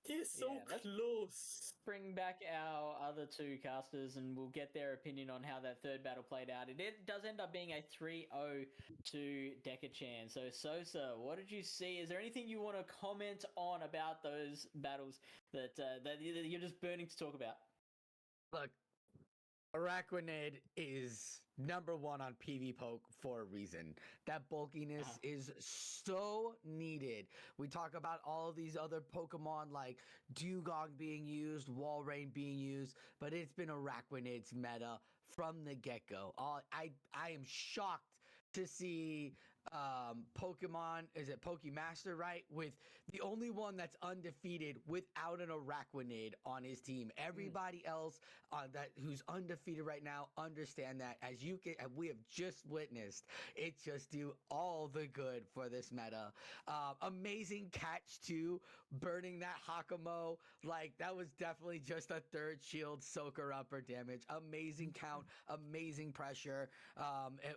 He is so close. Bring back our other 2 casters, and we'll get their opinion on how that third battle played out. It does end up being a 3-0 to Dekachan. So, Sosa, what did you see? Is there anything you want to comment on about those battles that you're just burning to talk about? Look, Araquanid is number 1 on PV Poke for a reason. That bulkiness is so needed. We talk about all of these other Pokemon like Dugong being used, Walrein being used, but it's been Araquanid's meta from the get-go. I am shocked to see Pokemon, is it Pokemaster, right? With the only one that's undefeated without an Araquanid on his team. Everybody else who's undefeated right now understand that, as we have just witnessed, it just do all the good for this meta. Amazing catch too, burning that Hakamo. Like, that was definitely just a 3rd shield soaker upper damage. Amazing count, amazing pressure.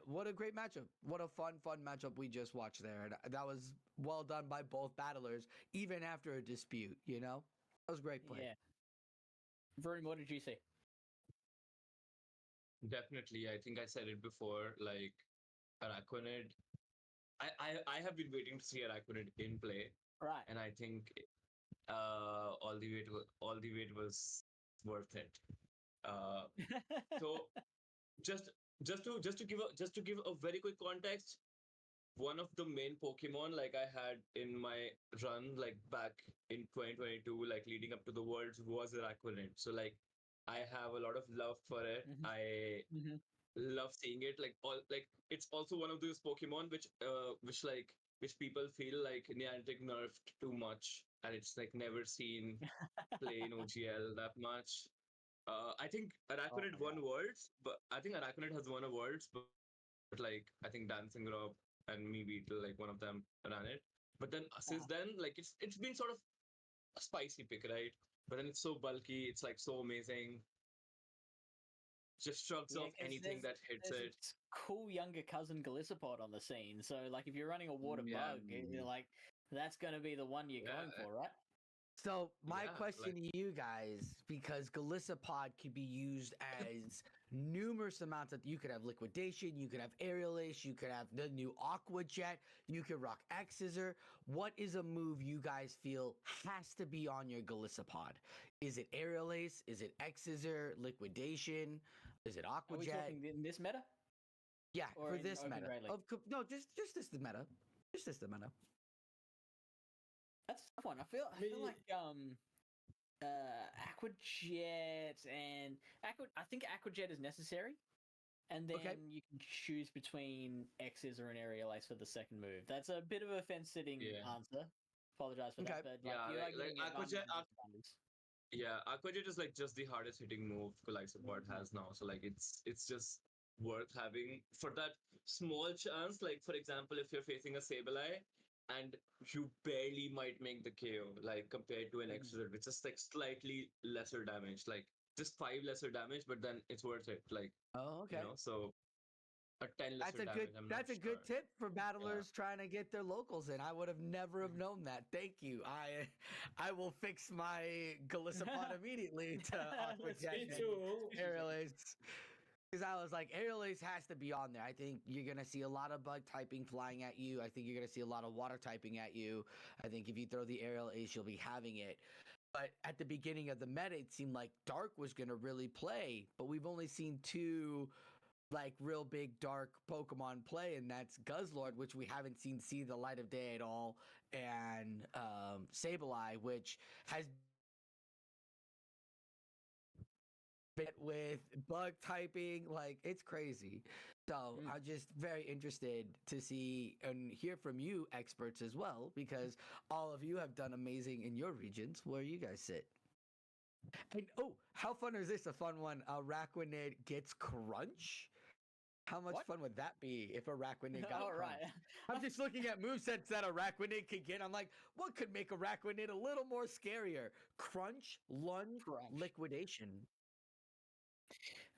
What a great matchup. What a fun matchup we just watched there. And that was well done by both battlers, even after a dispute, That was great play. Yeah. Vroom, what did you see? Definitely. I think I said it before, like, Araquanid I have been waiting to see Araquanid in play, Right. and I think all the wait was worth it. Uh, so just just to give a very quick context, one of the main Pokemon like I had in my run like back in 2022, like leading up to the Worlds, was Araquanid. So like I have a lot of love for it. Mhm. I Mhm. love seeing it. Like all like it's also one of those Pokemon which people feel like Niantic nerfed too much, and it's like never seen play in OGL that much. I think Oh Araquanid my won god. Worlds, but I think Araquanid has won a Worlds, but like I think Dancing Rob and me Beetle, like one of them ran it. But then since then, like it's been sort of a spicy pick, right? But then it's so bulky, it's like so amazing. Just shrugs Yeah, off because anything that hits there's it. its cool younger cousin Galissapod on the scene. So like if you're running a water Yeah, bug, you're like that's going to be the one you're yeah, going for, right? So my yeah. question Like to you guys, because Galissapod could be used as numerous amounts of, you could have liquidation, you could have aerial ace, you could have the new aqua jet, you could rock XxDainsleifxX. What is a move you guys feel has to be on your Galissapod? Is it aerial ace? Is it XxDainsleifxX, liquidation? Is it aqua Are we jet? talking in this meta Yeah, or for in this Open meta. Great League? No, just this the meta. Just this the meta. That's a tough one. I feel like Aquajet and I think Aquajet is necessary. And then Okay. you can choose between X's or an aerial ace for the second move. That's a bit of a fence-sitting yeah, answer. Apologize for Okay. that, but like yeah. you are Like getting advantages Aquajet, and disadvantages. yeah, Aquajet is like just the hardest hitting move Galixapod has now. So like it's just worth having for that small chance. Like for example, if you're facing a Sableye and you barely might make the KO, like compared to an Mhm. Exeter, which is like slightly lesser damage, like just 5 lesser damage, but then it's worth it. Like, Oh, okay. so a 10 lesser damage, I'm not That's a sure. good tip for Yeah. battlers trying to get their locals in. I would have never have known that. Thank you. I will fix my Galissapod immediately to Aqua Let's Jet Me see. and too. Aerial Ace. Because I was like, Aerial Ace has to be on there. I think you're going to see a lot of bug typing flying at you. I think you're going to see a lot of water typing at you. I think if you throw the Aerial Ace, you'll be having it. But at the beginning of the meta, it seemed like Dark was going to really play. But we've only seen two like real big dark Pokemon play, and that's Guzzlord, which we haven't seen see the light of day at all, and Sableye, which has been with bug typing, like it's crazy. So Mm. I'm just very interested to see and hear from you experts as well, because all of you have done amazing in your regions where you guys sit. And oh, how fun is this? A fun one. Araquanid gets Crunch. How much What? fun would that be if Araquanid got Oh, Crunch? right. I'm just looking at movesets that Araquanid could get. I'm like, what could make Araquanid a little more scarier? Crunch, Lunge, Crunch. Liquidation.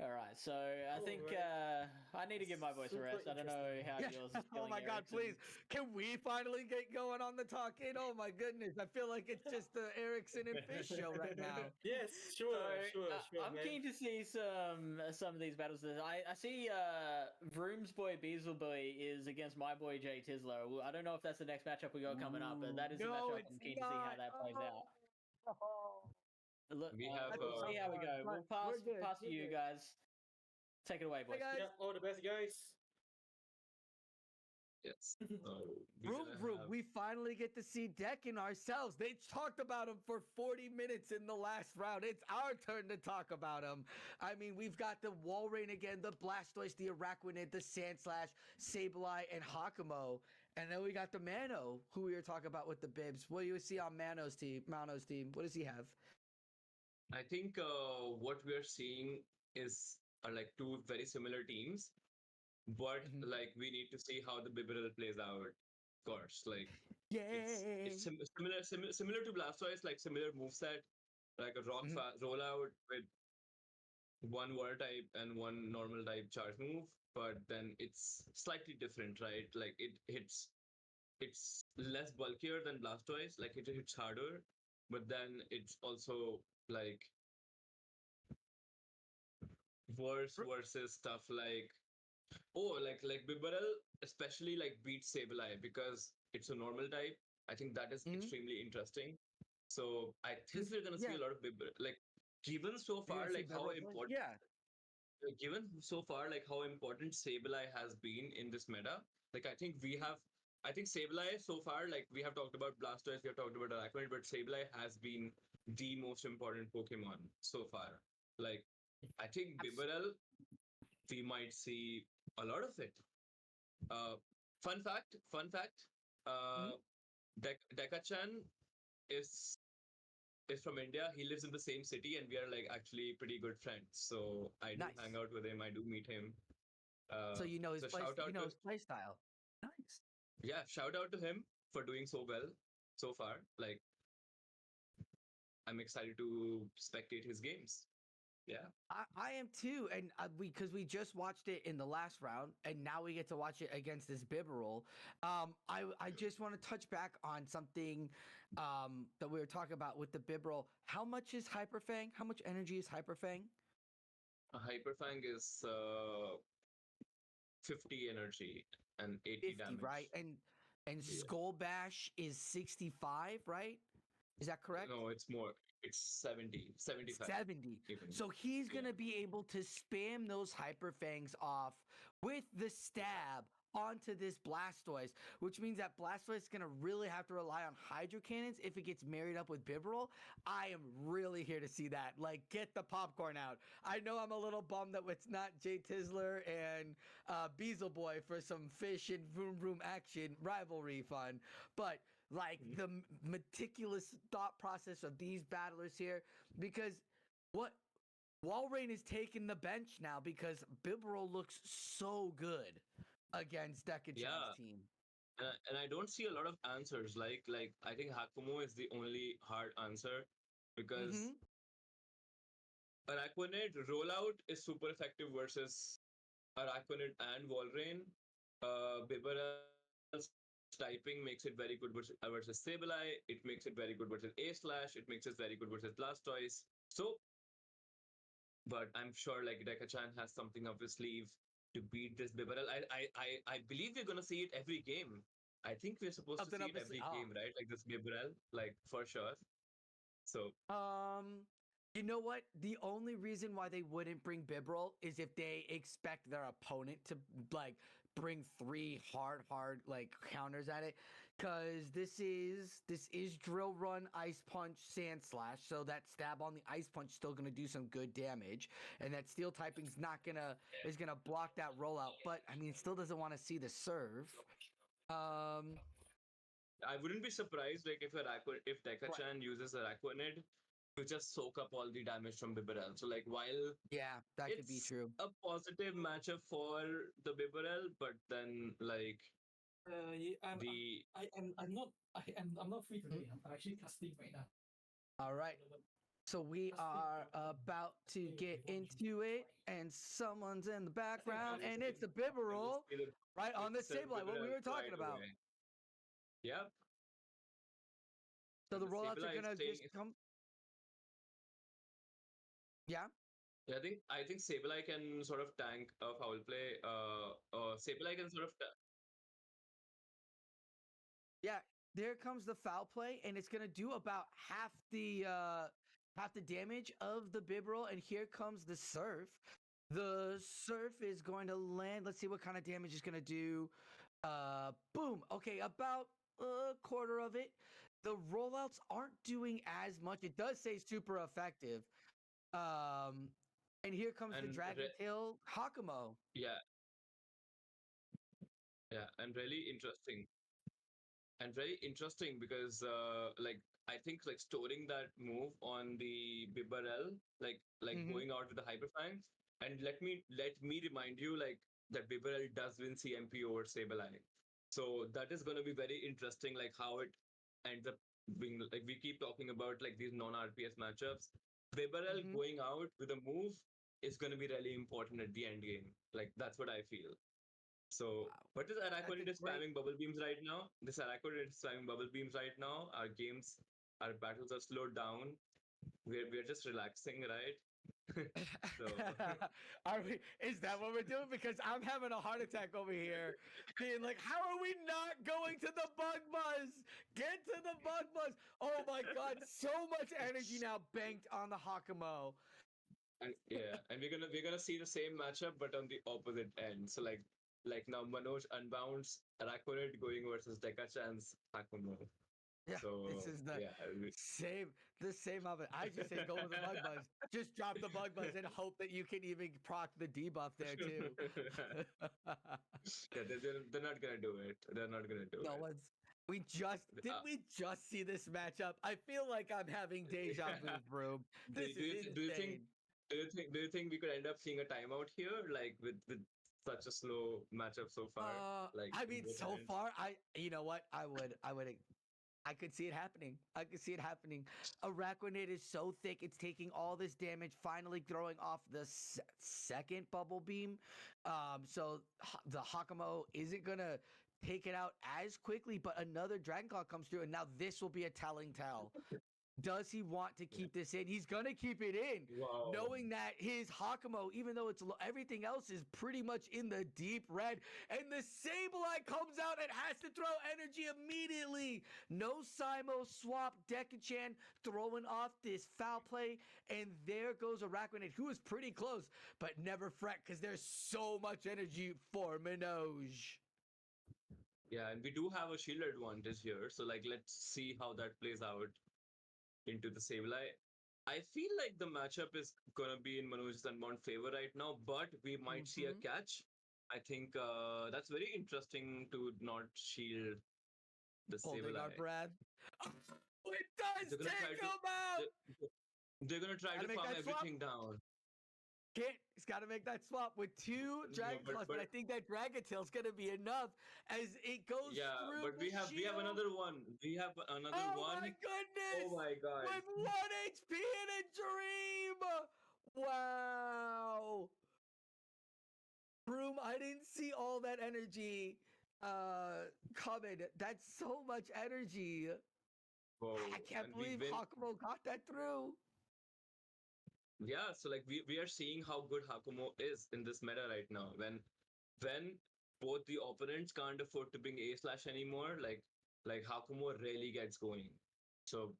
All right, so I think Alright. I need to give my voice a Super rest. I don't know interesting. how Yeah. yours is Oh going, my God, Ericsson. please. Can we finally get going on the talking? Oh my goodness. I feel like it's just the Ericsson and Fish show right now. Yes, So sure, I'm man. keen to see some of these battles. I see Vroom's boy Beasleboy is against my boy JTizzler. Well, I don't know if that's the next matchup we got coming up, but that is the No, matchup it's I'm keen to see how not. that plays out. Oh. Look, We have we'll see how we go. But We'll pass we're good. pass to We're you good. guys. Take it away, Hey boys. guys. Yeah, all the best, guys. Yes. So we're Vroom gonna Vroom, have we finally get to see Deccan ourselves. They talked about him for 40 minutes in the last round. It's our turn to talk about him. I mean, we've got the Walrein again, the Blastoise, the Araquanid, the Sandslash, Sableye, and Hakumo. And then we got the Mano, who we were talking about with the Bibs. What do you see on Mano's team? What does he have? I think what we're seeing is are like two very similar teams, but Mhm. like we need to see how the Bibarel plays out. Of course, like Yay! it's similar to Blastoise, like similar moveset, like a Mhm. rollout with one water type and one normal type charge move, but then it's slightly different, right? Like it's less bulkier than Blastoise, like it hits harder, but then it's also like worse Br- versus stuff like like Bibarel especially like beats Sableye because it's a normal type. I think that is Mhm. extremely interesting. So I think we're gonna see Yeah. a lot of Bibarel. Like given so You're far gonna see like how Bibarel play? important Yeah. given so far like how important Sableye has been in this meta, like I think Sableye so far, like we have talked about Blastoise, we have talked about Araquanid, but Sableye has been the most important Pokemon so far. Like I think Bibarel, we might see a lot of it. Uh, fun fact, uh, Mhm. Dekachan is is from India. He lives in the same city, and we are like actually pretty good friends. So I do hang Nice. out with him. I do meet him. So you know his So play. shout You out know to his play style. Nice. shout out to him for doing so well so far. Like I'm excited to spectate his games. Yeah. I am too, and because we just watched it in the last round, and now we get to watch it against this Bibarel. I just want to touch back on something that we were talking about with the Bibarel. How much is Hyperfang? How much energy is Hyperfang? A Hyperfang is 50 energy and 80 50, right? damage. And Yeah. Skull Bash is 65, right? Is that correct? No, it's more. It's 70, 75 70. even. So he's going Yeah. to be able to spam those Hyperfangs off with the stab onto this Blastoise, which means that Blastoise is going to really have to rely on Hydro Cannons if it gets married up with Bibarel. I am really here to see that. Like, get the popcorn out. I know I'm a little bummed that it's not JTizzler and Beezle Boy for some fish and vroom vroom action rivalry fun, but like the meticulous thought process of these battlers here, because what Walrein is taking the bench now because Bibarel looks so good against Dekachan's Yeah. team. And I don't see a lot of answers. Like I think Hakumo is the only hard answer because Araquanid rollout is super effective versus Araquanid and Walrein. Bibarel's typing makes it very good versus Sableye. It makes it very good versus A-Slash. It makes it very good versus Blastoise. So, but I'm sure like Dekachan has something up his sleeve to beat this Bibarel. I believe we're gonna see it every game. I think we're supposed to Something see up it his every oh. game, right? Like this Bibarel, like for sure. So You know what? The only reason why they wouldn't bring Bibarel is if they expect their opponent to like bring three hard like counters at it. Cause this is Drill Run, Ice Punch, Sand Slash. So that stab on the Ice Punch is still gonna do some good damage. And that steel typing's not is gonna block that rollout. But I mean it still doesn't want to see the serve. I wouldn't be surprised like if Dekachan uses Araquanid to just soak up all the damage from Bibarel. So like while Yeah, that could be it's true. a positive matchup for the Bibarel, but then like Yeah, the I'm not free today. I'm actually casting right now. All right. So we are about to get into it, and someone's in the background, and it's the Bibarel, right on the Sableye, what we were talking about. Yep. So And the the rollouts are Sableye is gonna staying. just come. Yeah. I think Sableye can sort of tank a foul play. Sableye can sort of. Yeah. There comes the foul play, and it's gonna do about half the damage of the Bibarel, and here comes the surf. The surf is going to land. Let's see what kind of damage it's gonna do. Boom. Okay, about a quarter of it. The rollouts aren't doing as much. It does say super effective. And here comes the And Dragon Tail Hakumo. yeah, and really interesting. And very interesting because like I think like storing that move on the Bibarel, like Mhm. going out with the Hyperfang. And let me remind you like that Bibarel does win CMP over Sableye. So that is gonna be very interesting, like how it ends up being like we keep talking about like these non-RPS matchups. Bibarel Mhm. going out with a move is gonna be really important at the end game. Like that's what I feel. So, Wow. but this That's a Araquanid is great. spamming bubble beams right now. This Araquanid is spamming bubble beams right now. Our battles are slowed down. We're just relaxing, right? So Are we? Is that what we're doing? Because I'm having a heart attack over here, being like, "How are we not going to the bug buzz? Get to the bug buzz!" Oh my god, so much energy now banked on the Hakumo. and we're gonna see the same matchup but on the opposite end. So like now ManojUnbound's Rakonid going versus Dekachan's Hakumo. Yeah, So this is the yeah, same of it. I just say go with the bug buzz. Just drop the bug buzz and hope that you can even proc the debuff there too. yeah, they're not gonna do it. They're not gonna do No it. one's. We just see this matchup? I feel like I'm having deja vu, Vroom. This is Do you think insane. do you think we could end up seeing a timeout here, like with such a slow matchup so far? Like I in mean, both so ends? far, you know what? I could see it happening. I could see it happening. Araquanid is so thick; it's taking all this damage. Finally, throwing off the second bubble beam. So the Hakumo isn't gonna take it out as quickly, but another Dragon Claw comes through, and now this will be a telling tell. Does he want to keep this in? He's gonna keep it in, Wow. knowing that his Hakumo, even though it's everything else is pretty much in the deep red, and the Sableye comes out and has to throw energy immediately. No Simo swap. Dekachan throwing off this foul play, and there goes Araquanid, who is pretty close, but never fret because there's so much energy for Manoj. Yeah, and we do have a shield advantage here. So like let's see how that plays out into the Sableye. I feel like the matchup is gonna be in Manoj's Unbound favor right now, but we might see a catch. I think that's very interesting to not shield the Holding our Sableye. breath. Oh, it does They're gonna try take to him out! they're gonna try Gotta to make farm that swap. everything down. He's got to make that swap with two Dragon Claws, but I think that Dragon Tail's going to be enough as it goes Yeah, through but the we have shield. another one. We have another Oh one. my goodness! Oh my god. With 1 HP in a dream! Wow! Vroom, I didn't see all that energy coming. That's so much energy. Whoa. I can't And we believe win. Hakumo got that through. Yeah, so like we are seeing how good Hakumo is in this meta right now. When both the opponents can't afford to bring A slash anymore, like Hakumo really gets going. So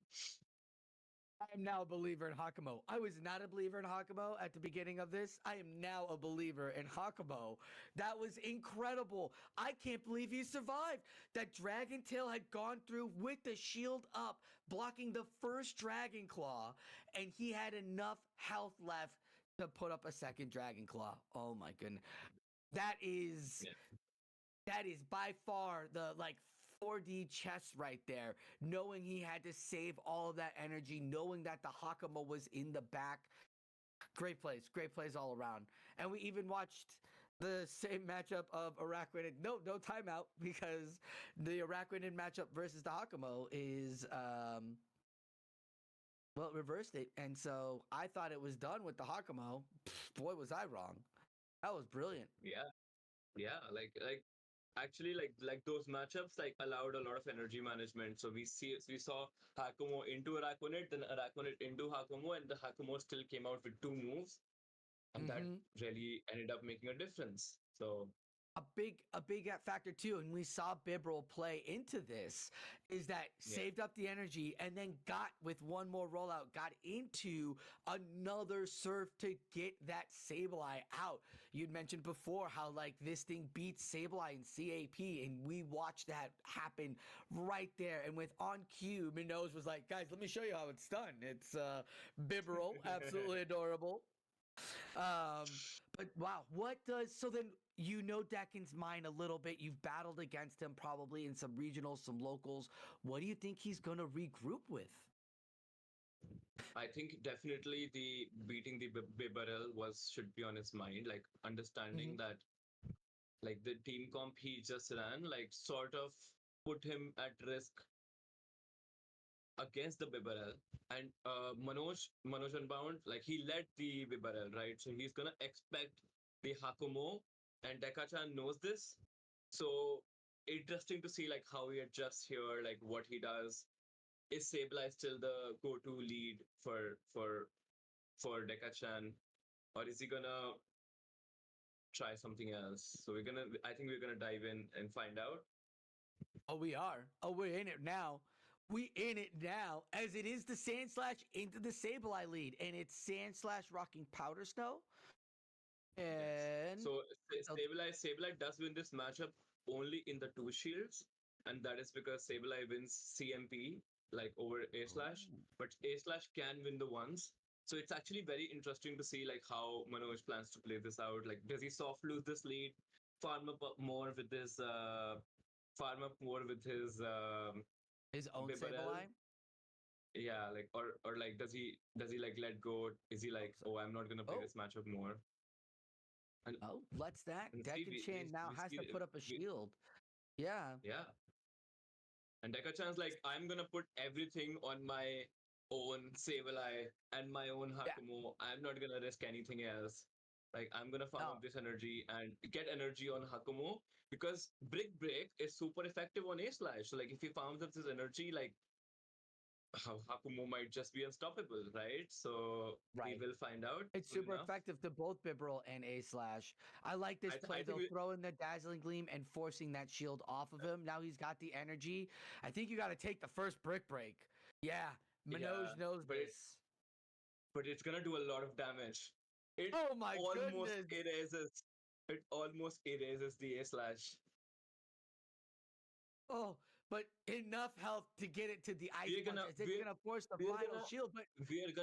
I'm now a believer in Hakumo. I was not a believer in Hakumo at the beginning of this. I am now a believer in Hakumo. That was incredible. I can't believe he survived. That Dragon Tail had gone through with the shield up, blocking the first Dragon Claw, and he had enough health left to put up a second Dragon Claw. Oh my goodness. That is by far the 4D chess right there, knowing he had to save all of that energy, knowing that the Hakumo was in the back. Great plays all around. And we even watched the same matchup of Araquanid. No timeout, because the Araquanid matchup versus the Hakumo is reversed it. And so I thought it was done with the Hakumo. Boy, was I wrong. That was brilliant. yeah, like actually like those matchups like allowed a lot of energy management. So we saw Hakumo into Araquanid, then Araquanid into Hakumo, and the Hakumo still came out with two moves, and that really ended up making a difference. So a big factor too, and we saw Bibrel play into this, is that saved up the energy and then got, with one more rollout, got into another surf to get that Sableye out. You'd mentioned before how this thing beats Sableye in CAP, and we watched that happen right there. And with on cue, Manoj was like, "Guys, let me show you how it's done." It's Bibrel, absolutely adorable. But wow, so then Dekin's mind a little bit. You've battled against him probably in some regionals, some locals. What do you think he's going to regroup with? I think definitely the beating the Bibarel should be on his mind, like understanding that like the team comp he just ran like sort of put him at risk against the Bibarel. And Manoj Unbound, like he led the Bibarel, right? So he's gonna expect the Hakumo, and Dekachan knows this. So interesting to see like how he adjusts here, like what he does. Is Sableye still the go-to lead for for Dekachan, or is he gonna try something else? So I think we're gonna dive in and find out. Oh, we are. Oh, we're in it now. We in it now, as it is the Sandslash into the Sableye lead, and it's Sandslash rocking Powder Snow. And So Sableye does win this matchup only in the two shields, and that is because Sableye wins CMP like over A Slash, but A Slash can win the ones. So it's actually very interesting to see like how Manoj plans to play this out. Like, does he soft lose this lead, farm up more with his his own Bibarel? Sableye. Yeah, like or like does he like let go? Is he like, oh, I'm not gonna play Oh. this matchup more? And Oh, let's that. and see, Dekachan now we has see to put up a shield. Yeah. Yeah. And Dekachan's like, I'm gonna put everything on my own Sableye and my own Hakumo. I'm not gonna risk anything else. Like, I'm gonna farm up this energy and get energy on Hakumo because Brick Break is super effective on A Slash. So like, if he farms up this energy, like Hakumo might just be unstoppable, right? So we will find out. It's soon super enough. effective to both Bibarel and A Slash. I like this play though, throwing the Dazzling Gleam and forcing that shield off of him. Now he's got the energy. I think you got to take the first Brick Break. Yeah, Manoj knows this. But it's gonna do a lot of damage. It Oh my almost goodness! erases. It almost erases the A Slash. Oh, but enough health to get it to the ice punch. It's gonna force the final shield, but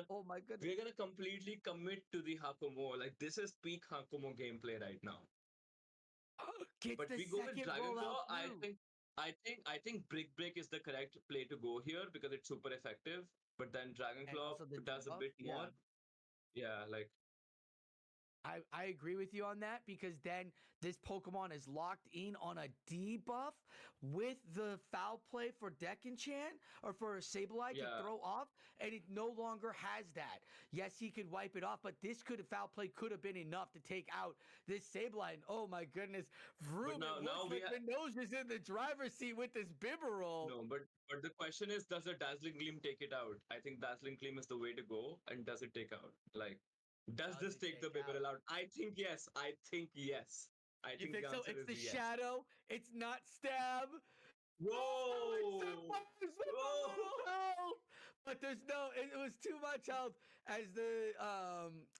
oh my goodness. We're gonna completely commit to the Hakumo. Like, this is peak Hakumo gameplay right now. But we go with Dragon Claw. I think Brick Break is the correct play to go here because it's super effective. But then Dragon Claw does a bit more. Yeah, like I agree with you on that because then this Pokemon is locked in on a debuff with the foul play for Dekachan or for Sableye to throw off, and it no longer has that. Yes, he could wipe it off, but this foul play could have been enough to take out this Sableye. And oh my goodness, Vroom, it looks like Manoj is in the driver's seat with this Bibarel. No, but the question is, does the Dazzling Gleam take it out? I think Dazzling Gleam is the way to go, and does it take out? Like, does this take the Bibarel out? I think yes. I think yes. I think so? It's the yes. shadow. It's not stab. Whoa! Whoa! But there's it was too much health as the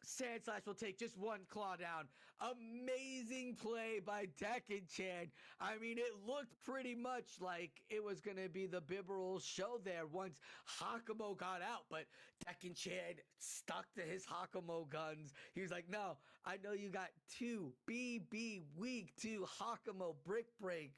Sandslash will take just one claw down. Amazing play by Dekachan. I mean, it looked pretty much like it was going to be the Bibarel show there once Hakumo got out, but Dekachan stuck to his Hakumo guns. He was like, no, I know you got two BB weak to Hakumo Brick Break.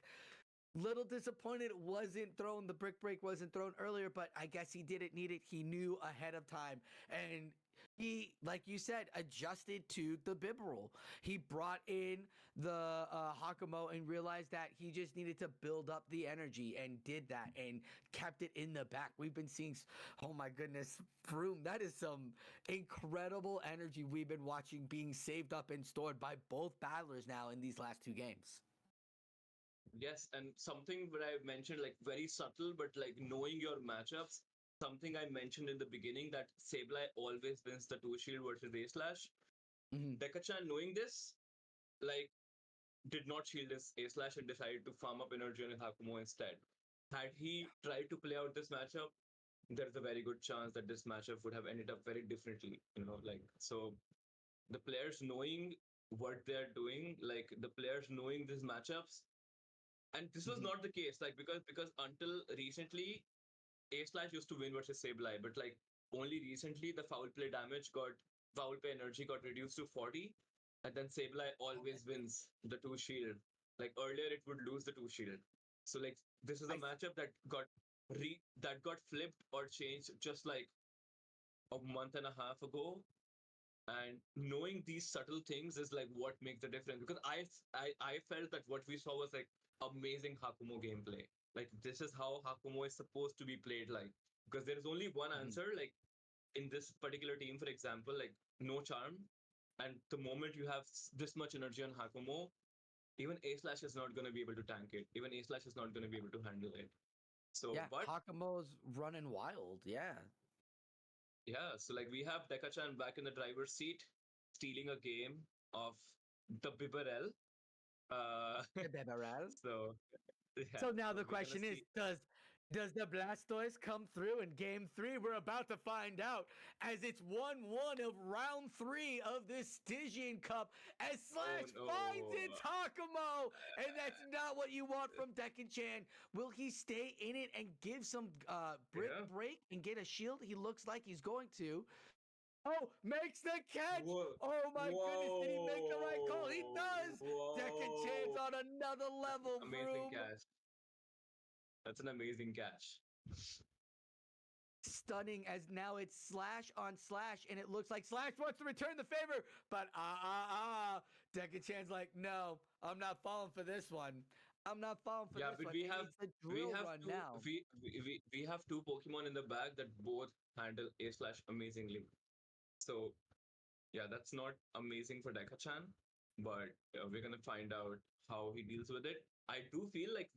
Little disappointed the Brick Break wasn't thrown earlier, but I guess he didn't need it. He knew ahead of time. And he, like you said, adjusted to the Bibarel. He brought in the Hakumo and realized that he just needed to build up the energy and did that and kept it in the back. We've been seeing, oh my goodness, Vroom, that is some incredible energy we've been watching being saved up and stored by both battlers now in these last two games. Yes, and something that I mentioned, like very subtle, but like knowing your matchups. Something I mentioned in the beginning that Sableye always wins the two shield versus A Slash. Dekachan, knowing this, like did not shield his A Slash and decided to farm up energy on his Hakumo instead. Had he tried to play out this matchup, there's a very good chance that this matchup would have ended up very differently. So the players knowing what they're doing, like the players knowing these matchups. And this was not the case, like because until recently, A Slash used to win versus Sableye, but like only recently the foul play energy got reduced to 40, and then Sableye always wins the two shield. Like earlier, it would lose the two shield. So like this is a matchup that got flipped or changed just like a month and a half ago. And knowing these subtle things is like what makes the difference. Because I felt that what we saw was like amazing Hakumo gameplay. Like this is how Hakumo is supposed to be played, like because there is only one answer. Like in this particular team, for example, like no charm, and the moment you have this much energy on Hakumo, even A Slash is not going to be able to tank it. Even A Slash is not going to be able to handle it. So yeah, but Hakumo's running wild. Yeah. Yeah, so like we have Dekachan back in the driver's seat, stealing a game of the Bibarel. The Beberel. So yeah, So now so the we're gonna question is, see. does the Blastoise come through in game 3? We're about to find out as it's 1-1 of round 3 of this Stygian Cup as Slash finds no. its Hakumo, and that's not what you want from Dekachan. Will he stay in it and give some brick Yeah. break and get a shield? He looks like he's going to. Oh, makes the catch! Whoa. Oh my goodness, did he make the right call? He Whoa. does! Dekachan's Whoa. on another level, Amazing Vroom. catch. That's an amazing catch. Stunning as now it's Slash on Slash, and it looks like Slash wants to return the favor, but Dekachan's like, no, I'm not falling for this one. I'm not falling for Yeah, this but one. we And have it's the we drill have run two now. we have two Pokemon in the bag that both handle A slash amazingly. So yeah, that's not amazing for Dekachan, but we're gonna find out how he deals with it. I do feel like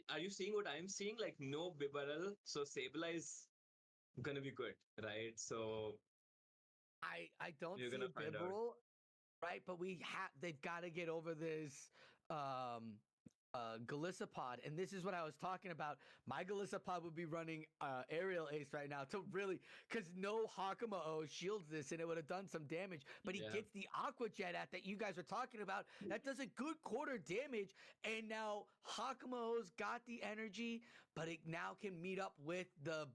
are you seeing what I'm seeing? Like no Bibarel, so Sableye is gonna be good, right? So I don't you're see a gonna find out. Bibarel, right? But they've got to get over this Galissapod, and this is what I was talking about. My Galissapod would be running Aerial Ace right now to really, because no Hakumo shields this, and it would have done some damage. But he Yeah. gets the Aqua Jet at that you guys are talking about. That does a good quarter damage, and now Hakumo's got the energy, but it now can meet up with the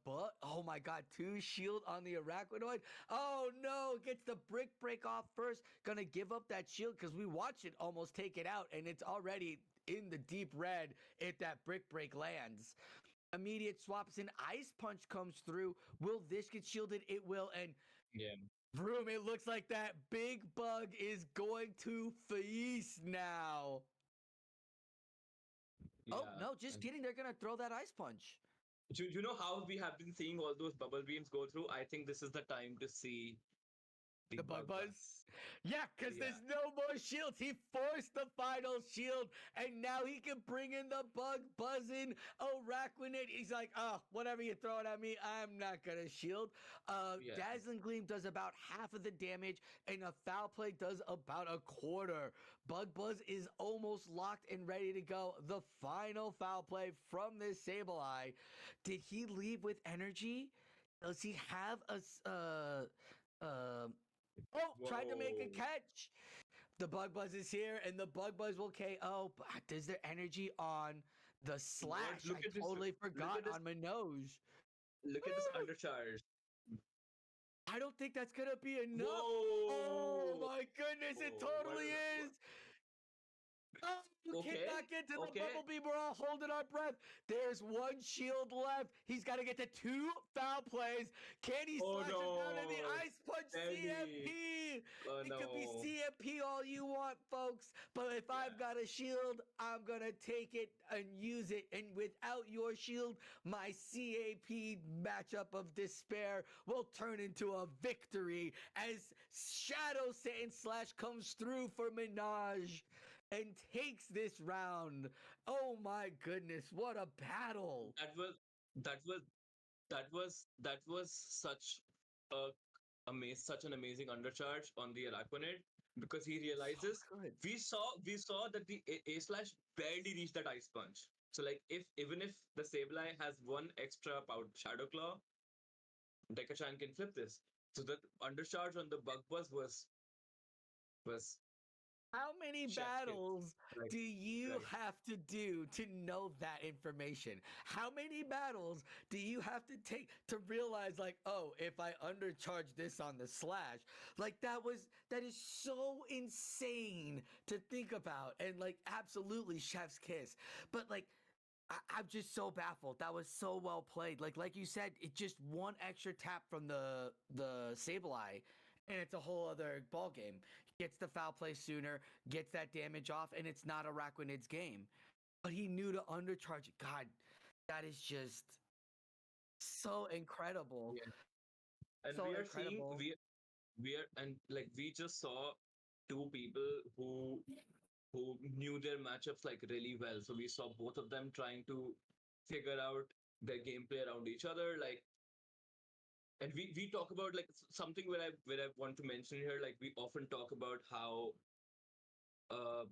oh my god, 2 shield on the Arachnoid. Oh no, gets the brick break off first. Gonna give up that shield because we watched it almost take it out, and it's already in the deep red if that brick break lands. Immediate swaps in Ice Punch comes through. Will this get shielded? It will. And Yeah. Vroom, it looks like that big bug is going to feast now. Oh, Yeah. no, just kidding. They're going to throw that Ice Punch. Do you know how we have been seeing all those bubble beams go through? I think this is the time to see The Bug Buzz? Yeah, because there's no more shields. He forced the final shield, and now he can bring in the Bug Buzzing Arachnid. He's like, oh, whatever you're throwing at me, I'm not going to shield. Yeah. Dazzling Gleam does about half of the damage, and a Foul Play does about a quarter. Bug Buzz is almost locked and ready to go. The final Foul Play from this Sableye. Did he leave with energy? Does he have a... tried to make a Whoa. catch. The Bug Buzz is here, and the Bug Buzz will KO. But does their energy on the Slash? Look I at this- totally look forgot at this- on Manoj. Look at this undercharge. I don't think that's gonna be enough. Whoa! Oh my goodness, it Whoa, totally what- is. Oh, you Okay, get back into the okay. Bumblebee. We're all holding our breath. There's 1 shield left. He's got to get to 2 foul plays. Can he Oh, slash him down in the no. Ice Punch Steady. CMP? Oh, It could be no. CMP all you want, folks. But if I've got a shield, I'm going to take it and use it. And without your shield, my CAP matchup of despair will turn into a victory as Shadow Satan Slash comes through for Manoj and takes this round. Oh my goodness, what a battle. That was such such an amazing undercharge on the Arachnid because he realizes So good. we saw that the A slash barely reached that Ice Punch. So like even if the Sableye has 1 extra Shadow Claw, Dekachan can flip this. So that undercharge on the Bug Buzz was How many chef's kiss. battles Right, do you right. have to do to know that information? How many battles do you have to take to realize, like, oh, if I undercharge this on the Slash, like that is so insane to think about, and like absolutely chef's kiss. But like I'm just so baffled. That was so well played. Like you said, it just 1 extra tap from the Sableye, and it's a whole other ball game. Gets the foul play sooner, gets that damage off, and it's not Arachnid's game. But he knew to undercharge it. God, that is just so incredible. Yeah. And So we are incredible. seeing we just saw 2 people who knew their matchups like really well. So we saw both of them trying to figure out their gameplay around each other. Like and we talk about like something where I want to mention here, like we often talk about how uh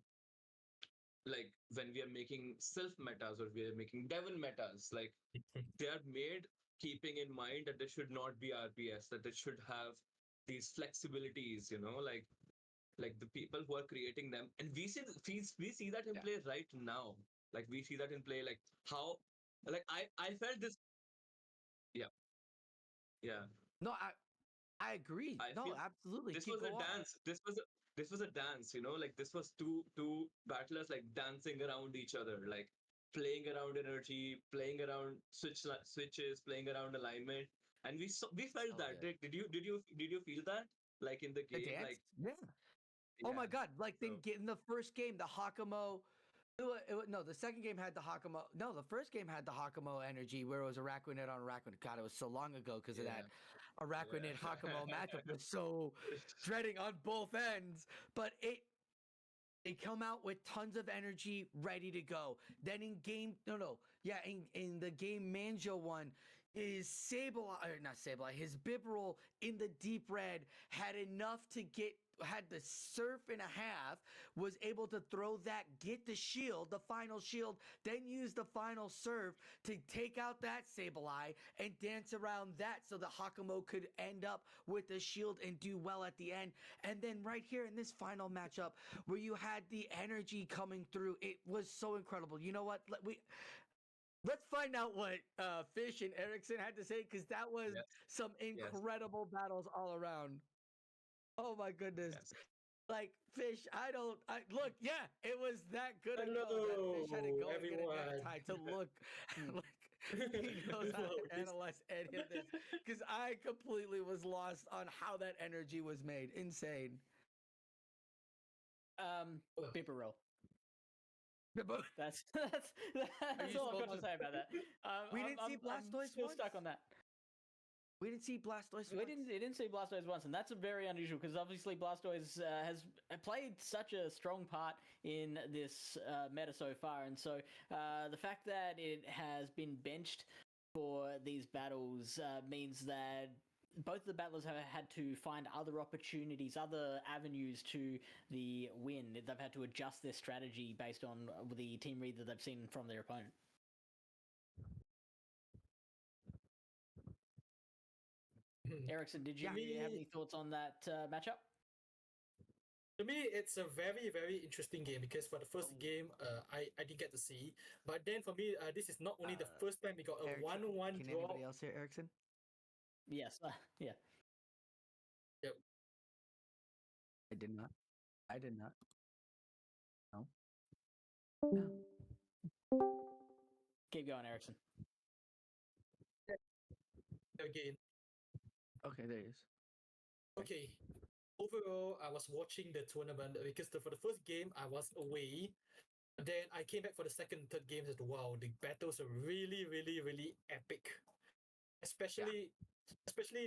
like when we are making self metas or we are making devil metas, like they are made keeping in mind that they should not be RPS, that they should have these flexibilities, like the people who are creating them, and we see that in play right now. Like we see that in play, like how, like I felt this, yeah, yeah. No, I agree. I No, feel absolutely. this Keep was a going. dance. This was a dance. Like this was two battlers like dancing around each other, like playing around energy, playing around switches, playing around alignment, and we felt So that. good. Did you feel that like in the The game? dance? Like Yeah. Oh my yeah. God! Like So in the first game, the Hakamo. No, the second game had the Hakamo. No, the first game had the Hakamo energy where it was Araquanid on Araquanid. God, it was so long ago because of yeah, that Araquanid yeah. Hakamo matchup was so dreading on both ends. But they come out with tons of energy ready to go. Then in game, in the game Manjo one, is not Sableye, his Bibarel in the deep red had enough to had the surf and a half, was able to throw that, get the shield, the final shield, then use the final surf to take out that Sableye and dance around that so the Hakamo could end up with the shield and do well at the end. And then right here in this final matchup where you had the energy coming through, it was so incredible. You know what? Let's find out what Fish and Ericsson had to say, because that was Yes, some yes, incredible battles all around. Oh my goodness. yes. Like Fish, look, yeah, it was that good a go that Fish had to Hello, go and get a everyone. necktie to look like he knows how Hello, to analyze any of this. Because I completely was lost on how that energy was made. Insane. Bibarel. But That's Are you all I've got to supposed say about that. We didn't see I'm Blastoise still once? stuck on that. we didn't see Blastoise We once? didn't see Blastoise once, and that's very unusual because obviously Blastoise has played such a strong part in this meta so far, and so the fact that it has been benched for these battles means that both the battlers have had to find other opportunities, other avenues to the win. They've had to adjust their strategy based on the team read that they've seen from their opponent. Ericsson, did you have any thoughts on that matchup? To me, it's a very, very interesting game because for the first game, I didn't get to see. But then for me, this is not only the first time we got a Ericsson, 1-1 can draw. anybody else hear Ericsson? Yes. Yeah. Yep. I did not. No. Keep going, Ericsson. Again. Okay, there he is. Okay. Overall, I was watching the tournament because for the first game, I was away. Then I came back for the second and third games. And wow, the battles are really, really, really epic. Especially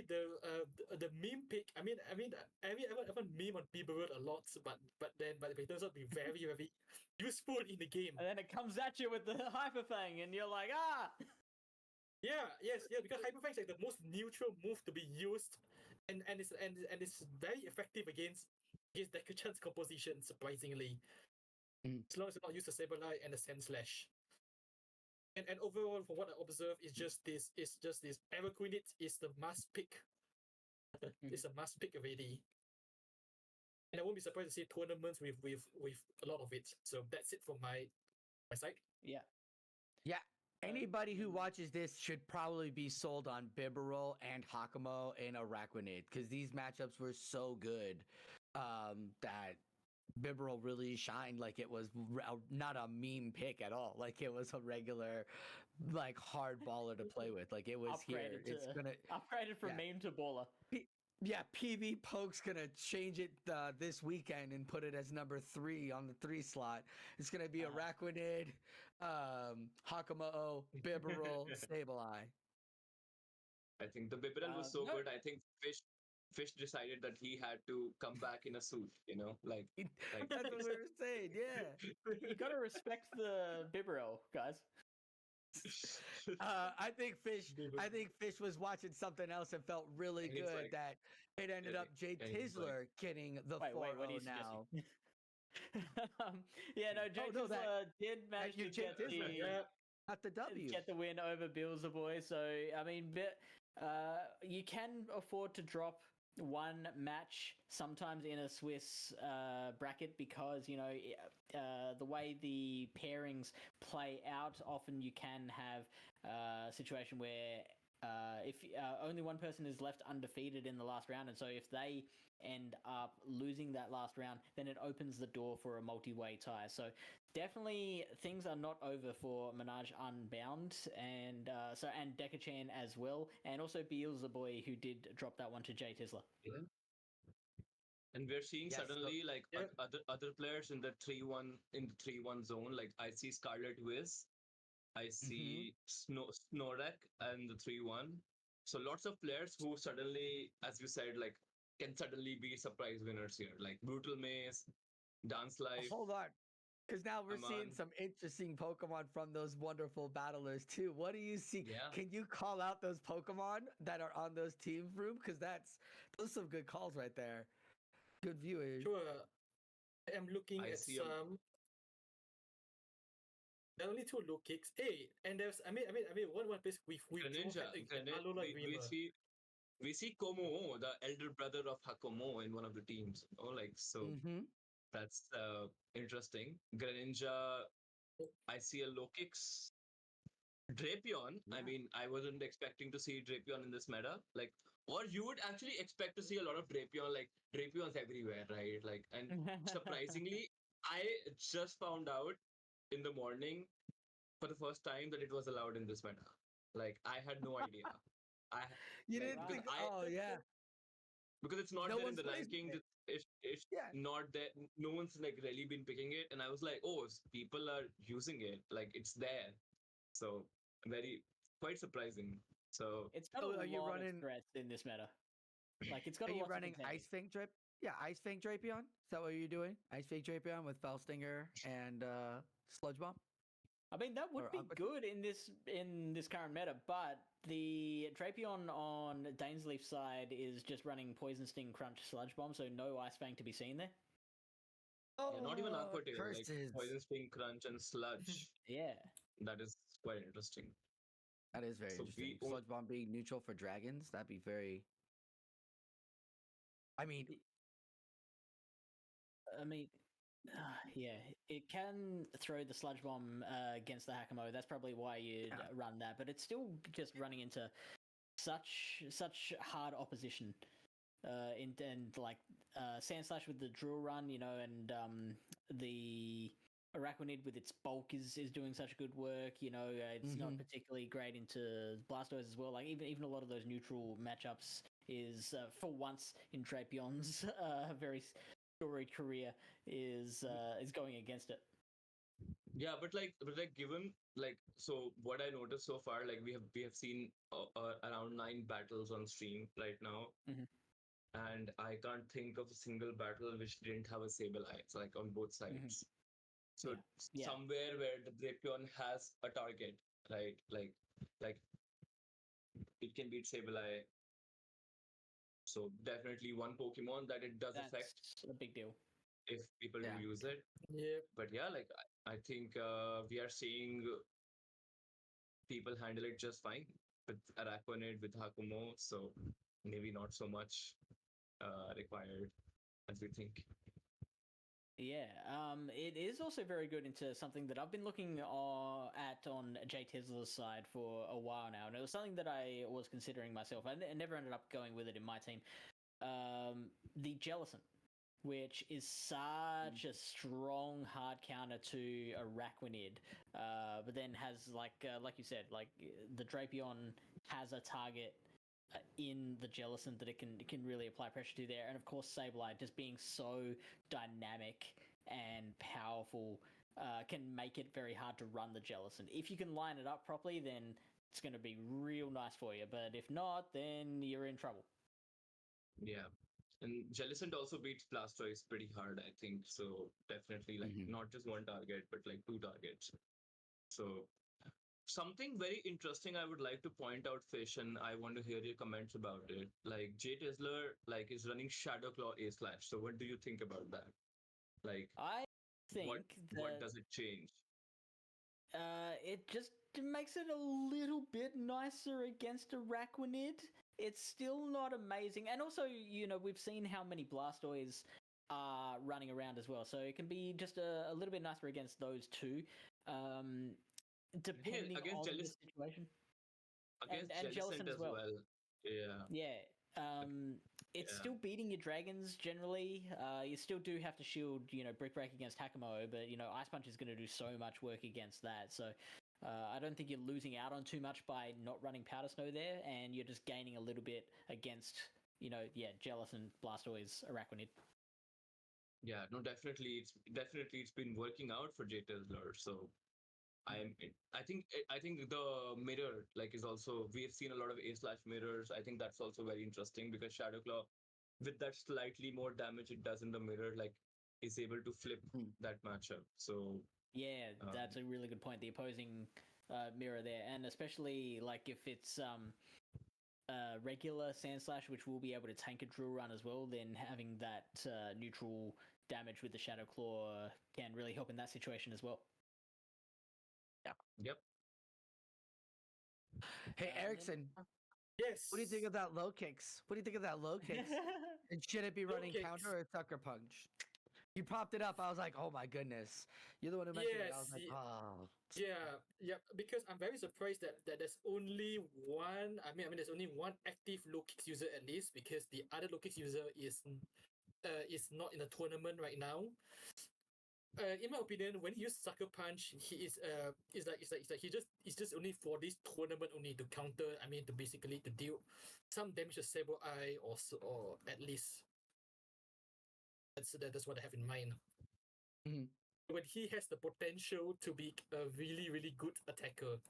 the meme pick. I mean, everyone meme on Bibarel a lot, but it turns out to be very, very useful in the game. And then it comes at you with the Hyper Fang, and you're like, ah! Yeah, because Hyper Fang is like the most neutral move to be used, and it's very effective against Deku-chan's composition, surprisingly. As long as you not use the Sableye and the Sand Slash. And overall, from what I observe, it's just this. Araquanid is the must pick. It's a must pick already. And I won't be surprised to see tournaments with a lot of it. So that's it from my side. Yeah. Yeah. Anybody who watches this should probably be sold on Bibarel and Hakamo and Araquanid because these matchups were so good that Bibarel really shined like it was not a meme pick at all. Like it was a regular, like hard baller to play with. Like it was Upgraded here. It's gonna upgraded from meme to baller. Yeah, PV Poke's gonna change it this weekend and put it as number 3 on the 3 slot. It's gonna be Araquanid, Hakamo, Bibarel, Sableye. I think the Bibarel was so good. I think Fish decided that he had to come back in a suit. Like That's what we were saying. Yeah. You gotta respect the Bibarel, guys. I think Fish was watching something else and felt really And it's good like- that it ended up JTizzler getting the Wait, what are 4-0 you now. Yeah, no, Oh, no, JTizzler did manage you to get JTizzler, the Yeah. Got the W. get the win over Bills the boy. So I mean, you can afford to drop one match sometimes in a Swiss bracket because the way the pairings play out, often you can have a situation where if only one person is left undefeated in the last round, and so if they end up losing that last round, then it opens the door for a multi-way tie. So definitely things are not over for ManojUnbound and and Dekachan as well, and also Beals the boy who did drop that one to JTizzler. Yeah. And we're seeing Yes, suddenly like Yeah. other players in the 3-1 zone. Like I see Scarlet Wiz, I see Snorek and the 3-1. So lots of players who suddenly, as you said, like can suddenly be surprise winners here. Like Brutal Maze, Dance Life. Hold on. Because now we're seeing Aman. some interesting Pokemon from those wonderful battlers too. What do you see? Yeah. Can you call out those Pokemon that are on those team room? Because those are some good calls right there. Good viewers. Sure. I am looking I at see a- some. There are only two low kicks. Hey, and there's I mean one place we Greninja. We see Como, the elder brother of Hakomo, in one of the teams. Oh, like so. Mm-hmm. That's interesting. Greninja, I see a low kicks. Drapion, I Yeah. mean, I wasn't expecting to see Drapion in this meta. Like, or you would actually expect to see a lot of Drapion, like Drapion's everywhere, right? Like, and surprisingly, I just found out in the morning for the first time that it was allowed in this meta. Like, I had no idea. You Like, didn't because think? Oh yeah. because it's not No there in one's the plays rankings. it. It's Yeah. not there. No one's like really been picking it, and I was like, oh, people are using it. Like it's there. So quite surprising. So It's got So a are you lot of running? threats in this meta. Like it's got Are a you lot of running potential. Ice Fang Drip? Yeah, Ice Fang Drapion. Is that what you're doing? Ice Fang Drapion with Felstinger and Sludge Bomb. I mean, that would Or be Aqua- good in this current meta, but the Drapion on Dainsleif's side is just running Poison Sting, Crunch, Sludge Bomb, so no Ice Fang to be seen there. yeah, not even Aqua Tail, like curses. Poison Sting, Crunch, and Sludge. Yeah. That is quite interesting. That is very So interesting. we Sludge Bomb being neutral for dragons. That'd be very. I mean, Yeah, it can throw the Sludge Bomb against the Hakamo. That's probably why you'd Yeah. run that, but it's still just running into such hard opposition. And like Sand Slash with the drill run, and the Araquanid with its bulk is doing such good work. It's not particularly great into Blastoise as well. Like even a lot of those neutral matchups is for once in Drapion's very storied career is going against it. Yeah, but given like so what I noticed so far, like we have seen around 9 battles on stream right now. Mhm. And I can't think of a single battle which didn't have a Sableye. It's like on both sides. So Yeah. somewhere where the Drapion has a target, right? Like it can beat Sableye. So definitely one Pokemon that it does affect That's a big deal. if people Yeah. do use it. Yeah. But yeah, like I think we are seeing people handle it just fine with Araquanid, with Hakumo. So maybe not so much required as we think. Yeah, it is also very good into something that I've been looking at on JTizzler's side for a while now, and it was something that I was considering myself. I never ended up going with it in my team. The Jellicent, which is such a strong hard counter to Araquanid, but then has like you said, like the Drapion has a target in the Jellicent that it can really apply pressure to there, and of course Sableye just being so dynamic and powerful can make it very hard to run the Jellicent. If you can line it up properly, then it's going to be real nice for you, but if not, then you're in trouble. Yeah. And Jellicent also beats Blastoise pretty hard, I think. So definitely like not just one target, but like 2 targets. So something very interesting I would like to point out, Fish, and I want to hear your comments about it. Like JTizzler, like is running Shadowclaw A slash. So what do you think about that? Like, I what think what that does it change? it just makes it a little bit nicer against Araquanid. It's still not amazing, and also, we've seen how many Blastoise are running around as well, so it can be just a little bit nicer against those two, depending against on the situation. Against And Jellicent Jellicent as well. Yeah. Yeah. It's Yeah. still beating your dragons generally. You still do have to shield, Brick Break against Hakamo, but Ice Punch is going to do so much work against that. So I don't think you're losing out on too much by not running Powder Snow there, and you're just gaining a little bit against, Jellicent, Blastoise, Araquanid. Yeah, no, definitely it's been working out for JTizzler. So I think the mirror like is also, we have seen a lot of A slash mirrors. I think that's also very interesting because Shadowclaw, with that slightly more damage it does in the mirror, like is able to flip that matchup. So Yeah, that's a really good point. The opposing mirror there, and especially like if it's regular Sandslash, which will be able to tank a drill run as well, then having that neutral damage with the Shadow Claw can really help in that situation as well. Yep. Hey, Ericsson, Yes. what do you think of that low kicks? What do you think of that low kicks? And should it be Low running kicks. counter or sucker punch? You popped it up. I was like, oh my goodness. You're the one who mentioned it. I was like, oh. Yeah, because I'm very surprised that there's only one. I mean, there's only one active low kicks user at least, because the other low kicks user is not in a tournament right now. In my opinion, when he uses Sucker Punch, he is it's just only for this tournament only to counter. I mean, to basically to deal some damage to Saber Eye or at least that's what I have in mind. Mhm. When he has the potential to be a really really good attacker.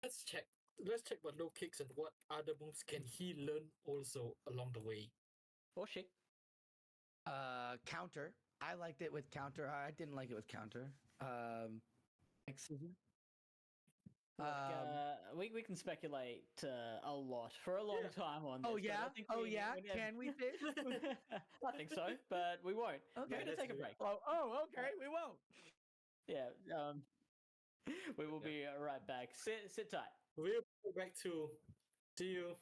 Let's check. Let's check what low kicks and what other moves can he learn also along the way. Or shit. Counter. I liked it with counter. I didn't like it with counter. Excuse Look, we can speculate a lot for a long Yeah. time on this. Oh but yeah. I think Oh we yeah. need to- Can we fish? I think so, but we won't. Okay. We're going to that's take a good. break. Oh, okay. We won't. Yeah. We will be right back. Sit tight. We'll go back to see you.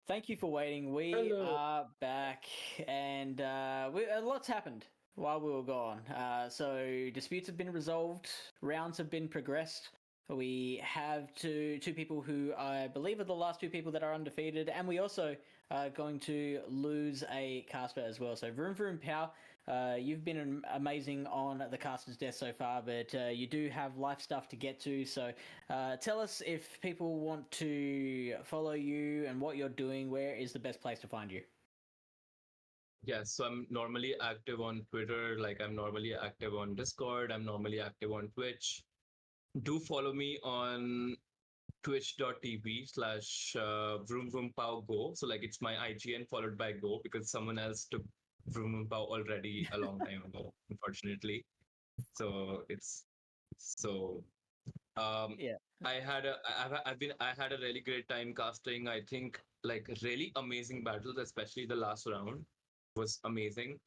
Thank you for waiting. We Hello. are back, and a lot's happened while we were gone. So disputes have been resolved, rounds have been progressed. We have two people who I believe are the last two people that are undefeated, and we also are going to lose a caster as well. So VroomVroomPow, you've been amazing on the caster's desk so far, but you do have life stuff to get to. So tell us, if people want to follow you and what you're doing, where is the best place to find you? Yes, so I'm normally active on Twitter, like I'm normally active on Discord, I'm normally active on Twitch. Do follow me on twitch.tv/VroomVroomPow Go. So like it's my IGN followed by Go because someone else took VroomVroomPow already a long time ago, unfortunately. So it's so Yeah. I had a really great time casting. I think like really amazing battles, especially the last round was amazing.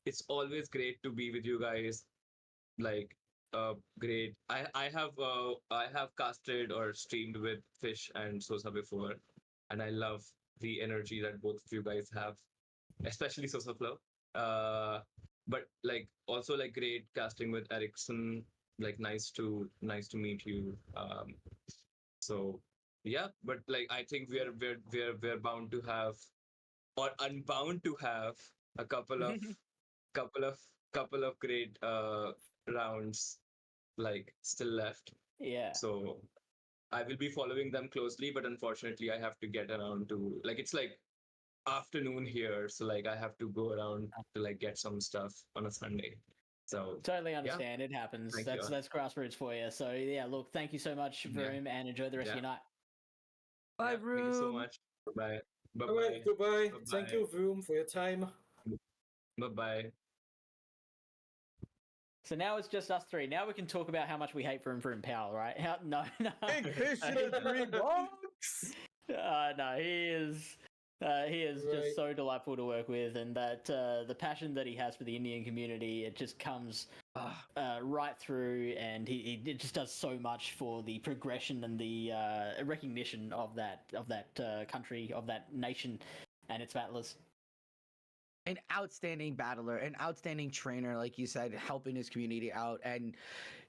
It's always great to be with you guys. Like great. I have casted or streamed with Fish and Sosa before, and I love the energy that both of you guys have, especially Sosaflo. But like also like great casting with Ericsson. Like nice to meet you. So yeah, but like I think we're bound to have or unbound to have a couple of couple of great rounds like still left. Yeah. So I will be following them closely, but unfortunately I have to get around to like it's like afternoon here, so like I have to go around to like get some stuff on a Sunday. So Totally understand. It happens. Thank That's you. grassroots for you. So yeah, look, thank you so much, Vroom, and enjoy the rest of your night. Bye, Thank you so Vroom. much. Bye. Bye. All right, goodbye. Bye-bye. Thank you, Vroom, for your time. Bye bye. So now it's just us three. Now we can talk about how much we hate VroomVroomPow, right? No. Big fish in a $3. No, he is Right. just so delightful to work with, and that the passion that he has for the Indian community, it just comes right through, and he just does so much for the progression and the recognition of that country, of that nation, and its battlers. An outstanding battler, an outstanding trainer, like you said, helping his community out, and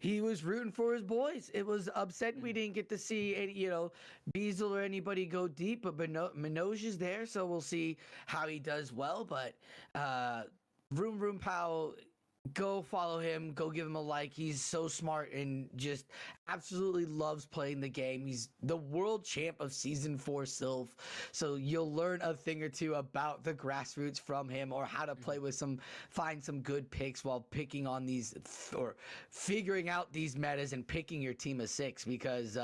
he was rooting for his boys. It was upsetting we didn't get to see any, Beazle or anybody go deep, but Manoj is there, so we'll see how he does well. But VroomVroomPow, go follow him, go give him a like. He's so smart and just absolutely loves playing the game. He's the world champ of season 4 Sylph, so you'll learn a thing or two about the grassroots from him, or how to play with find some good picks while picking on these or figuring out these metas and picking your team of 6, because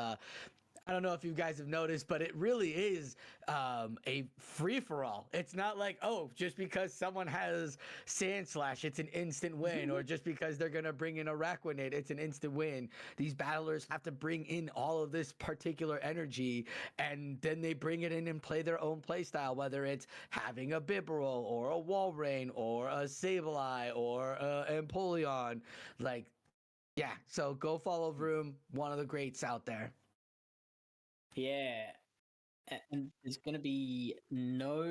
I don't know if you guys have noticed, but it really is a free-for-all. It's not like, oh, just because someone has Sandslash, it's an instant win, or just because they're going to bring in a Raquanid, it's an instant win. These battlers have to bring in all of this particular energy, and then they bring it in and play their own playstyle, whether it's having a Bibarel, or a Walrein, or a Sableye, or Empoleon. Like, yeah, so go follow Vroom, one of the greats out there. Yeah. And there's going to be no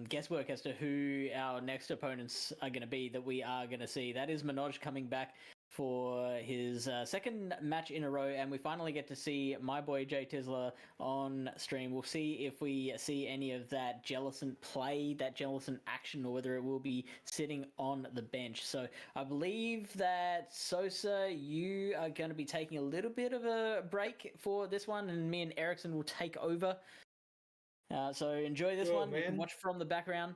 guesswork as to who our next opponents are going to be that we are going to see. That is Manoj coming back for his second match in a row, and we finally get to see my boy JTizzler on stream. We'll see if we see any of that Jellicent play, that Jellicent action, or whether it will be sitting on the bench. So I believe that Sosa, you are going to be taking a little bit of a break for this one, and me and Ericsson will take over. So enjoy this one. You can watch from the background.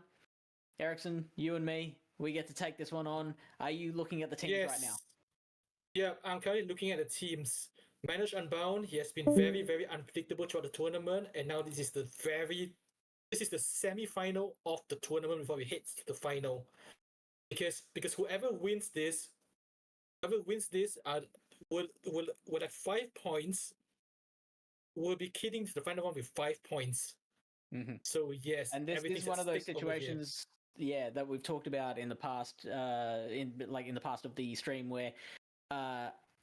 Ericsson, you and me, we get to take this one on. Are you looking at the teams right now? Yeah, I'm currently looking at the teams. ManojUnbound, he has been very, very unpredictable throughout the tournament, and now this is the semi-final of the tournament before we hit the final. Because whoever wins this will have 5 points. Will be kidding to the final one with 5 points. Mm-hmm. So yes, and this is one of those situations, that we've talked about in the past, in the past of the stream, where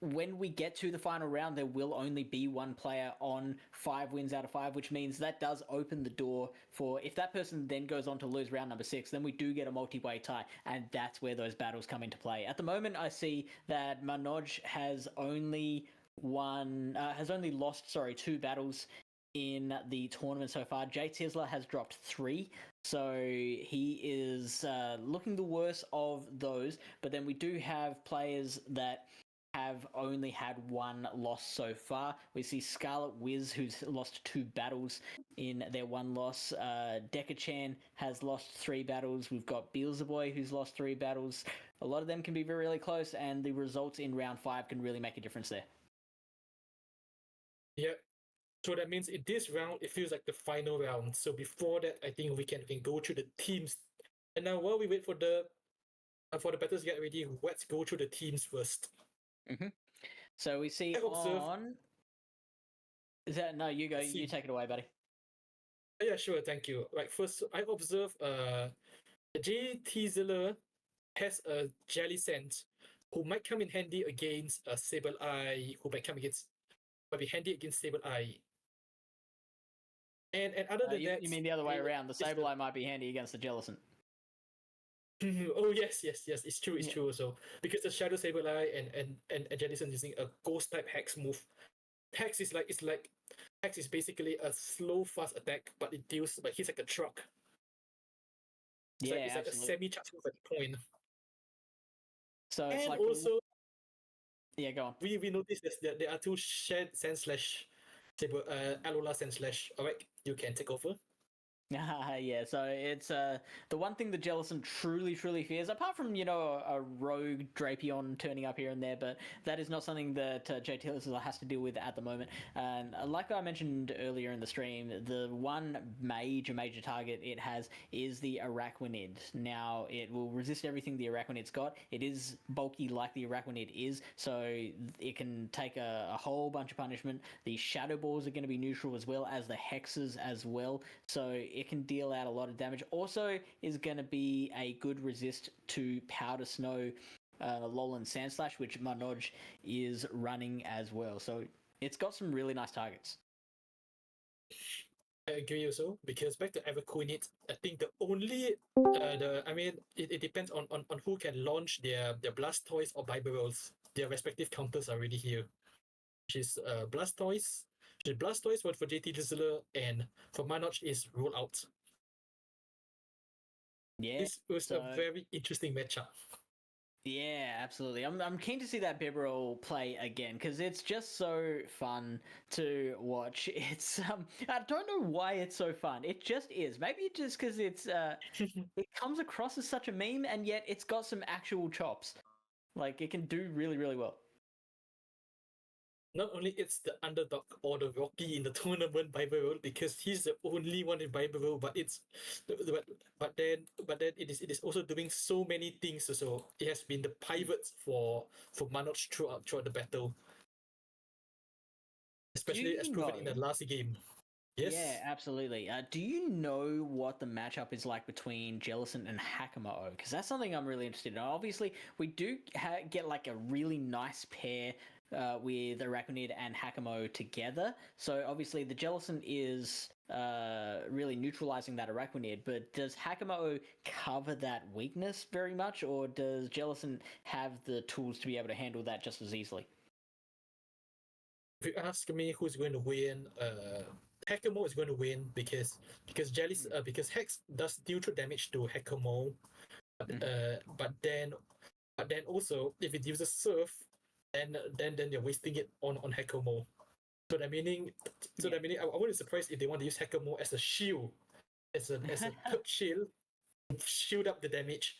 when we get to the final round, there will only be one player on 5 wins out of 5, which means that does open the door for, if that person then goes on to lose round number 6, then we do get a multi-way tie, and that's where those battles come into play. At the moment, I see that Manoj has only lost 2 battles in the tournament so far. JTizzler has dropped 3, so he is looking the worst of those. But then we do have players that have only had 1 loss so far. We see Scarlet Wiz, who's lost 2 battles in their 1 loss. Dekachan has lost 3 battles. We've got Beelzeboy, who's lost 3 battles. A lot of them can be really close, and the results in round 5 can really make a difference there. Yeah. So that means in this round, it feels like the final round. So before that, I think we can go through the teams. And now while we wait for the battles to get ready, let's go through the teams first. Mm-hmm. So we see on. Is that no? You go. You take it away, buddy. Yeah, sure. Thank you. Right, first I observe JTizzler has a Jellicent who might come in handy against a Sableye, who might be handy against Sableye. And other than that, you mean the other way around? The Sableye might be handy against the Jellicent. Oh yes, it's true. It's true also, because the Shadow Sableye and Jellicent using a Ghost type Hex move. Hex is Hex is basically a slow fast attack, but he's like a truck. It's like a semi-charge move at the point. So it's and like also, yeah, go on. We noticed that there are 2 shared Sand Slash, Alola Sand Slash. All right, you can take over. Yeah, so it's the one thing the Jellicent truly fears, apart from, a rogue Drapion turning up here and there, but that is not something that JTizzler has to deal with at the moment. And like I mentioned earlier in the stream, the one major target it has is the Araquanid. Now, it will resist everything the Araquanid's got. It is bulky like the Araquanid is, so it can take a whole bunch of punishment. The Shadow Balls are going to be neutral as well as the Hexes as well, so it can deal out a lot of damage. Also is going to be a good resist to Powder Snow, Alolan Sandslash, which Manoj is running as well. So it's got some really nice targets. I agree also, because back to Araquanid, I think the only it depends on who can launch their Blastoise or Bibarels. Their respective counters are already here, which is Blastoise. The Blastoise for JTizzler, and for Manoj is Roll Out. Yeah, this was a very interesting matchup. Yeah, absolutely. I'm keen to see that Bibarel play again, because it's just so fun to watch. It's I don't know why it's so fun. It just is. Maybe just because it's it comes across as such a meme, and yet it's got some actual chops. Like, it can do really well. Not only it's the underdog or the Rocky in the tournament Bibarel, because he's the only one in Bibarel, but then it is also doing so many things. So it has been the pivots for Manoj throughout the battle, especially as proven in the last game. Yes. Yeah, absolutely. Do you know what the matchup is like between Jellicent and Hakamo? Because that's something I'm really interested in. Obviously, we do get like a really nice pair with Araquanid and Hakamo together. So obviously the Jellicent is really neutralizing that Araquanid, but does Hakamo cover that weakness very much, or does Jellicent have the tools to be able to handle that just as easily? If you ask me who's going to win, Hakamo is going to win because Hex does deal true damage to Hakamo, but then also if it uses Surf, then you're wasting it on Hakamo. So that meaning I wouldn't be surprised if they want to use Hakamo as a shield, as a third shield, shield up the damage.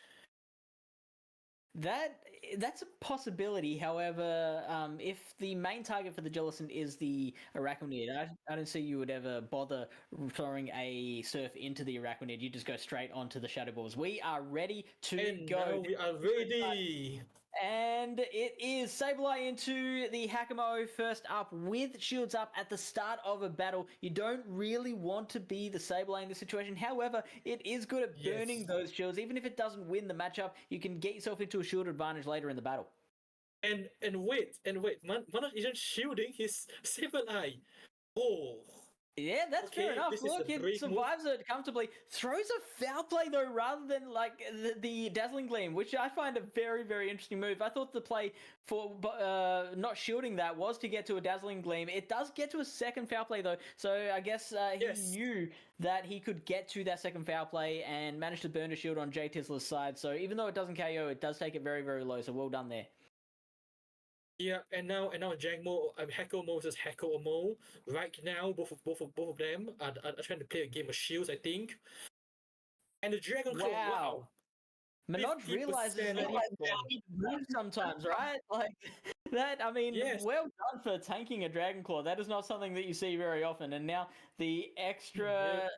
That's a possibility. However, if the main target for the Jellicent is the Araquanid, I don't see you would ever bother throwing a Surf into the Araquanid. You just go straight onto the Shadow Balls. We are ready to go. Now we are ready. And it is Sableye into the Hakamo first up with shields up at the start of a battle. You don't really want to be the Sableye in this situation. However, it is good at burning those shields. Even if it doesn't win the matchup, you can get yourself into a shield advantage later in the battle. And wait, Manoj isn't shielding his Sable Eye. Oh, Yeah, that's fair Okay, enough. this is Look, a it brave move. survives it comfortably. Throws a foul play though, rather than like the dazzling gleam, which I find a very, very interesting move. I thought the play for not shielding that was to get to a dazzling gleam. It does get to a second foul play though, so I guess he Yes. knew that he could get to that second foul play and managed to burn a shield on JTizzler's side. So even though it doesn't KO, it does take it very, very low. So well done there. yeah, and now Jangmo, Hecko versus Hecko Mo. Right now, both of them are trying to play a game of shields, I think. And the Dragon Claw, wow. Manoj 50% realizes that he can move sometimes, right? Like that. I mean, Yes. well done for tanking a Dragon Claw. That is not something that you see very often. And now the extra Yeah.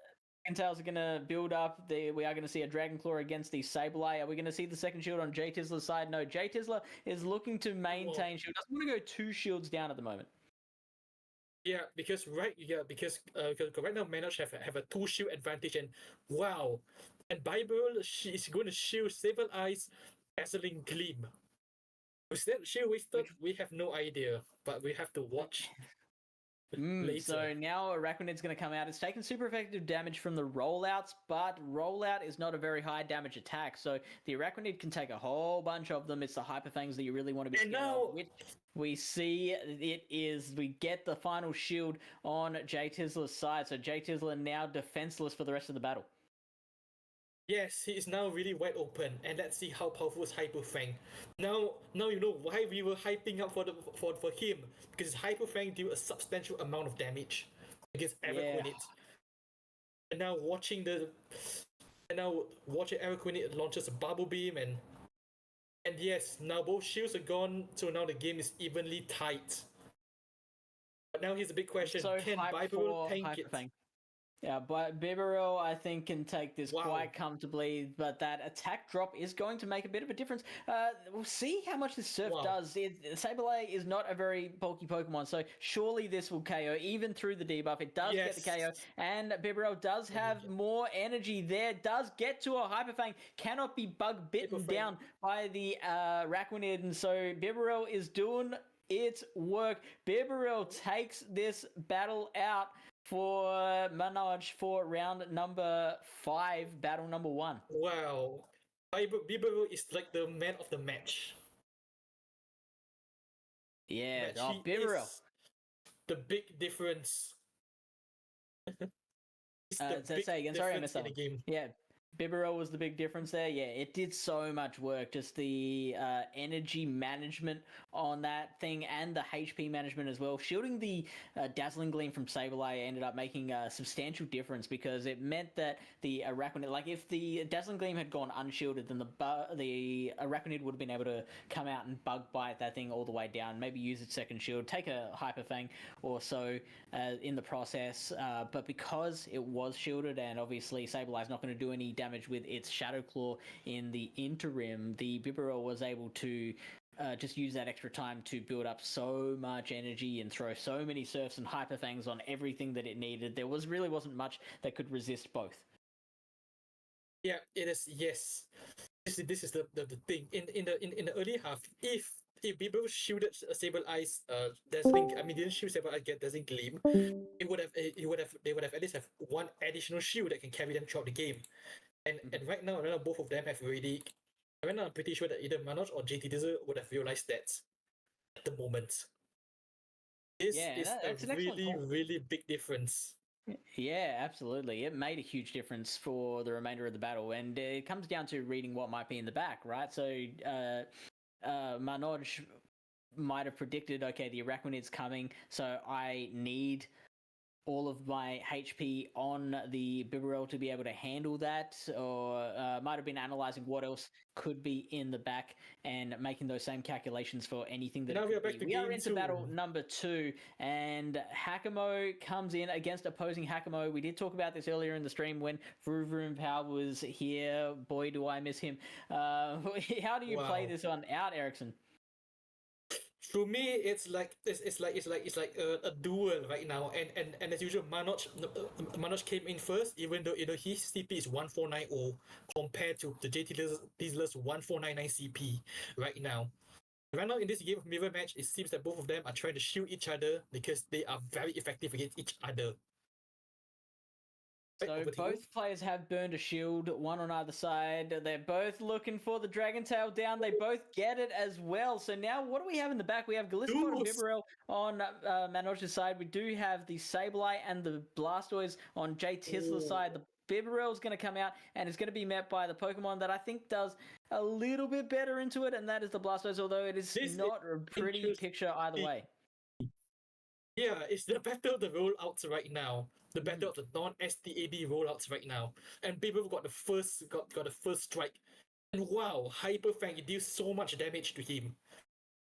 Tails are going to build up. We are going to see a Dragon Claw against the Sableye. Are we going to see the second shield on JTizzler's side? No, JTizzler is looking to maintain shield. Doesn't want to go 2 shields down at the moment. Yeah, because right now Manoj have a 2 shield advantage, and wow, and Bible she is going to shield Sable Eyes Dazzling Gleam. Was that shield wasted? We have no idea, but we have to watch later. So now Arachnid's going to come out. It's taken super effective damage from the rollouts, but rollout is not a very high damage attack. So the Arachnid can take a whole bunch of them. It's the Hyper Fangs that you really want to be And scared now- of. Which we see we get the final shield on JTizzler's side. So JTizzler now defenseless for the rest of the battle. Yes, he is now really wide open, and let's see how powerful is Hyper Fang. Now you know why we were hyping up for him, because Hyper Fang deal a substantial amount of damage against Araquanid. And now watching Araquanid launches a Bubble Beam, and yes, now both shields are gone, so now the game is evenly tight. But now here's the big question: So can hype Bible for tank Hyper it? Fang. Yeah, but Bibarel, I think, can take this Wow. quite comfortably, but that attack drop is going to make a bit of a difference. We'll see how much this Surf Wow. does. Sableye is not a very bulky Pokemon, so surely this will KO, even through the debuff. It does get the KO, Yes. and Bibarel does have more energy there, does get to a Hyper Fang, cannot be bug bitten Hyper Fang. down by the Arachnid, and so Bibarel is doing its work. Bibarel takes this battle out for Manoj for round number 5, battle number 1. Wow, Bibarel is like the man of the match. Yeah, Match. oh, He Bibarel. is the big difference. It's Say again, sorry I missed in that the one. game. Yeah, Bibarel was the big difference there. Yeah, it did so much work. Just the energy management on that thing and the HP management as well. Shielding the Dazzling Gleam from Sableye ended up making a substantial difference because it meant that the Arachnid, like if the Dazzling Gleam had gone unshielded, then the Arachnid would have been able to come out and bug bite that thing all the way down, maybe use its second shield, take a Hyper Fang or so in the process. But because it was shielded and obviously Sableye's not going to do any damage with its Shadow Claw in the interim, the Bibarel was able to just use that extra time to build up so much energy and throw so many Surfs and Hyper Fangs on everything that it needed. There wasn't much that could resist both. Yeah, it is. Yes, this is the thing. In the early half, if Bibarel shielded Sable Eyes, didn't shield Sable Eyes get Dazzling Gleam, they would have at least have one additional shield that can carry them throughout the game. And right now both of them have already. Right now I'm pretty sure that either Manoj or JTizzler would have realized that at the moment. This is it's an a excellent really, call. really big difference. Yeah, absolutely. It made a huge difference for the remainder of the battle, and it comes down to reading what might be in the back, right? So, Manoj might have predicted, okay, the Arachnid's coming, so I need all of my HP on the Bibarel to be able to handle that, or might have been analyzing what else could be in the back and making those same calculations for anything that Now it we are could back be. to We are game into 2. battle number 2, and Hakamo comes in against opposing Hakamo. We did talk about this earlier in the stream when VroomVroomPow was here. Boy, do I miss him. How do you play Wow. this one out, Ericsson? To me, it's like a duel right now, and as usual, Manoj came in first, even though his CP is 1490 compared to the JTizzler's 1499 CP right now. Right now in this game of mirror match, it seems that both of them are trying to shield each other because they are very effective against each other. So Over to you. both players have burned a shield, one on either side. They're both looking for the Dragon Tail down. They both get it as well. So now what do we have in the back? We have Gallistopod and Deuce. Bibarel on Manoj's side. We do have the Sableye and the Blastoise on JTizzler's side. The Bibarel is going to come out and is going to be met by the Pokemon that I think does a little bit better into it, and that is the Blastoise, although it is This not a pretty interesting. picture either way. Yeah, it's the battle of the rollouts right now. The battle of the non-STAB rollouts right now. And Bibarel got the first strike. And wow, Hyper Fang, it deals so much damage to him.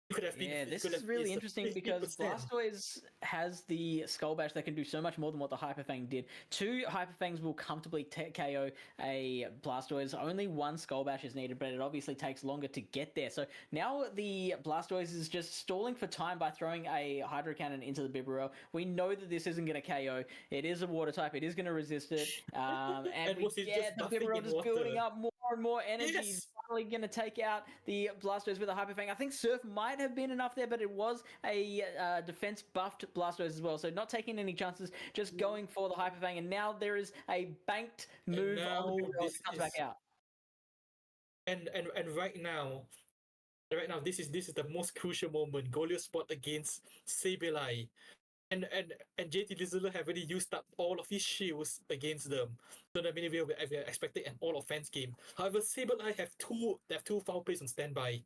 It could have been, Yeah, this is really interesting because Blastoise has the Skull Bash that can do so much more than what the Hyper Fang did. 2 Hyper Fangs will comfortably KO a Blastoise. Only 1 Skull Bash is needed, but it obviously takes longer to get there. So now the Blastoise is just stalling for time by throwing a Hydro Cannon into the Bibarel. We know that this isn't going to KO. It is a water type. It is going to resist it. And we get the Bibarel just building up more and more energy. Yes. He's finally going to take out the Blastoise with a Hyper Fang. I think Surf might have been enough there, but it was a defense buffed Blastoise as well. So not taking any chances, just going for the Hyper Fang. And now there is a banked move on the Bibarel that comes back out. And right now, this is the most crucial moment. Golio spot against Sableye. And JTizzler have already used up all of his shields against them. So that means we are expecting an all offense game. However, Sableye have two foul plays on standby.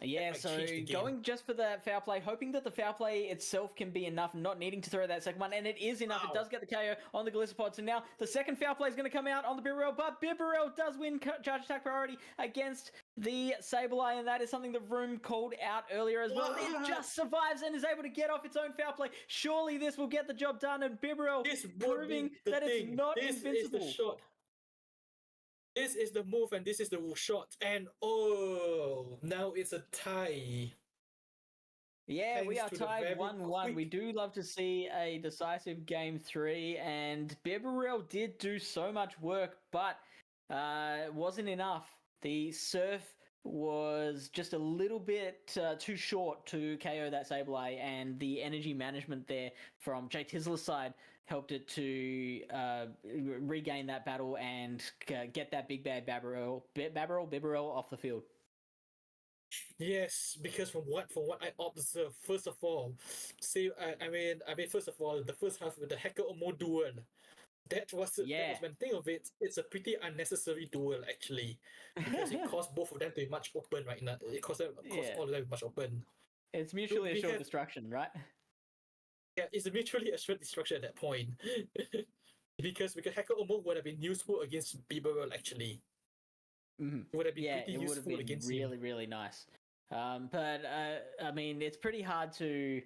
Yeah, so going just for that foul play, hoping that the foul play itself can be enough, not needing to throw that second one, and it is enough. Wow. It does get the KO on the Gallistopod. So now the second foul play is going to come out on the Bibarel, but Bibarel does win charge attack priority against the Sableye, and that is something that Vroom called out earlier as well. It just survives and is able to get off its own foul play. Surely this will get the job done, and Bibarel proving that it's not invincible. This is the shot. This is the move and this is the shot. And now it's a tie. Yeah, Thanks we are to the tied very 1-1. quick- We do love to see a decisive game 3, and Bibarel did do so much work, but it wasn't enough. The Surf was just a little bit too short to KO that Sableye, and the energy management there from JTizzler's side helped it to regain that battle and get that big bad Bibarel off the field. Yes, because from what I observed, first of all, first of all, the first half with the Hacker Omo duel, that was when think of it, it's a pretty unnecessary duel actually, because it caused both of them to be much open right now. It caused all of them much open. It's mutually assured destruction, right? Yeah, it's mutually assured destruction at that point. because Hacker Omo would have been useful against Bibarel actually. Mm-hmm. It would have been pretty useful against really, him. really nice. But I mean, it's pretty hard to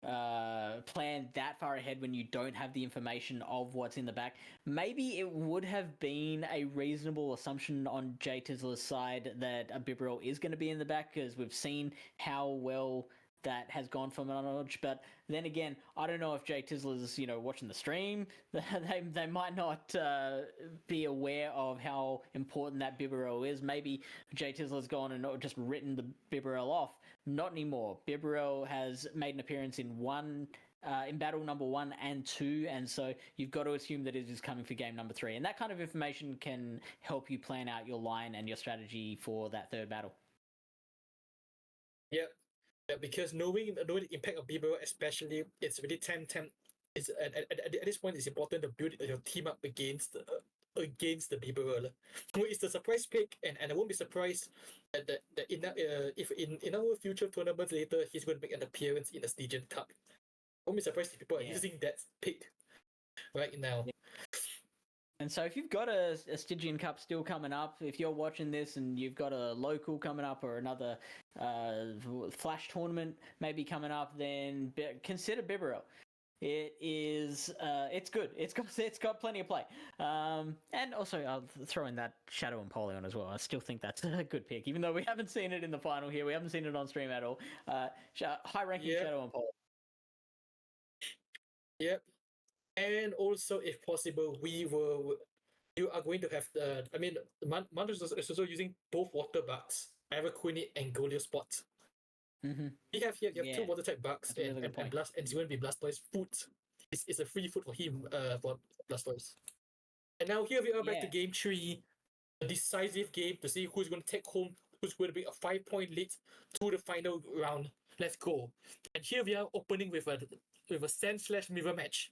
plan that far ahead when you don't have the information of what's in the back. Maybe it would have been a reasonable assumption on JTizzler's side that a Bibarel is going to be in the back, because we've seen how well that has gone for Manoj. But then again, I don't know if JTizzler's watching the stream. They might not be aware of how important that Bibarel is. Maybe JTizzler's gone and not just written the Bibarel off. Not anymore. Bibarel has made an appearance in battle number 1 and 2, and so you've got to assume that it is coming for game number 3. And that kind of information can help you plan out your line and your strategy for that third battle. Yep. Yeah, because knowing the impact of Bibarel, especially, it's really it's at this point it's important to build your team up against the Bibarel, who is the surprise pick, and I won't be surprised that if in our future tournaments later he's going to make an appearance in the Stygian Cup. I won't be surprised if people are using that pick right now. Yeah. And so if you've got a Stygian Cup still coming up, if you're watching this and you've got a local coming up or another flash tournament maybe coming up, then consider Bibarel. It is, it's good. It's got plenty of play. And also I'll throw in that Shadow Empoleon as well. I still think that's a good pick, even though we haven't seen it in the final here. We haven't seen it on stream at all. High ranking Shadow Empoleon. Yep. And also, if possible, you are going to have Manoj is also using both water bugs Araquanid, and Golio spots. Mm-hmm. You have two Yeah, water type bugs that's a really good and point. Blast, and it's going to be Blastoise food. It's a free food for him, for Blastoise. And now here we are back to Yeah. game 3, a decisive game to see who's going to take home, who's going to be a 5-point lead to the final round. Let's go. And here we are opening with a Sand/Mirror match.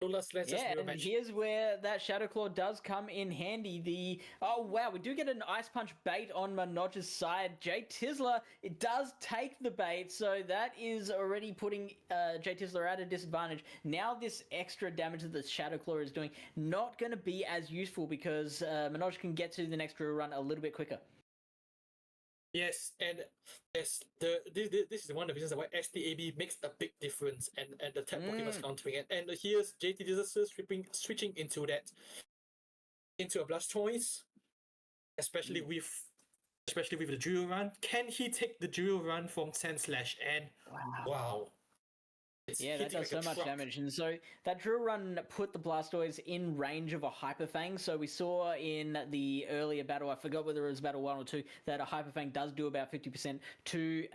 Lola Sand/Mirror Yeah, and match. here's where that Shadow Claw does come in handy. Oh wow, we do get an Ice Punch bait on Manoj's side. JTizzler, it does take the bait, so that is already putting JTizzler at a disadvantage. Now this extra damage that the Shadow Claw is doing, not going to be as useful because Manoj can get to the next drill run a little bit quicker. Yes, and yes, this is one of the reasons why STAB makes a big difference, and the tap Pokemon's countering it. And here's JTizzler switching into a Blastoise, especially with the drill run. Can he take the drill run from Sandslash? And wow. It's Yeah, that hitting does like so a much truck. damage. And so that drill run put the Blastoise in range of a Hyper Fang. So we saw in the earlier battle, I forgot whether it was battle 1 or 2, that a Hyper Fang does do about 50% to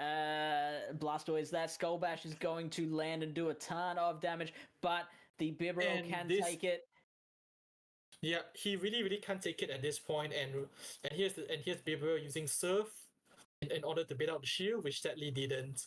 Blastoise. That Skull Bash is going to land and do a ton of damage, but the Bibarel And can this- take it. Yeah, he really can't take it at this point, and here's Bibarel using Surf in order to bait out the shield, which sadly didn't.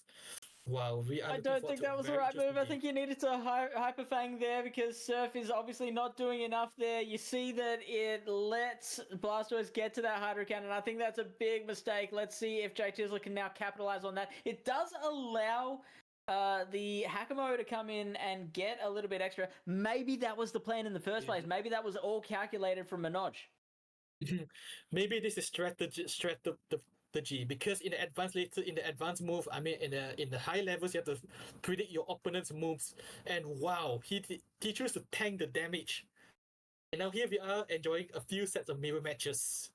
Wow, we are. I don't think that was the right move. I think you needed to Hyper Fang there because Surf is obviously not doing enough there. You see that it lets Blastoise get to that Hydro Cannon. I think that's a big mistake. Let's see if JTizzler can now capitalize on that. It does allow the Hakamo to come in and get a little bit extra. Maybe that was the plan in the first place. Maybe that was all calculated from Manoj. Maybe this is strategy, because in the advanced move, I mean in the high levels, you have to predict your opponent's moves. And wow, he chose to tank the damage. And now here we are enjoying a few sets of mirror matches.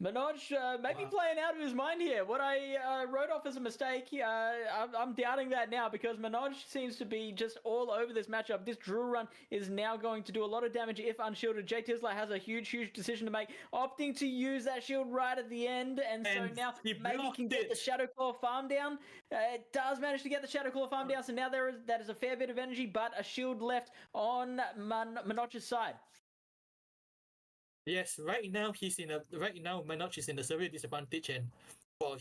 Manoj maybe playing out of his mind here. What I wrote off as a mistake, I'm doubting that now because Manoj seems to be just all over this matchup. This drill run is now going to do a lot of damage if unshielded. JTizzler has a huge decision to make, opting to use that shield right at the end, and so now he maybe he can get the Shadow Claw farm down. It does manage to get the Shadow Claw farm down, so now that is a fair bit of energy, but a shield left on Manoj's side. Yes, right now Manoj is in a severe disadvantage, and well,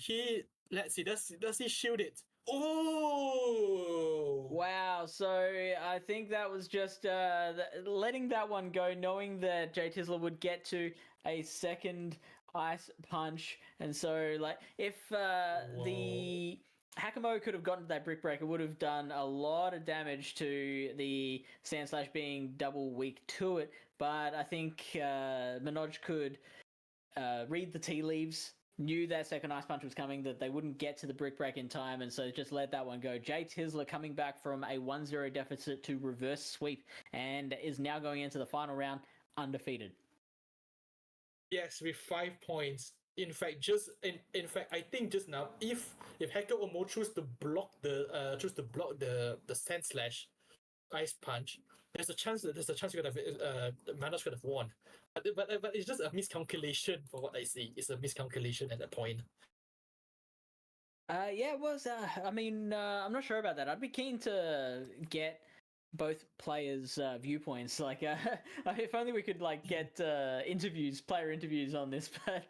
let's see, does he shield it? Oh Wow, so I think that was just letting that one go, knowing that JTizzler would get to a second Ice Punch, and so like if the Hakamo could have gotten to that Brick Break, it would have done a lot of damage to the Sandslash being double weak to it. But I think Manoj could read the tea leaves, knew that second Ice Punch was coming, that they wouldn't get to the Brick Break in time, and so just let that one go. JTizzler coming back from a 1-0 deficit to reverse sweep and is now going into the final round undefeated. yes, with 5 points. In fact, I think just now, if Hacker Omo choose to block the Sandslash Ice Punch, there's a chance you could have Manoj could have won. But it's just a miscalculation for what I see. It's a miscalculation at that point. Yeah, it was. I mean, I'm not sure about that. I'd be keen to get both players' viewpoints. Like, if only we could like get player interviews on this. But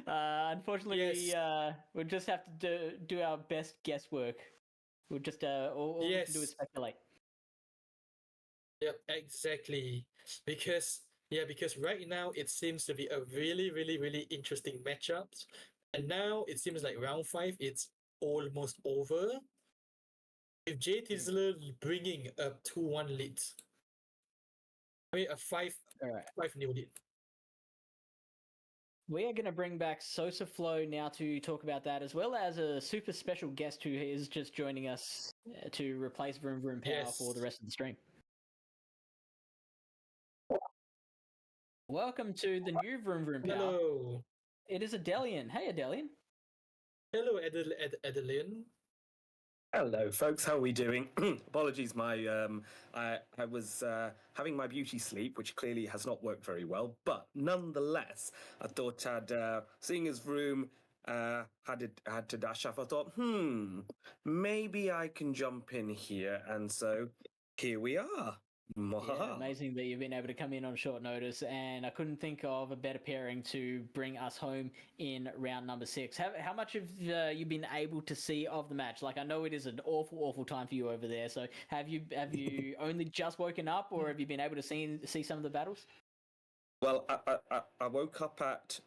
unfortunately, we'll just have to do our best guesswork. We'll just all we can do is speculate. Yep, exactly. Because right now it seems to be a really interesting matchups, and now it seems like round 5 it's almost over. With JTizzler bringing a 2-1 lead. I mean a 5-0 lead. We are going to bring back Sosaflo now to talk about that, as well as a super special guest who is just joining us to replace VroomVroomPow for the rest of the stream. Welcome to the new VroomVroomPow. Hello. It is Adelian. Hey, Adelian. Hello, Adelian. Hello, folks. How are we doing? Apologies, I was having my beauty sleep, which clearly has not worked very well. But nonetheless, I thought I'd, seeing as Vroom had to dash off, I thought, maybe I can jump in here, and so here we are. Yeah, amazing that you've been able to come in on short notice, and I couldn't think of a better pairing to bring us home in round number 6. How much have you been able to see of the match? Like, I know it is an awful time for you over there. So have you only just woken up, or have you been able to see some of the battles? Well, I woke up at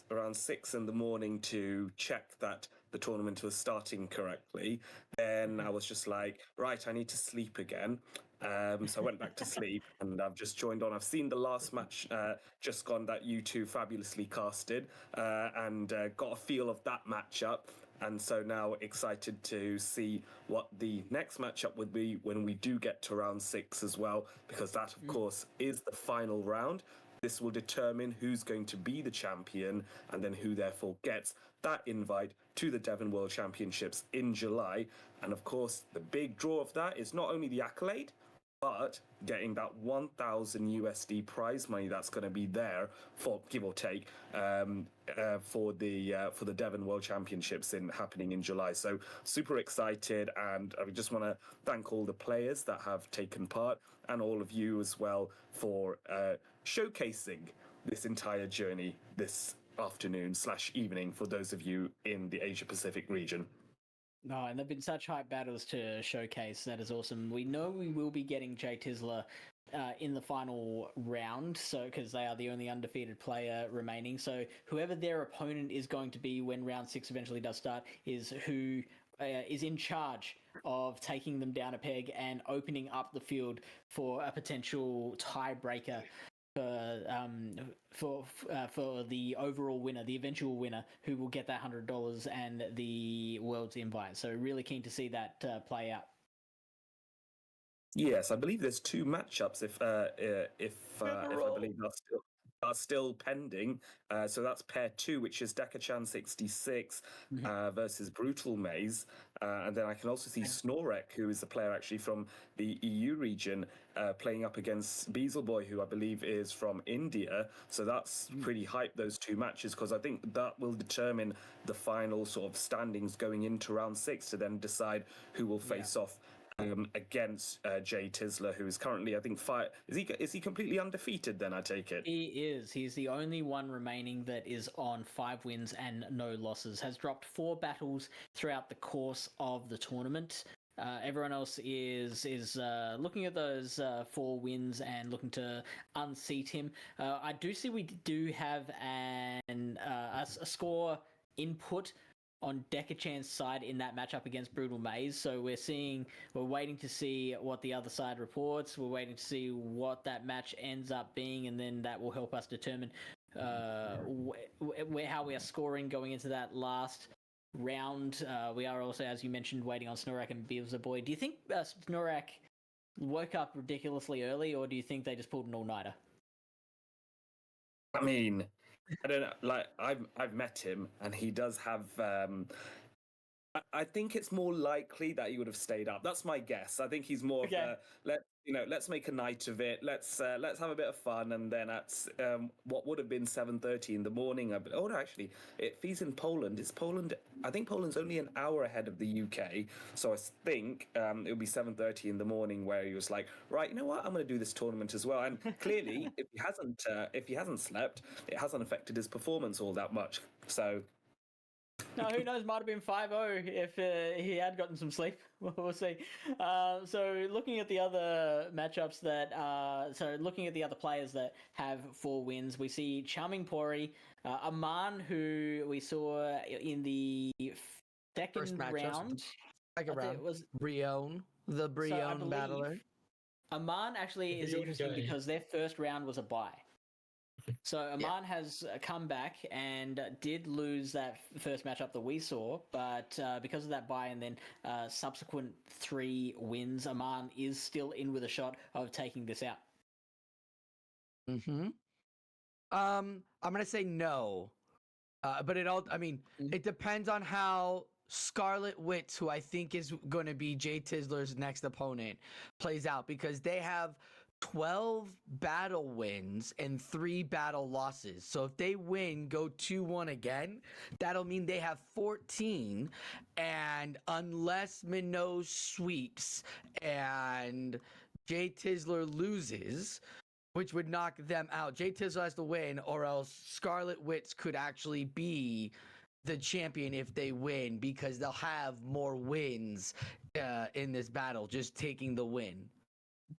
around 6 in the morning to check that the tournament was starting correctly. Then I was just like, right, I need to sleep again. So I went back to sleep, and I've just joined on. I've seen the last match just gone that you two fabulously casted, and got a feel of that matchup. And so now excited to see what the next matchup would be when we do get to round 6 as well, because that, of course, is the final round. This will determine who's going to be the champion, and then who therefore gets that invite to the Devon World Championships in July. And of course, the big draw of that is not only the accolade, but getting that 1,000 USD prize money that's going to be there for, give or take, for the Devon World Championships happening in July. So super excited, and I just want to thank all the players that have taken part, and all of you as well for showcasing this entire journey this afternoon/evening for those of you in the Asia Pacific region. No, and they've been such hype battles to showcase. That is awesome. We know we will be getting JTizzler in the final round, so because they are the only undefeated player remaining. So whoever their opponent is going to be when round 6 eventually does start is who is in charge of taking them down a peg and opening up the field for a potential tiebreaker for the overall winner, the eventual winner, who will get that $100 and the world's invite. So really keen to see that play out. Yes, I believe there's 2 matchups if I believe are still pending. So that's pair 2, which is DekaChan66 versus Brutal Maze. And then I can also see Snorek, who is a player actually from the EU region, playing up against Beasleboy, who I believe is from India. So that's pretty hype, those 2 matches, because I think that will determine the final sort of standings going into round 6 to then decide who will face off against JTizzler, who is currently, I think, is he completely undefeated then, I take it? He is. He's the only one remaining that is on 5 wins and no losses. Has dropped 4 battles throughout the course of the tournament. Everyone else is looking at those 4 wins and looking to unseat him. I do see we do have a score input on DekaChan's side in that matchup against Brutal Maze. So we're waiting to see what the other side reports. We're waiting to see what that match ends up being, and then that will help us determine how we are scoring going into that last round. We are also, as you mentioned, waiting on Snorak and Beelzeboy. Do you think Snorak woke up ridiculously early, or do you think they just pulled an all-nighter? I mean, I don't know. Like, I've met him, and he does have. I think it's more likely that he would have stayed up. That's my guess. I think he's more of a let's make a night of it. Let's have a bit of fun, and then at what would have been 7:30 in the morning. Oh no, actually, if he's in Poland, I think Poland's only an hour ahead of the UK, so I think it would be 7:30 in the morning where he was like, right, you know what, I'm going to do this tournament as well. And clearly, if he hasn't slept, it hasn't affected his performance all that much. So. No, who knows? Might have been 5-0 if he had gotten some sleep. We'll see. So looking at the other matchups looking at the other players that have 4 wins, we see Charming Pori, Aman, who we saw in the second round. Second round. It was Brion, the Brion battler. Aman actually is interesting because their first round was a bye. So Aman has come back and did lose that first matchup that we saw, but because of that bye and then subsequent 3 wins, Aman is still in with a shot of taking this out. I'm gonna say no, but it depends on how Scarlet Wits, who I think is going to be JTizzler's next opponent, plays out, because they have 12 battle wins and 3 battle losses. So if they win, go 2-1 again, that'll mean they have 14. And unless Manoj sweeps and JTizzler loses, which would knock them out, JTizzler has to win, or else Scarlet Witch could actually be the champion if they win, because they'll have more wins in this battle, just taking the win.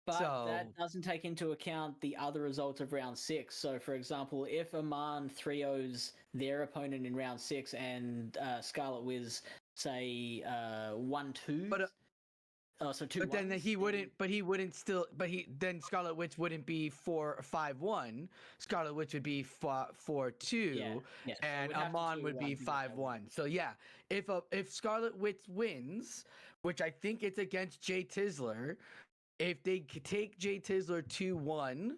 But So- that doesn't take into account the other results of round 6. So, for example, if Aman 3-0s their opponent in round 6 and Scarlet Wiz, say, 1-2, But, so 2 But then he wouldn't. Then Scarlet Witch wouldn't be 4-5-1. Scarlet Witch would be 4-2, yeah. and Amon would be 5-1. So yeah, if Scarlet Witch wins, which I think it's against JTizzler, if they take JTizzler 2-1,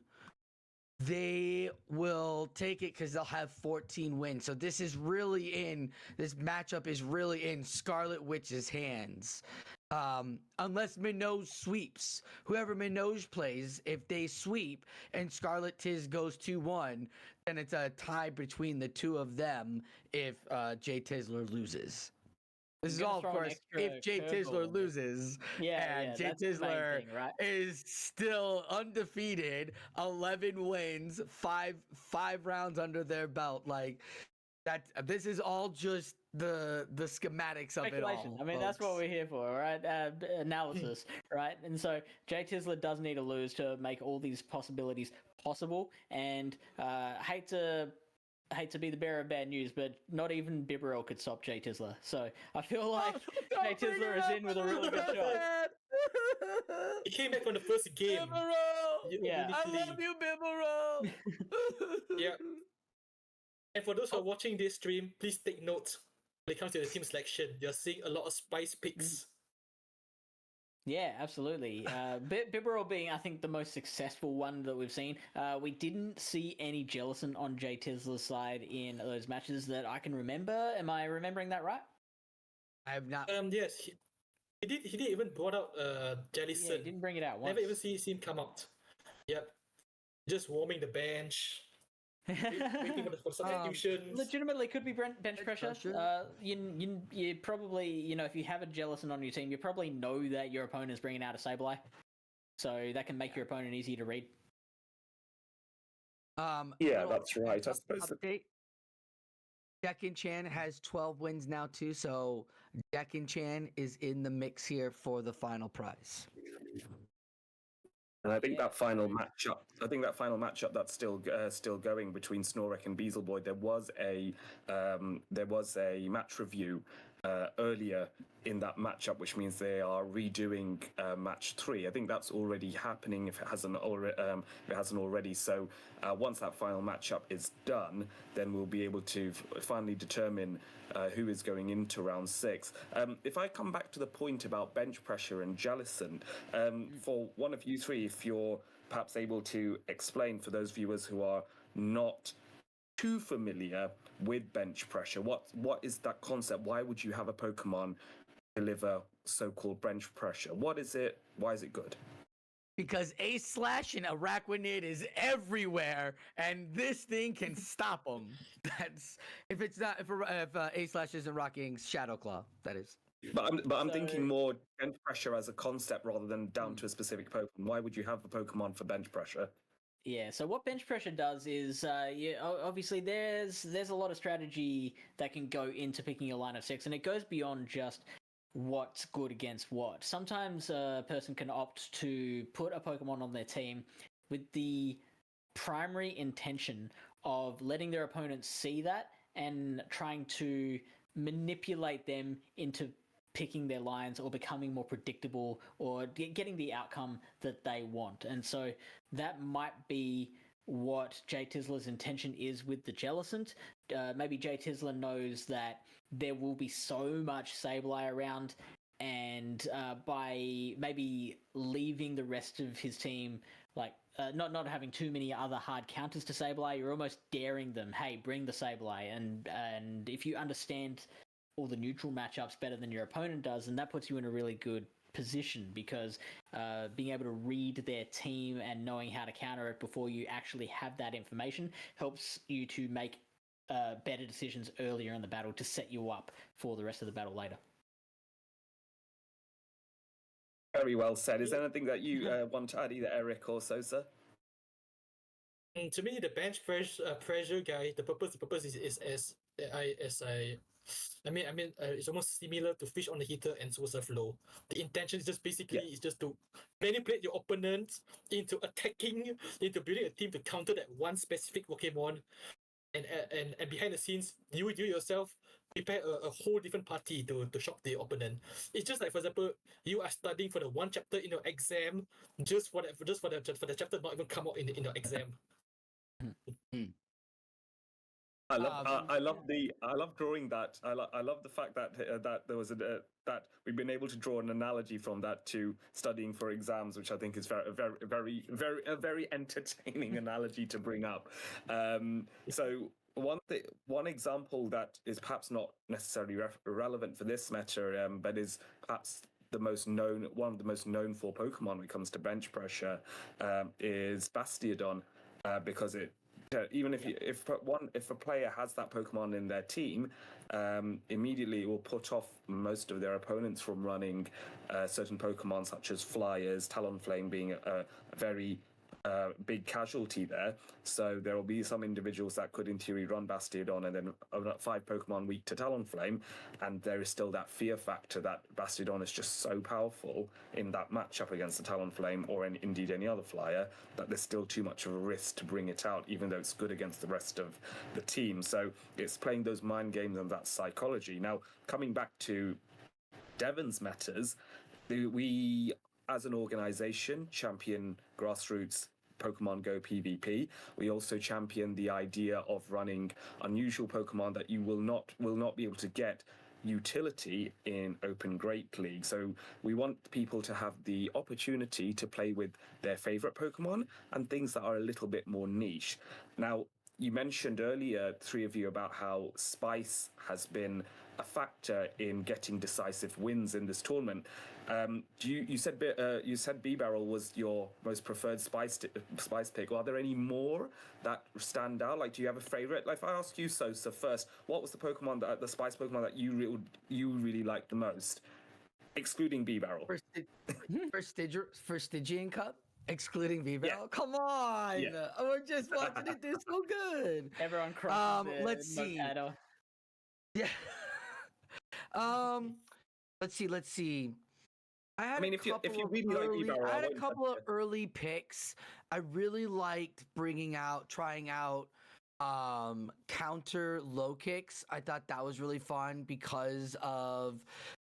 they will take it because they'll have 14 wins. So this matchup is really in Scarlet Witch's hands. Unless Manoj sweeps. Whoever Manoj plays, if they sweep and Scarlet Tiz goes 2-1, then it's a tie between the two of them if JTizzler loses. This is all, of course, if JTizzler loses. And JTizzler right? is still undefeated, 11 wins, five rounds under their belt. Like that. This is all just the schematics of it all. I mean, that's what we're here for, right? Analysis, right? And so JTizzler does need to lose to make all these possibilities possible. And hate to be the bearer of bad news, but not even Bibarel could stop JTizzler. So I feel like JTizzler is in with a really good shot. He came back from the first game. Bibarel! Yeah. I love you, Bibarel! Yeah. And for those who are watching this stream, please take note when it comes to the team selection. You're seeing a lot of spice picks. Yeah, absolutely. Bibarel being, I think, the most successful one that we've seen. We didn't see any Jellison on JTizzler's side in those matches that I can remember. Am I remembering that right? I have not. Yes, he did even brought out Jellison. Yeah, he didn't bring it out once. Never even see him come out. Yep. Just warming the bench. Waiting for substitutions. Legitimately could be bench pressure. You probably, if you have a Jellison on your team, you probably know that your opponent's bringing out a Sableye. So that can make your opponent easy to read. Yeah, that's right. I suppose. Update. Deccan Chan has 12 wins now too, so Deccan Chan is in the mix here for the final prize. And I think that final matchup that's still going between Snorek and Beasleboy. There was a match review earlier in that matchup, which means they are redoing match 3. I think that's already happening if it hasn't already. So once that final matchup is done, then we'll be able to finally determine who is going into round 6. If I come back to the point about bench pressure and Jellison, for one of you three, if you're perhaps able to explain for those viewers who are not too familiar with bench pressure, what is that concept? Why would you have a Pokemon deliver so-called bench pressure? What is it? Why is it good? Because Ace Slash and Araquanid is everywhere, and this thing can stop them. That's if Ace Slash isn't rocking Shadow Claw, that is. But I'm thinking more bench pressure as a concept rather than down to a specific Pokemon. Why would you have a Pokemon for bench pressure? Yeah, so what bench pressure does is, obviously there's a lot of strategy that can go into picking a line of 6, and it goes beyond just what's good against what. Sometimes a person can opt to put a Pokemon on their team with the primary intention of letting their opponents see that and trying to manipulate them into picking their lines or becoming more predictable or getting the outcome that they want. And so that might be what JTizzler's intention is with the Jellicent. Maybe JTizzler knows that there will be so much Sableye around, and by maybe leaving the rest of his team, like not having too many other hard counters to Sableye, you're almost daring them, hey, bring the Sableye. And if you understand all the neutral matchups better than your opponent does, and that puts you in a really good position, because being able to read their team and knowing how to counter it before you actually have that information helps you to make better decisions earlier in the battle to set you up for the rest of the battle later. Very well said. Is there anything that you want to add, either Eric or Sosa? To me, the bench pressure guy, the purpose is it's almost similar to FishOnAHeater and Sosaflo. The intention is just basically is just to manipulate your opponents into attacking, into building a team to counter that one specific Pokemon, and behind the scenes, you yourself prepare a whole different party to shock the opponent. It's just like, for example, you are studying for the one chapter in your exam, just for the chapter not even come out in your exam. I love drawing that. I love the fact that that there was that we've been able to draw an analogy from that to studying for exams, which I think is a very entertaining analogy to bring up. So one example that is perhaps not necessarily relevant for this meta, but is perhaps one of the most known for Pokemon when it comes to bench pressure, is Bastiodon, because even if a player has that Pokemon in their team, immediately it will put off most of their opponents from running certain Pokemon such as Flyers, Talonflame being a very big casualty there. So there will be some individuals that could in theory run Bastiodon and then 5 Pokemon weak to Talonflame, and there is still that fear factor that Bastiodon is just so powerful in that matchup against the Talonflame or indeed any other flyer that there's still too much of a risk to bring it out, even though it's good against the rest of the team. So it's playing those mind games and that psychology. Now, coming back to Devon's metas, we as an organization champion grassroots Pokemon Go PvP. We also champion the idea of running unusual Pokemon that you will not be able to get utility in Open Great League. So we want people to have the opportunity to play with their favorite Pokemon and things that are a little bit more niche. Now, you mentioned earlier, 3 of you, about how Spice has been a factor in getting decisive wins in this tournament. You said B-Barrel was your most preferred spice pick. Are there any more that stand out? Like, do you have a favorite? Like, if I ask you, Sosa, first, what was the spice Pokemon that you really liked the most, excluding B-Barrel? First Stygian Cup, excluding V-Barrel. Yeah. Come on, we're just watching it do so good. Everyone crosses let's see. Yeah. Let's see. I had a couple of early picks. I really liked trying out counter low kicks. I thought that was really fun because of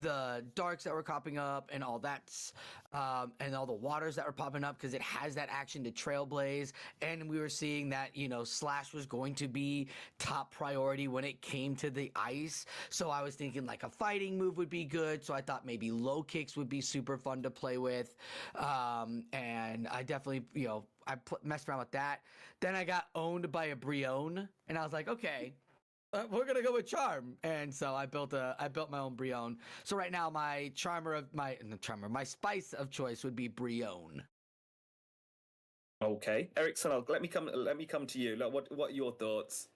the darks that were popping up and all that's and all the waters that were popping up, because it has that action to trailblaze, and we were seeing that Slash was going to be top priority when it came to the ice. So I was thinking like a fighting move would be good, so I thought maybe low kicks would be super fun to play with, and I definitely messed around with that. Then I got owned by a Brion, and I was like, okay, we're gonna go with Charm, and so I built my own Brion. So right now my my spice of choice would be Brion. Okay, Ericsson, let me come to you. Like, what are your thoughts?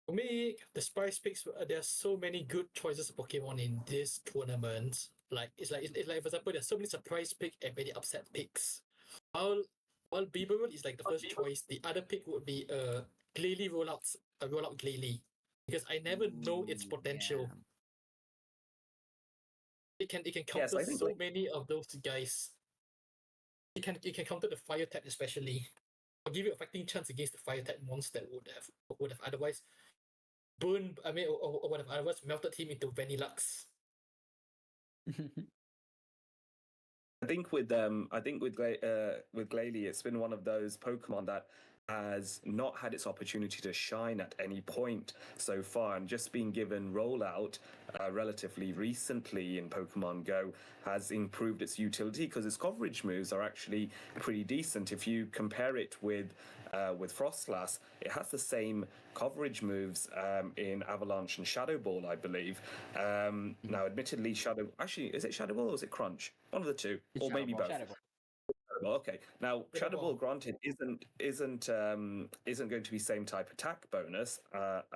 For me, the spice picks, there are so many good choices of Pokemon in this tournament. It's like for example, there's so many surprise picks and many upset picks. While Bieberman is like the first choice, the other pick would be Glalie rollout Glalie, because I never know its potential. Yeah. It can counter many of those guys. It can counter the fire type especially, or give you a fighting chance against the fire type monster that would have otherwise burned. Or would have otherwise melted him into Vanillux. I think with Glalie, it's been one of those Pokemon that has not had its opportunity to shine at any point so far, and just being given rollout relatively recently in Pokemon Go has improved its utility because its coverage moves are actually pretty decent. If you compare it with Frostlass, it has the same coverage moves in Avalanche and Shadow Ball, I believe. Now, admittedly, is it Shadow Ball or is it Crunch? One of the two, It's or Shadow maybe Ball. both. Shadow Ball. Well, okay. Now, Shadow Shadow Ball, Ball. granted, isn't going to be same type attack bonus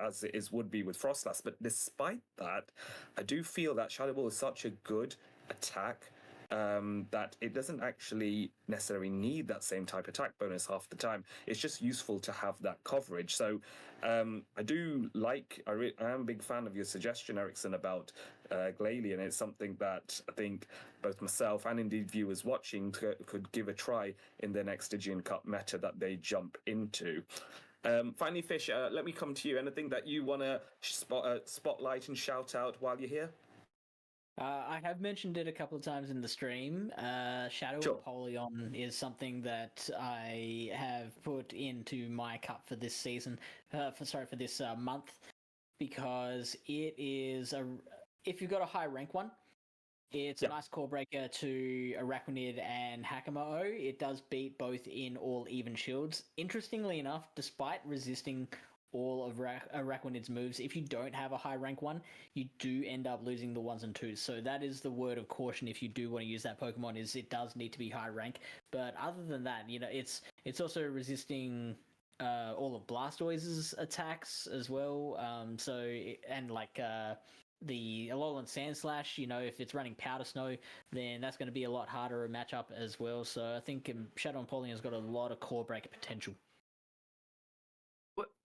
as it would be with Frostlass. But despite that, I do feel that Shadow Ball is such a good attack that it doesn't actually necessarily need that same type attack bonus half the time. It's just useful to have that coverage. So I do like. I am a big fan of your suggestion, Ericsson, about Glalie, and it's something that I think both myself and indeed viewers watching could give a try in the next Stygian Cup meta that they jump into. Finally, Fish, let me come to you. Anything that you want to spotlight and shout out while you're here? I have mentioned it a couple of times in the stream. Shadow Sure. Apollyon is something that I have put into my cup for this season, for this month, because it is if you've got a high rank one, it's a nice core breaker to Araquanid and Hakamo. It does beat both in all even shields. Interestingly enough, despite resisting all of Araquanid's moves, if you don't have a high rank one, you do end up losing the 1s and 2s. So that is the word of caution if you do want to use that Pokemon, is it does need to be high rank. But other than that, it's also resisting all of Blastoise's attacks as well. The Alolan Sandslash, if it's running Powder Snow, then that's going to be a lot harder a matchup as well. So I think Shadow Apollyon has got a lot of core breaker potential.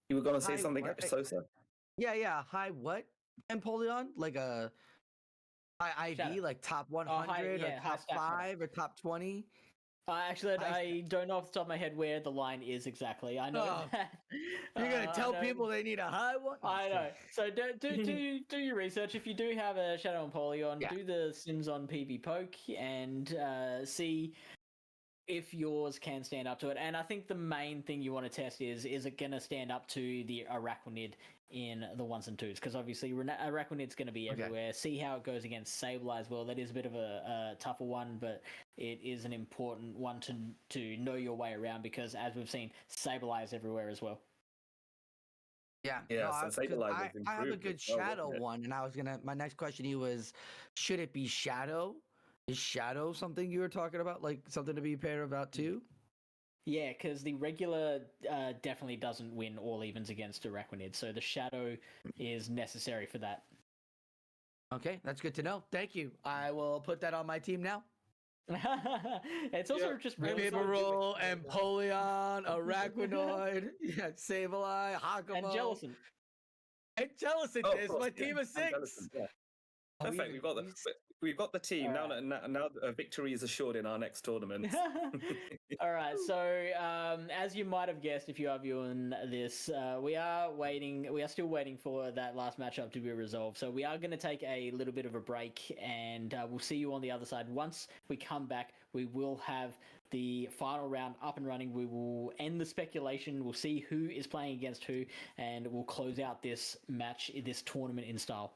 You were going to say Hi, something, what? Sosa? Yeah. Hi, what? Empoleon? Like a high IV, Shadow. like top 100 or high top stat 5 or top 20? Actually, I- I don't know off the top of my head where the line is exactly. I know Oh. that. You're going to tell I know- people they need a high one? No, I just know. kidding. So do your research. If you do have a Shadow Apollyon, Yeah. do the Sims on PB Poke and see if yours can stand up to it. And I think the main thing you want to test is it going to stand up to the Araquanid in the 1s and 2s? Because obviously Araquanid's going to be everywhere. See how it goes against Sableye as well. That is a bit of a tougher one, but it is an important one to know your way around, because as we've seen, Sableye is everywhere as well. Yeah, Yeah, no, so Sableye has I have a improved good as well, Shadow hasn't it? one, and my next question to you was, should it be Shadow? Is Shadow something you were talking about, like something to be paired about too? Yeah, because the regular definitely doesn't win all evens against Araquanid, so the Shadow is necessary for that. Okay, that's good to know. Thank you. I will put that on my team now. It's also Yeah, just I really was Bibarel, Yeah. Empoleon, Araquanoid, Sableye, Hakamo, and Jellicent. And Jellicent Oh, of is course, my yeah. team of And 6. Jellicent, yeah. Oh, Perfect. We've got the team now. Alright. Now a victory is assured in our next tournament. All right, so as you might have guessed if you are viewing this, we are still waiting for that last matchup to be resolved. So we are going to take a little bit of a break, and we'll see you on the other side. Once we come back, we will have the final round up and running. We will end the speculation. We'll see who is playing against who, and we'll close out this match, this tournament in style.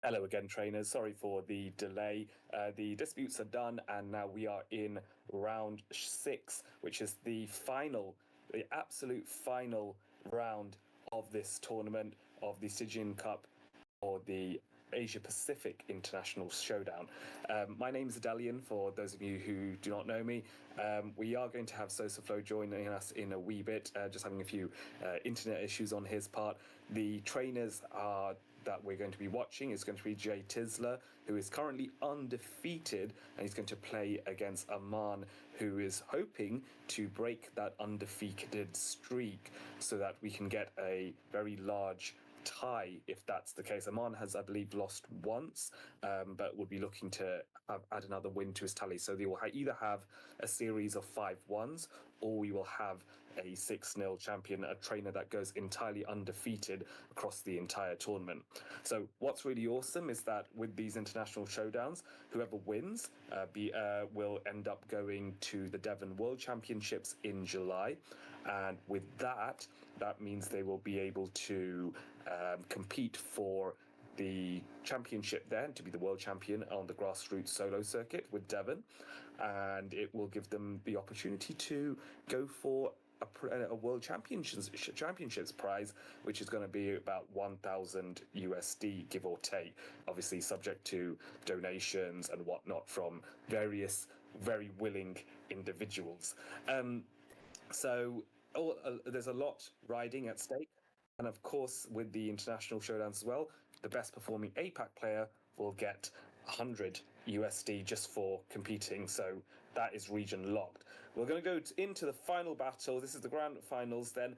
Hello again, trainers. Sorry for the delay. The disputes are done, and now we are in round 6, which is the absolute final round of this tournament of the Stygian Cup or the Asia Pacific International Showdown. My name is Adelian, for those of you who do not know me. We are going to have Sosaflo joining us in a wee bit, just having a few internet issues on his part. The trainers are that we're going to be watching is going to be JTizzler, who is currently undefeated, and he's going to play against Aman, who is hoping to break that undefeated streak so that we can get a very large tie if that's the case. Aman has, I believe, lost once, but would be looking to add another win to his tally. So they will either have a series of 5-1s, or we will have a 6-0 champion, a trainer that goes entirely undefeated across the entire tournament. So what's really awesome is that with these international showdowns, whoever wins will end up going to the Devon World Championships in July. And with that means they will be able to compete for the championship then, to be the world champion on the grassroots solo circuit with Devon, and it will give them the opportunity to go for a world championships prize, which is going to be about 1,000 USD, give or take, obviously subject to donations and whatnot from various very willing individuals. So there's a lot riding at stake. And of course, with the international showdowns as well, the best performing APAC player will get 100 USD just for competing. So that is region locked. We're going to go into the final battle. This is the grand finals then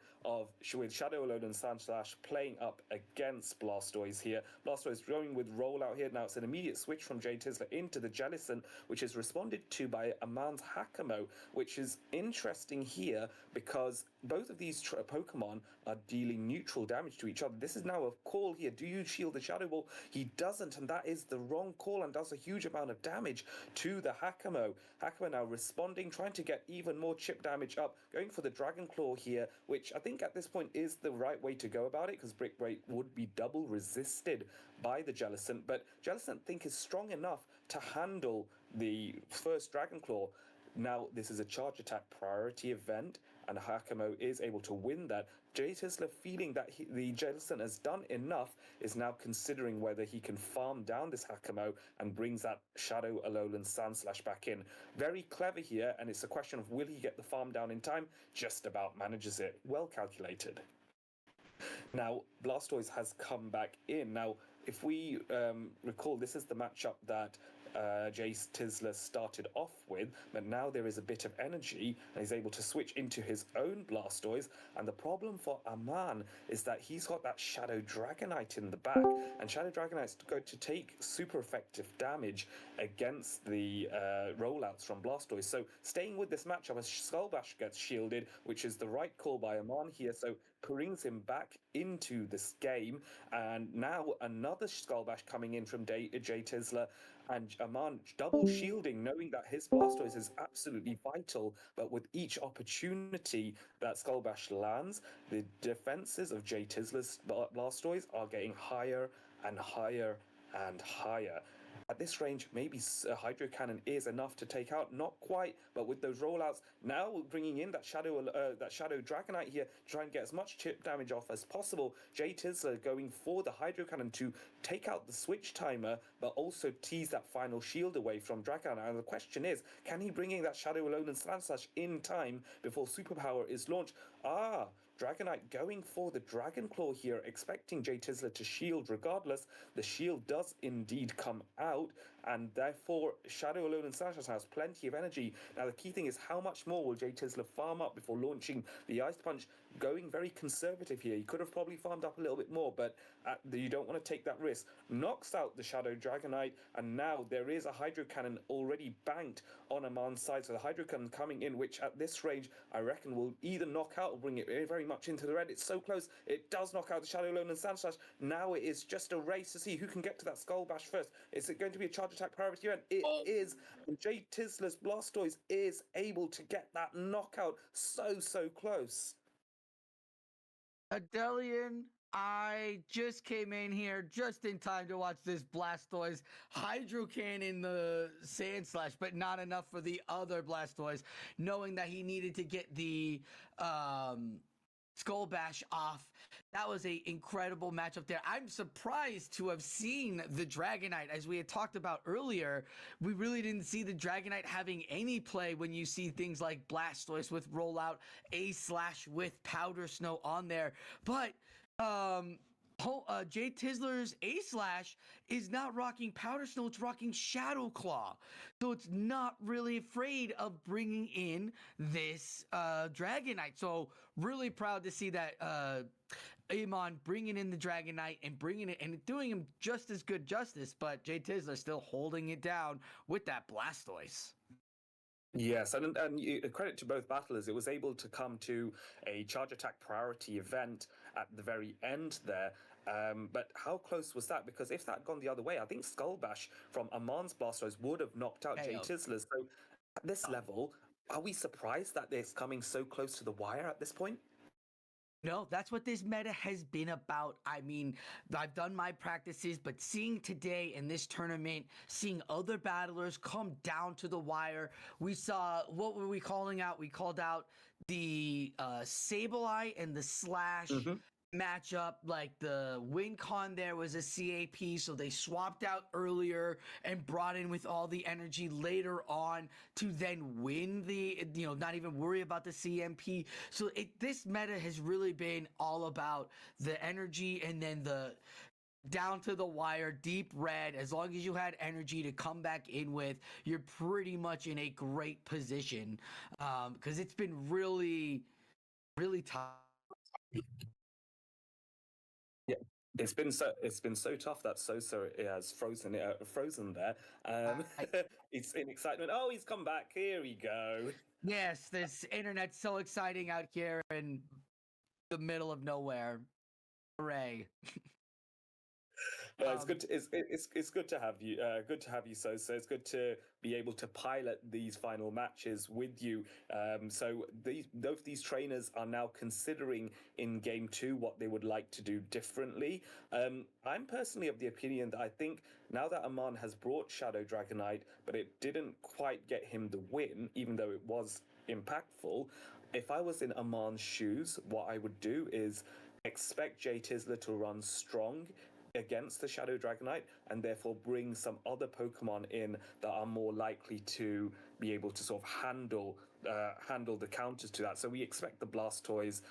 with Shadow Alone and Sandslash playing up against Blastoise here. Blastoise going with rollout here. Now it's an immediate switch from JTizzler into the Jellicent, which is responded to by Aman's Hakamo, which is interesting here because both of these Pokemon are dealing neutral damage to each other. This is now a call here. Do you shield the Shadow Ball? He doesn't, and that is the wrong call and does a huge amount of damage to the Hakamo. Hakamo now responding, trying to get even more chip damage up, going for the Dragon Claw here, which I think at this point is the right way to go about it, because Brick Break would be double resisted by the Jellicent, but Jellicent I think is strong enough to handle the first Dragon Claw. Now, this is a charge attack priority event, and Hakamo is able to win that. JTizzler, feeling that the Jellicent has done enough, is now considering whether he can farm down this Hakamo and brings that Shadow Alolan Sandslash back in. Very clever here, and it's a question of will he get the farm down in time? Just about manages it. Well calculated. Now, Blastoise has come back in. Now, if we recall, this is the matchup that JTizzler started off with, but now there is a bit of energy and he's able to switch into his own Blastoise. And the problem for Aman is that he's got that Shadow Dragonite in the back, and Shadow Dragonite's going to take super effective damage against the rollouts from Blastoise. So staying with this matchup as Skull Bash gets shielded, which is the right call by Aman here, so brings him back into this game. And now another Skull Bash coming in from JTizzler, and Aman double shielding, knowing that his Blastoise is absolutely vital. But with each opportunity that Skull Bash lands, the defenses of JTizzler's Blastoise are getting higher and higher and higher. At this range, maybe Hydro Cannon is enough to take out. Not quite, but with those rollouts, now bringing in that Shadow Dragonite here to try and get as much chip damage off as possible. JTizzler going for the Hydro Cannon to take out the switch timer, but also tease that final shield away from Dragonite. And the question is, can he bring in that Shadow Alolan Sandslash in time before Superpower is launched? Dragonite going for the Dragon Claw here, expecting JTizzler to shield regardless. The shield does indeed come out, and therefore Shadow Alolan Sandslash has plenty of energy. Now the key thing is, how much more will JTizzler farm up before launching the Ice Punch? Going very conservative here. He could have probably farmed up a little bit more, but you don't want to take that risk. Knocks out the Shadow Dragonite, and now there is a Hydro Cannon already banked on Aman's side. So the Hydro Cannon coming in, which at this range I reckon will either knock out or bring it very much into the red. It's so close. It does knock out the Shadow Alolan Sandslash. Now it is just a race to see who can get to that Skull Bash first. Is it going to be a charge attack priority event? It is. And JTizzler's Blastoise is able to get that knockout so close. Adelian, I just came in here just in time to watch this Blastoise Hydro Cannon the Sandslash, but not enough for the other Blastoise, knowing that he needed to get the Skull Bash off. That was an incredible matchup there. I'm surprised to have seen the Dragonite. As we had talked about earlier, we really didn't see the Dragonite having any play when you see things like Blastoise with rollout, A/Slash with Powder Snow on there. But JTizzler's A-Slash is not rocking Powder Snow, it's rocking Shadow Claw. So it's not really afraid of bringing in this Dragonite. So really proud to see that Amon bringing in the Dragonite and bringing it and doing him just as good justice, but JTizzler still holding it down with that Blastoise. Yes, and credit to both battlers. It was able to come to a charge attack priority event at the very end there. But how close was that? Because if that had gone the other way, I think Skull Bash from Amon's Blastoise would have knocked out JTizzler. So at this level, are we surprised that it's coming so close to the wire at this point? No, that's what this meta has been about. I mean, I've done my practices, but seeing today in this tournament, seeing other battlers come down to the wire, we saw, what were we calling out? We called out the Sableye and the Slash matchup. Like the win con there was a CAP, so they swapped out earlier and brought in with all the energy later on to then win the, not even worry about the CMP. So this meta has really been all about the energy and then the down to the wire, deep red. As long as you had energy to come back in with, you're pretty much in a great position, because it's been really, really tough. Yeah, it's been so tough that Sosa has frozen there. It's in excitement. Oh, he's come back. Here we go. Yes, this internet's so exciting out here in the middle of nowhere. Hooray! It's good. It's good to have you. Good to have you, Sosa. It's good to be able to pilot these final matches with you. So both these trainers are now considering in game 2 what they would like to do differently. I'm personally of the opinion that I think now that Amon has brought Shadow Dragonite, but it didn't quite get him the win, even though it was impactful. If I was in Amon's shoes, what I would do is expect JTizzler to run strong against the Shadow Dragonite and therefore bring some other Pokemon in that are more likely to be able to sort of handle the counters to that. So we expect the Blastoise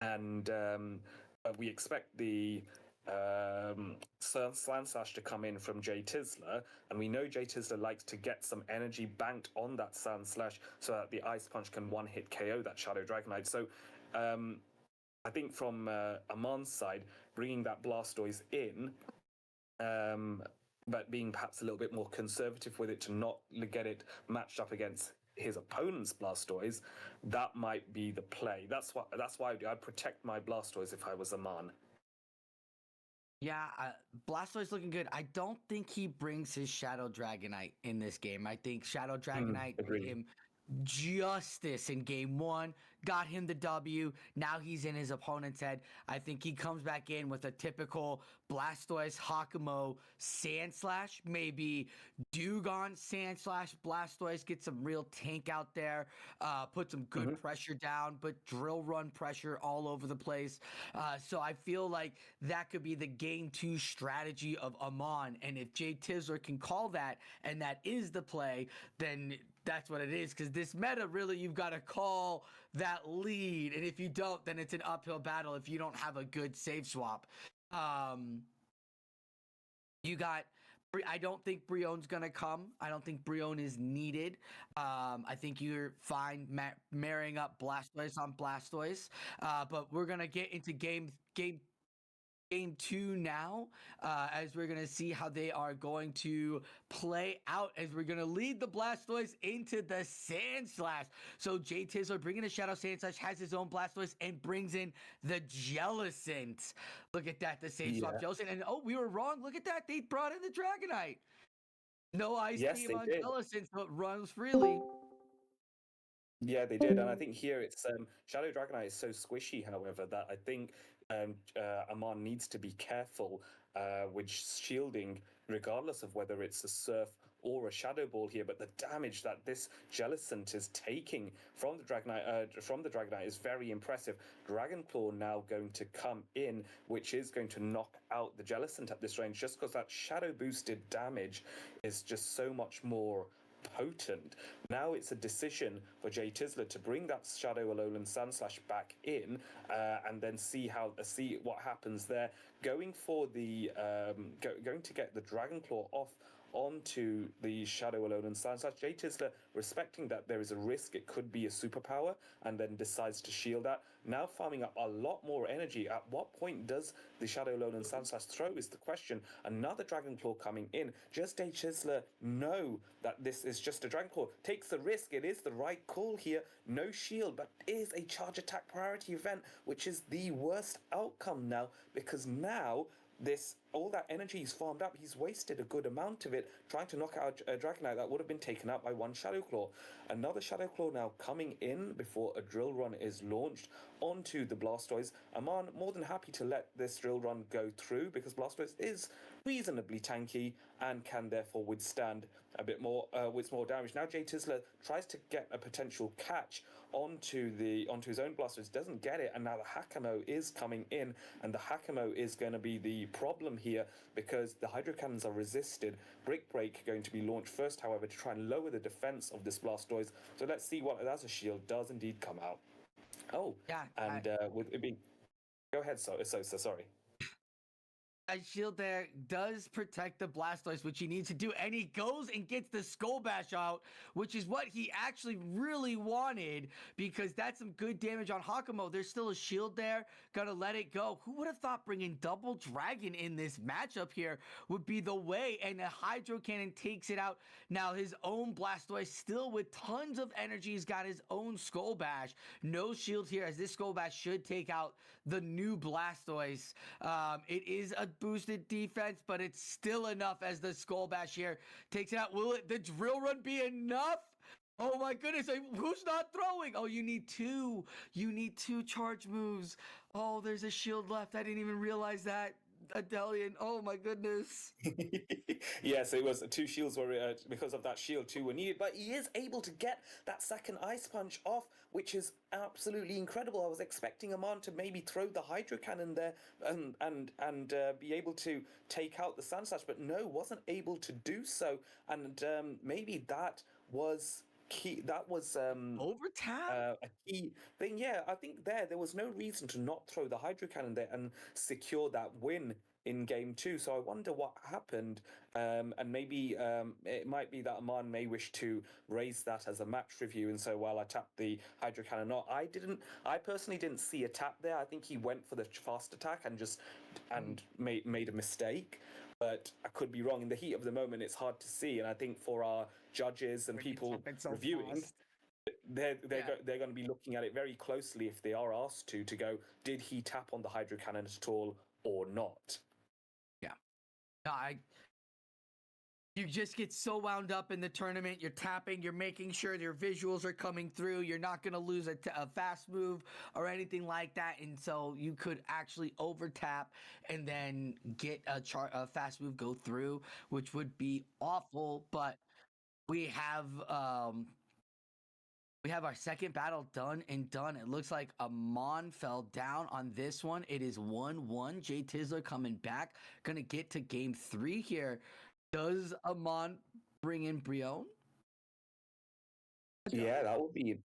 and we expect the Sand Slash to come in from JTizzler, and we know JTizzler likes to get some energy banked on that Sand Slash so that the Ice Punch can one-hit KO that Shadow Dragonite. So I think from Amon's side, bringing that Blastoise in, but being perhaps a little bit more conservative with it to not get it matched up against his opponent's Blastoise, that might be the play. That's why I'd protect my Blastoise if I was Amon. Yeah, Blastoise looking good. I don't think he brings his Shadow Dragonite in this game. I think Shadow Dragonite did him justice in game 1, got him the W. Now he's in his opponent's head. I think he comes back in with a typical Blastoise, Hakumo, Sand Slash, maybe Dewgong, Sand Slash, Blastoise, get some real tank out there, put some good pressure down, but drill run pressure all over the place. So I feel like that could be the game 2 strategy of Amon. And if JTizzler can call that, and that is the play, then that's what it is. Because this meta, really, you've got to call that lead. And if you don't, then it's an uphill battle if you don't have a good save swap. You got... I don't think Brionne's going to come. I don't think Brionne is needed. I think you're fine marrying up Blastoise on Blastoise. But we're going to get into game 2 now, as we're going to see how they are going to play out, as we're going to lead the Blastoise into the Sand Slash. So JTizzler bringing the Shadow Sand Slash, has his own Blastoise and brings in the Jellicent. Look at that, the same swap Jellicent. And we were wrong. Look at that. They brought in the Dragonite. No ice beam on Jellicent, so it runs freely. Yeah, they did. And I think here it's Shadow Dragonite is so squishy, however, that I think Amon needs to be careful with shielding, regardless of whether it's a Surf or a Shadow Ball here. But the damage that this Jellicent is taking from the Dragonite is very impressive. Dragon Claw now going to come in, which is going to knock out the Jellicent at this range, just because that Shadow boosted damage is just so much more potent. Now it's a decision for JTizzler to bring that Shadow Alolan Sandslash back in, and then see what happens there. Going for the going to get the Dragon Claw off onto the Shadow Alolan Sandslash. JTizzler, respecting that there is a risk it could be a superpower, and then decides to shield that. Now farming up a lot more energy. At what point does the Shadow Alolan Sandslash throw is the question. Another Dragon Claw coming in. Just JTizzler know that this is just a Dragon Claw. Takes the risk. It is the right call here. No shield, but is a charge attack priority event, which is the worst outcome now, because now all that energy he's farmed up, he's wasted a good amount of it trying to knock out a Dragonite that would have been taken out by one Shadow Claw. Another Shadow Claw now coming in before a Drill Run is launched onto the Blastoise. Aman more than happy to let this Drill Run go through because Blastoise is reasonably tanky and can therefore withstand a bit more with more damage. Now JTizzler tries to get a potential catch onto his own Blastoise, doesn't get it, and now the Hakamo is coming in, and the Hakamo is going to be the problem here because the Hydro Cannons are resisted. Brick Break going to be launched first, however, to try and lower the defense of this Blastoise. So let's see what as a shield does indeed come out. Oh, yeah, and with it being, go ahead. So sorry. That shield there does protect the Blastoise, which he needs to do, and he goes and gets the Skull Bash out, which is what he actually really wanted, because that's some good damage on Hakamo. There's still a shield there, gonna let it go. Who would have thought bringing Double Dragon in this matchup here would be the way, and the Hydro Cannon takes it out. Now his own Blastoise still with tons of energy. He's got his own Skull Bash. No shield here, as this Skull Bash should take out the new Blastoise. It is a boosted defense, but it's still enough as the Skull Bash here takes it out. Will the Drill Run be enough? Oh my goodness, who's not throwing? Oh, you need two. You need two charge moves. Oh, there's a shield left. I didn't even realize that. Adelian, oh my goodness. Yes, it was two shields were because of that shield two were needed, but he is able to get that second Ice Punch off, which is absolutely incredible. I was expecting Aman to maybe throw the Hydro Cannon there and be able to take out the Sandslash, but no, wasn't able to do so, and maybe that was key. That was overtap, a key thing. Yeah, I think there was no reason to not throw the Hydro Cannon there and secure that win in game two. So I wonder what happened, and maybe it might be that Aman may wish to raise that as a match review, and so while I tapped the Hydro Cannon, I personally didn't see a tap there. I think he went for the fast attack and made a mistake. But I could be wrong. In the heat of the moment, it's hard to see. And I think for our judges and people reviewing, they're going to be looking at it very closely if they are asked to go, did he tap on the Hydro Cannon at all or not? Yeah. You just get so wound up in the tournament. You're tapping, you're making sure your visuals are coming through. You're not going to lose a fast move or anything like that. And so you could actually over tap and then get a fast move go through, which would be awful. But we have our second battle done. It looks like Aman fell down on this one. It is 1-1. JTizzler coming back. Gonna get to game 3 here. Does Aman bring in Brion? Yeah, that would be.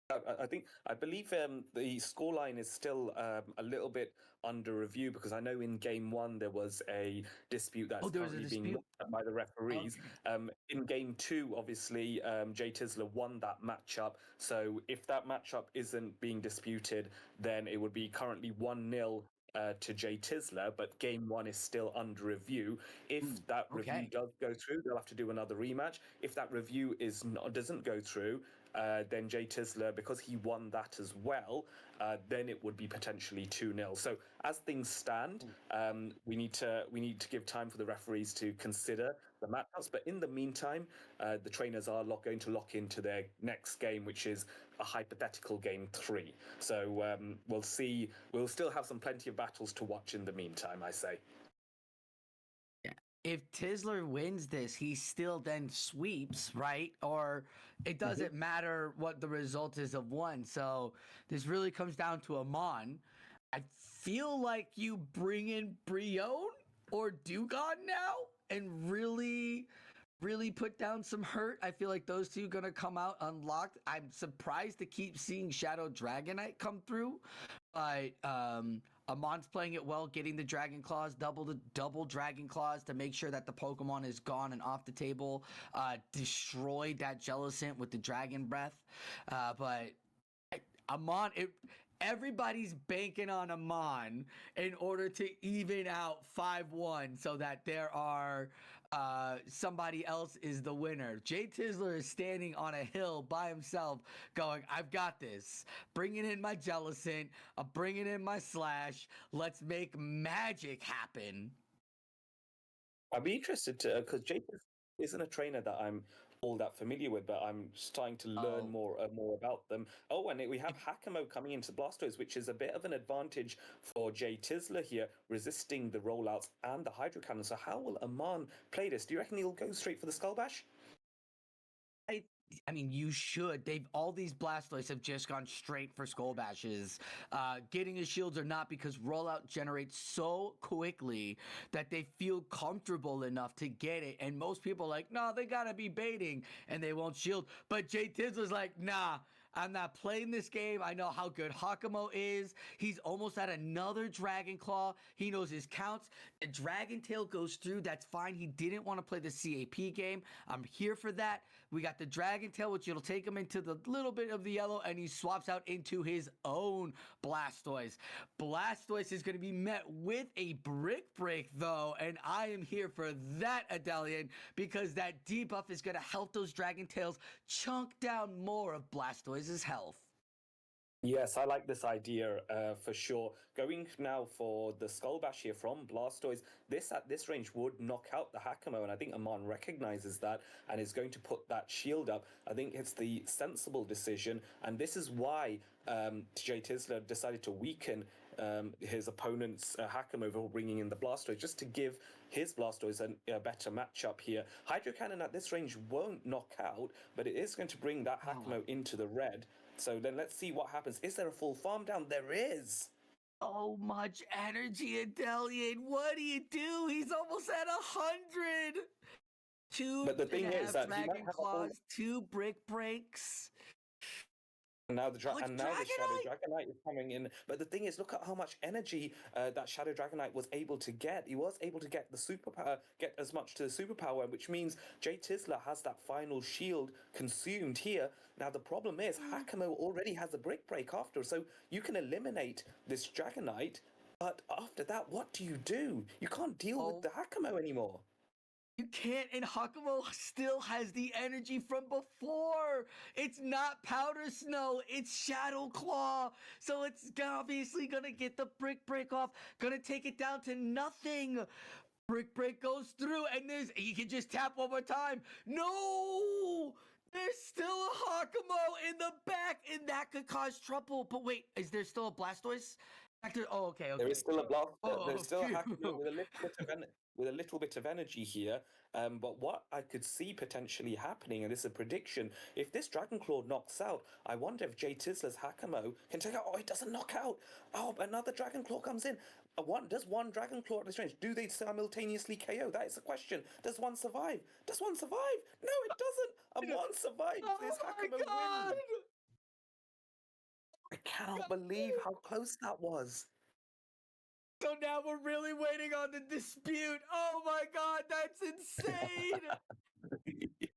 I believe the scoreline is still a little bit under review because I know in game 1 there was a dispute that's currently being looked at by the referees. Okay. In game 2, obviously, JTizzler won that matchup. So if that matchup isn't being disputed, then it would be currently 1-0 to JTizzler, but game 1 is still under review. If that review does go through, they'll have to do another rematch. If that review doesn't go through, then JTizzler, because he won that as well, then it would be potentially 2-0. So as things stand, we need to give time for the referees to consider the matchups. But in the meantime, the trainers are going to lock into their next game, which is a hypothetical game 3. So we'll see. We'll still have plenty of battles to watch in the meantime, I say. If Tizzler wins this, he still then sweeps, right? Or it doesn't matter what the result is of 1. So this really comes down to Aman. I feel like you bring in Brion or Dugong now and really really put down some hurt. I feel like those two gonna come out unlocked. I'm surprised to keep seeing Shadow Dragonite come through, but Amon's playing it well, getting the Dragon Claws, double Dragon Claws to make sure that the Pokemon is gone and off the table. Destroyed that Jellicent with the Dragon Breath, but Amon, everybody's banking on Amon in order to even out 5-1 so that there are somebody else is the winner. JTizzler is standing on a hill by himself going, I've got this. Bringing in my Jellicent, I'm bringing in my Slash. Let's make magic happen. I'd be interested to, because Jake isn't a trainer that I'm all that familiar with, but I'm starting to learn more about them. Oh, and we have Hakamo coming into Blastoise, which is a bit of an advantage for JTizzler here, resisting the rollouts and the Hydro Cannon. So how will Aman play this? Do you reckon he'll go straight for the Skull Bash? I mean, you should. All these Blastoise have just gone straight for Skull Bashes. Getting his shields or not, because rollout generates so quickly that they feel comfortable enough to get it. And most people are like, no, they gotta be baiting and they won't shield. But JTizzler's like, nah, I'm not playing this game. I know how good Hakamo is. He's almost at another Dragon Claw. He knows his counts. The Dragon Tail goes through. That's fine. He didn't want to play the CAP game. I'm here for that. We got the Dragon Tail, which it'll take him into the little bit of the yellow, and he swaps out into his own Blastoise. Blastoise is going to be met with a Brick Break, though, and I am here for that, Adelian, because that debuff is going to help those Dragon Tails chunk down more of Blastoise's health. Yes, I like this idea for sure. Going now for the Skull Bash here from Blastoise, this at this range would knock out the Hakamo, and I think Aman recognizes that and is going to put that shield up. I think it's the sensible decision, and this is why JTizzler decided to weaken his opponent's Hakamo over bringing in the Blastoise, just to give his Blastoise a better matchup here. Hydro Cannon at this range won't knock out, but it is going to bring that Hakamo into the red. So then let's see what happens. Is there a full farm down? There is. So much energy, Adelian. What do you do? He's almost at 100. But the thing is that he might have Claws, 2 Brick Breaks. And now the Shadow Dragonite is coming in. But the thing is, look at how much energy that Shadow Dragonite was able to get. He was able to get the superpower, get as much to the superpower, which means JTizzler has that final shield consumed here. Now the problem is, Hakamo already has a Brick Break after, so you can eliminate this Dragonite. But after that, what do? You can't deal with the Hakamo anymore. You can't, and Hakamo still has the energy from before. It's not Powder Snow, it's Shadow Claw. So it's obviously gonna get the Brick Break off, gonna take it down to nothing. Brick Break goes through, and he can just tap one more time. No! There's still a Hakamo in the back, and that could cause trouble. But wait, is there still a Blastoise? Okay. There is still a Blastoise. There's still a phew. Hakamo with a little bit of energy here. But what I could see potentially happening, and this is a prediction, if this Dragon Claw knocks out, I wonder if JTizzler's Hakamo can take out. Oh, it doesn't knock out. Oh, another Dragon Claw comes in. Does one Dragon Claw at this range, do they simultaneously KO? That is the question. Does one survive? Does one survive? No, it doesn't. And one survives. This Hakamo wins. I cannot believe how close that was. So now we're really waiting on the dispute. Oh my god, that's insane!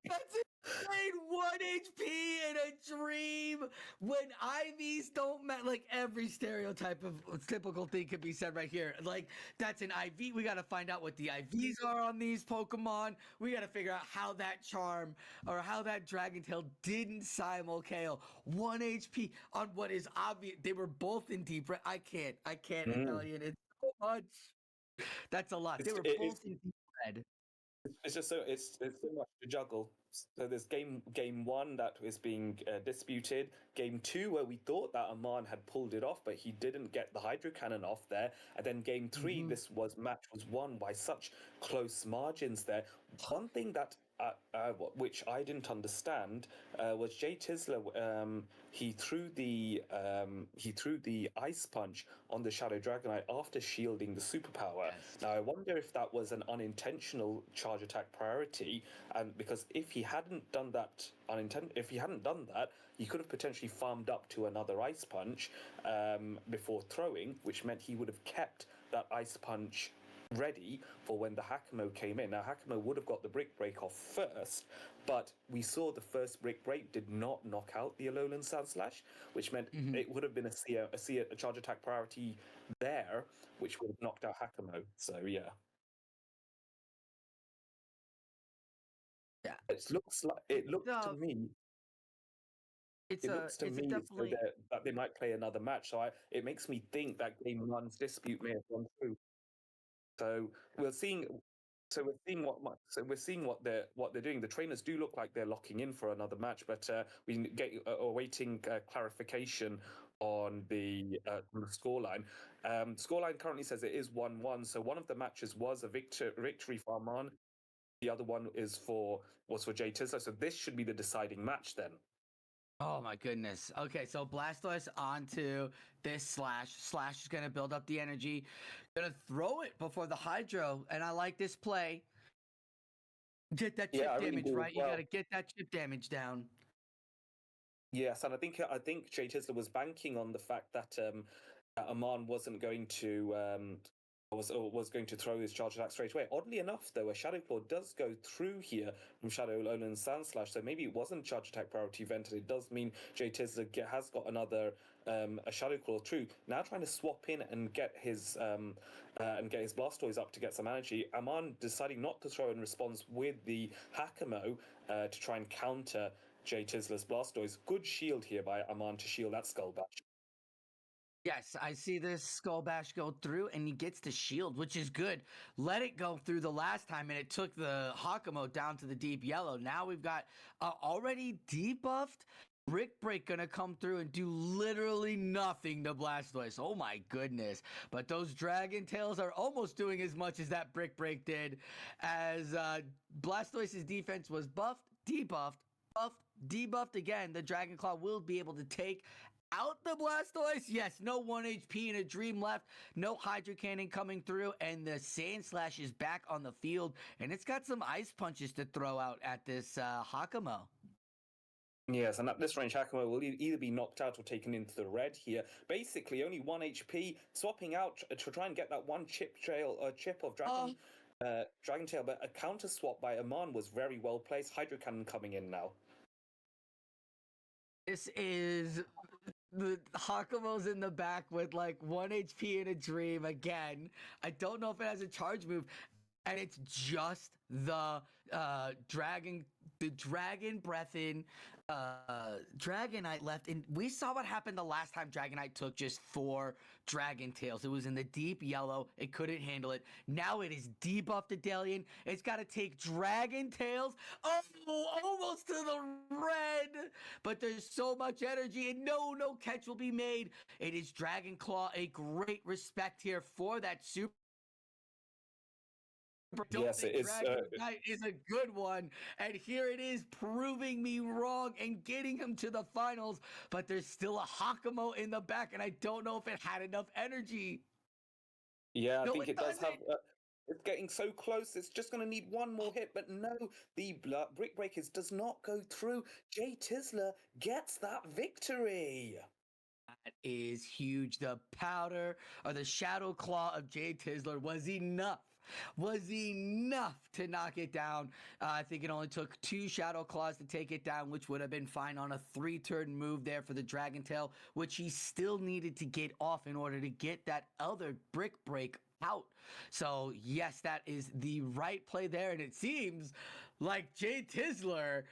That's insane! 1 HP in a dream! When IVs don't matter, like every stereotype of typical thing could be said right here. Like, that's an IV. We gotta find out what the IVs are on these Pokemon. We gotta figure out how that charm or how that Dragon Tail didn't simul KO. 1 HP on what is obvious. They were both in deep red. I can't Italian. It's so much. That's a lot. They were both in deep red. It's just it's so much to juggle. So there's game one that is being disputed. Game 2 where we thought that Aman had pulled it off, but he didn't get the Hydro Cannon off there. And then game 3, this match was won by such close margins there. One thing that which I didn't understand, was JTizzler. He threw the ice punch on the Shadow Dragonite after shielding the superpower. Yes. Now I wonder if that was an unintentional charge attack priority, and because if he hadn't done that he could have potentially farmed up to another ice punch before throwing, which meant he would have kept that ice punch ready for when the Hakamo came in. Now, Hakamo would have got the Brick Break off first, but we saw the first Brick Break did not knock out the Alolan Sandslash, which meant it would have been a charge attack priority there, which would have knocked out Hakamo. So, yeah. Yeah. It looks to me. It's It looks to me definitely. that they might play another match. So it makes me think that Game 1's dispute may have gone through. So we're seeing. So we're seeing what they're doing. The trainers do look like they're locking in for another match, but we get awaiting clarification on the scoreline. Scoreline currently says it is 1-1. So one of the matches was a victory for Arman. The other one was for JTizzler. So this should be the deciding match then. Oh my goodness. Okay, so Blastoise onto this Slash. Slash is going to build up the energy. Going to throw it before the Hydro. And I like this play. Get that chip damage, right? You got to get that chip damage down. Yes, and I think JTizzler was banking on the fact that Aman wasn't going to was going to throw his charge attack straight away. Oddly enough, though, a Shadow Claw does go through here from Shadow Alolan Sandslash, so maybe it wasn't charge attack priority event, and it does mean JTizzler has got another a Shadow Claw through. Now trying to swap in and get his Blastoise up to get some energy. Aman deciding not to throw in response with the Hakamo to try and counter JTizzler's Blastoise. Good shield here by Aman to shield that Skull Bash. Yes, I see this Skull Bash go through, and he gets the shield, which is good. Let it go through the last time, and it took the Hakamo down to the deep yellow. Now we've got already debuffed Brick Break gonna come through and do literally nothing to Blastoise. Oh my goodness. But those Dragon Tails are almost doing as much as that Brick Break did, as Blastoise's defense was buffed, debuffed, buffed, debuffed again. The Dragon Claw will be able to take out the Blastoise. Yes, no 1 HP and a Dream left. No Hydro Cannon coming through. And the Sandslash is back on the field. And it's got some Ice Punches to throw out at this Hakamo. Yes, and at this range, Hakamo will either be knocked out or taken into the red here. Basically, only 1 HP, swapping out to try and get that one chip of Dragon Tail. But a counter swap by Aman was very well placed. Hydro Cannon coming in now. This is the Hakamo's in the back with like 1 HP and a Dream again. I don't know if it has a charge move, and it's just the Dragon Breath in Dragonite left. And we saw what happened the last time Dragonite took just 4 Dragon Tails. It was in the deep yellow. It couldn't handle it. Now it is debuffed Adelian. It's got to take Dragon Tails. Oh, almost to the red. But there's so much energy, and no catch will be made. It is Dragon Claw. A great respect here for that super. Yes, it is. Dragonite is a good one, and here it is proving me wrong and getting him to the finals. But there's still a Hakamo in the back, and I don't know if it had enough energy. Yeah, I think it does have. It's getting so close. It's just going to need one more hit, but no, the Brick Breakers does not go through. JTizzler gets that victory. That is huge. The powder or the Shadow Claw of JTizzler was enough to knock it down. I think it only took 2 Shadow Claws to take it down, which would have been fine on a 3-turn move there for the Dragon Tail, which he still needed to get off in order to get that other Brick Break out. So yes, that is the right play there, and it seems like JTizzler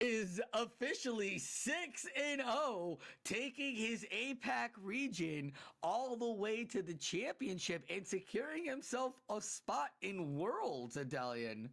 is officially 6-0, taking his APAC region all the way to the championship and securing himself a spot in Worlds, Adelian.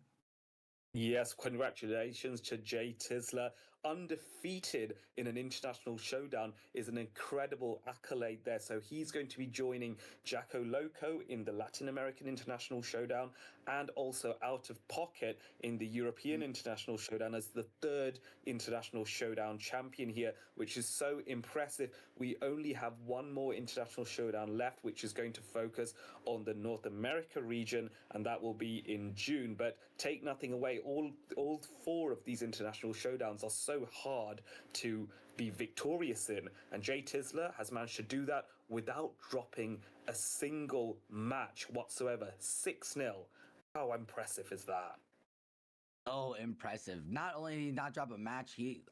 Yes, congratulations to JTizzler undefeated in an international showdown is an incredible accolade there. So he's going to be joining Jacko Loco in the Latin American International Showdown and also Out of Pocket in the European International Showdown as the third International Showdown champion here, which is so impressive. We only have one more International Showdown left, which is going to focus on the North America region, and that will be in June. But take nothing away, all four of these international showdowns are so hard to be victorious in, and JTizzler has managed to do that without dropping a single match whatsoever. 6-0. How impressive is that? Oh, impressive. Not only did he not drop a match, he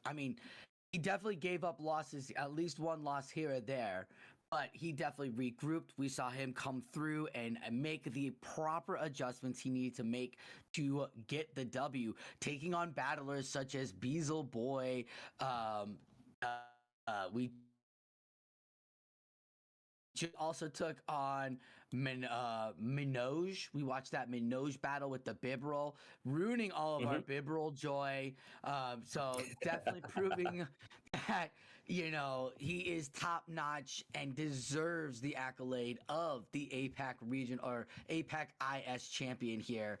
definitely gave up losses, at least one loss here or there, but he definitely regrouped. We saw him come through and make the proper adjustments he needed to make to get the W, taking on battlers such as Beazle Boy. We also took on Manoj. We watched that Manoj battle with the Bibroll, ruining all of our Bibroll joy. So definitely proving that, he is top notch and deserves the accolade of the APAC region or APAC IS champion here.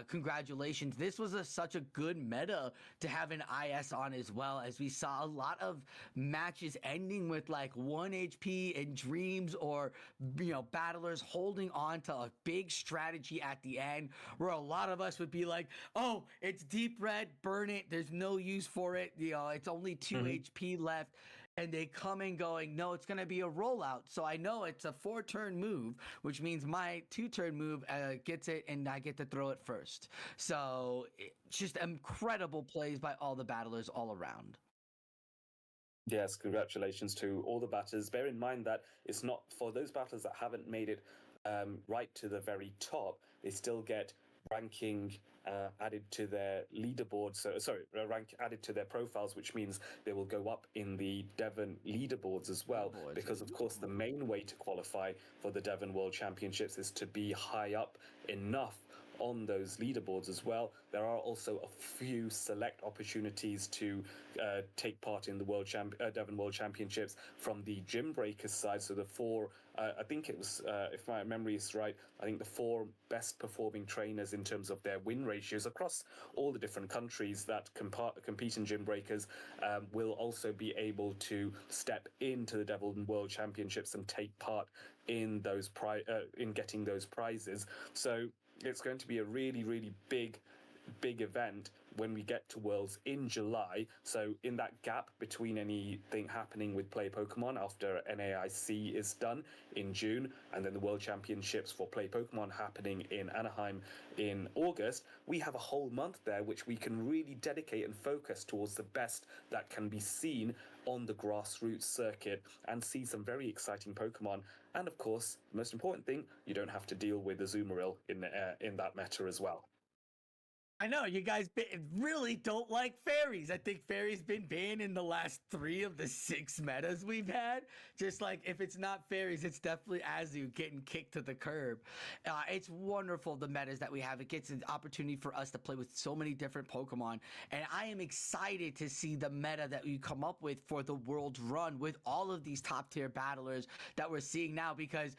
Congratulations. This was such a good meta to have an IS on as well, as we saw a lot of matches ending with like 1 HP and dreams or, battlers holding on to a big strategy at the end where a lot of us would be like, oh, it's deep red, burn it. There's no use for it. It's only 2 HP left. And they come in going, no, it's going to be a rollout. So I know it's a 4-turn move, which means my 2-turn move gets it and I get to throw it first. So just incredible plays by all the battlers all around. Yes, congratulations to all the batters. Bear in mind that it's not for those batters that haven't made it right to the very top, they still get ranking added to their leaderboards. Rank added to their profiles, which means they will go up in the Devon leaderboards as well. Because of course, the main way to qualify for the Devon World Championships is to be high up enough on those leaderboards as well. There are also a few select opportunities to take part in the Devon World Championships from the Gym Breakers side. So the four, I think it was, if my memory is right, I think the 4 best performing trainers in terms of their win ratios across all the different countries that compete in Gym Breakers will also be able to step into the Devon World Championships and take part in those in getting those prizes. So it's going to be a really, really big event when we get to Worlds in July. So in that gap between anything happening with Play Pokemon after NAIC is done in June, and then the World Championships for Play Pokemon happening in Anaheim in August, we have a whole month there which we can really dedicate and focus towards the best that can be seen on the grassroots circuit and see some very exciting Pokemon. And of course, the most important thing, you don't have to deal with the Azumarill in that meta as well. I know you guys really don't like fairies. I think fairies been banned in the last 3 of the 6 metas we've had. Just like if it's not fairies, it's definitely Azu getting kicked to the curb. It's wonderful, the metas that we have. It gets an opportunity for us to play with so many different Pokemon. And I am excited to see the meta that we come up with for the World Run with all of these top tier battlers that we're seeing now, because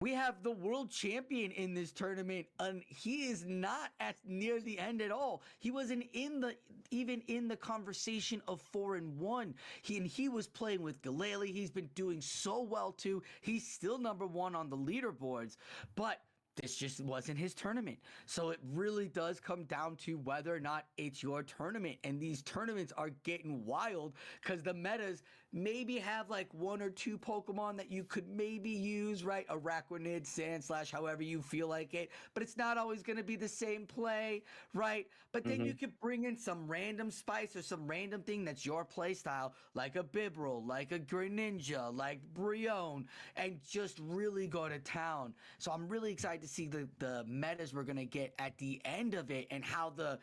we have the world champion in this tournament, and he is not at near the end at all. He wasn't even in the conversation of 4-1. He was playing with Galele. He's been doing so well too. He's still #1 on the leaderboards, but this just wasn't his tournament. So it really does come down to whether or not it's your tournament. And these tournaments are getting wild because the metas maybe have like 1 or 2 Pokemon that you could maybe use, right? Araquanid, Sandslash, however you feel like it. But it's not always going to be the same play, right? But then you could bring in some random spice or some random thing that's your play style, like a Bibroll, like a Greninja, like Brion, and just really go to town. So I'm really excited to see the metas we're going to get at the end of it and how the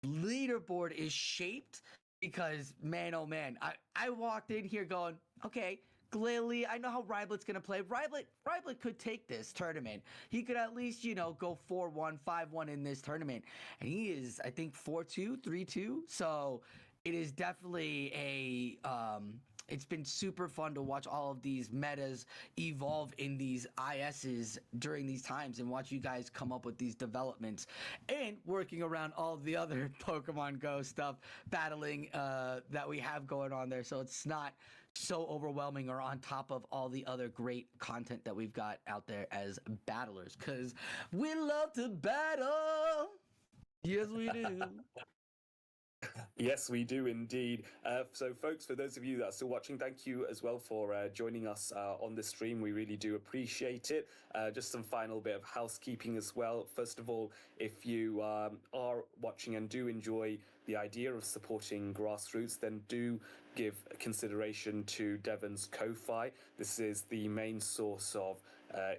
leaderboard is shaped, because man, oh man, I walked in here going, okay, Glalie, I know how Ryblet's going to play. Ryblet could take this tournament. He could at least, go 4-1, 5-1 in this tournament. And he is, I think, 4-2, 3-2. So it is definitely it's been super fun to watch all of these metas evolve in these ISs during these times and watch you guys come up with these developments and working around all the other Pokemon Go stuff, battling that we have going on there. So it's not so overwhelming or on top of all the other great content that we've got out there as battlers, because we love to battle. Yes, we do. Yes, we do indeed. So, folks, for those of you that are still watching, thank you as well for joining us on this stream. We really do appreciate it. Just some final bit of housekeeping as well. First of all, if you are watching and do enjoy the idea of supporting grassroots, then do give consideration to Devon's Ko-Fi. This is the main source of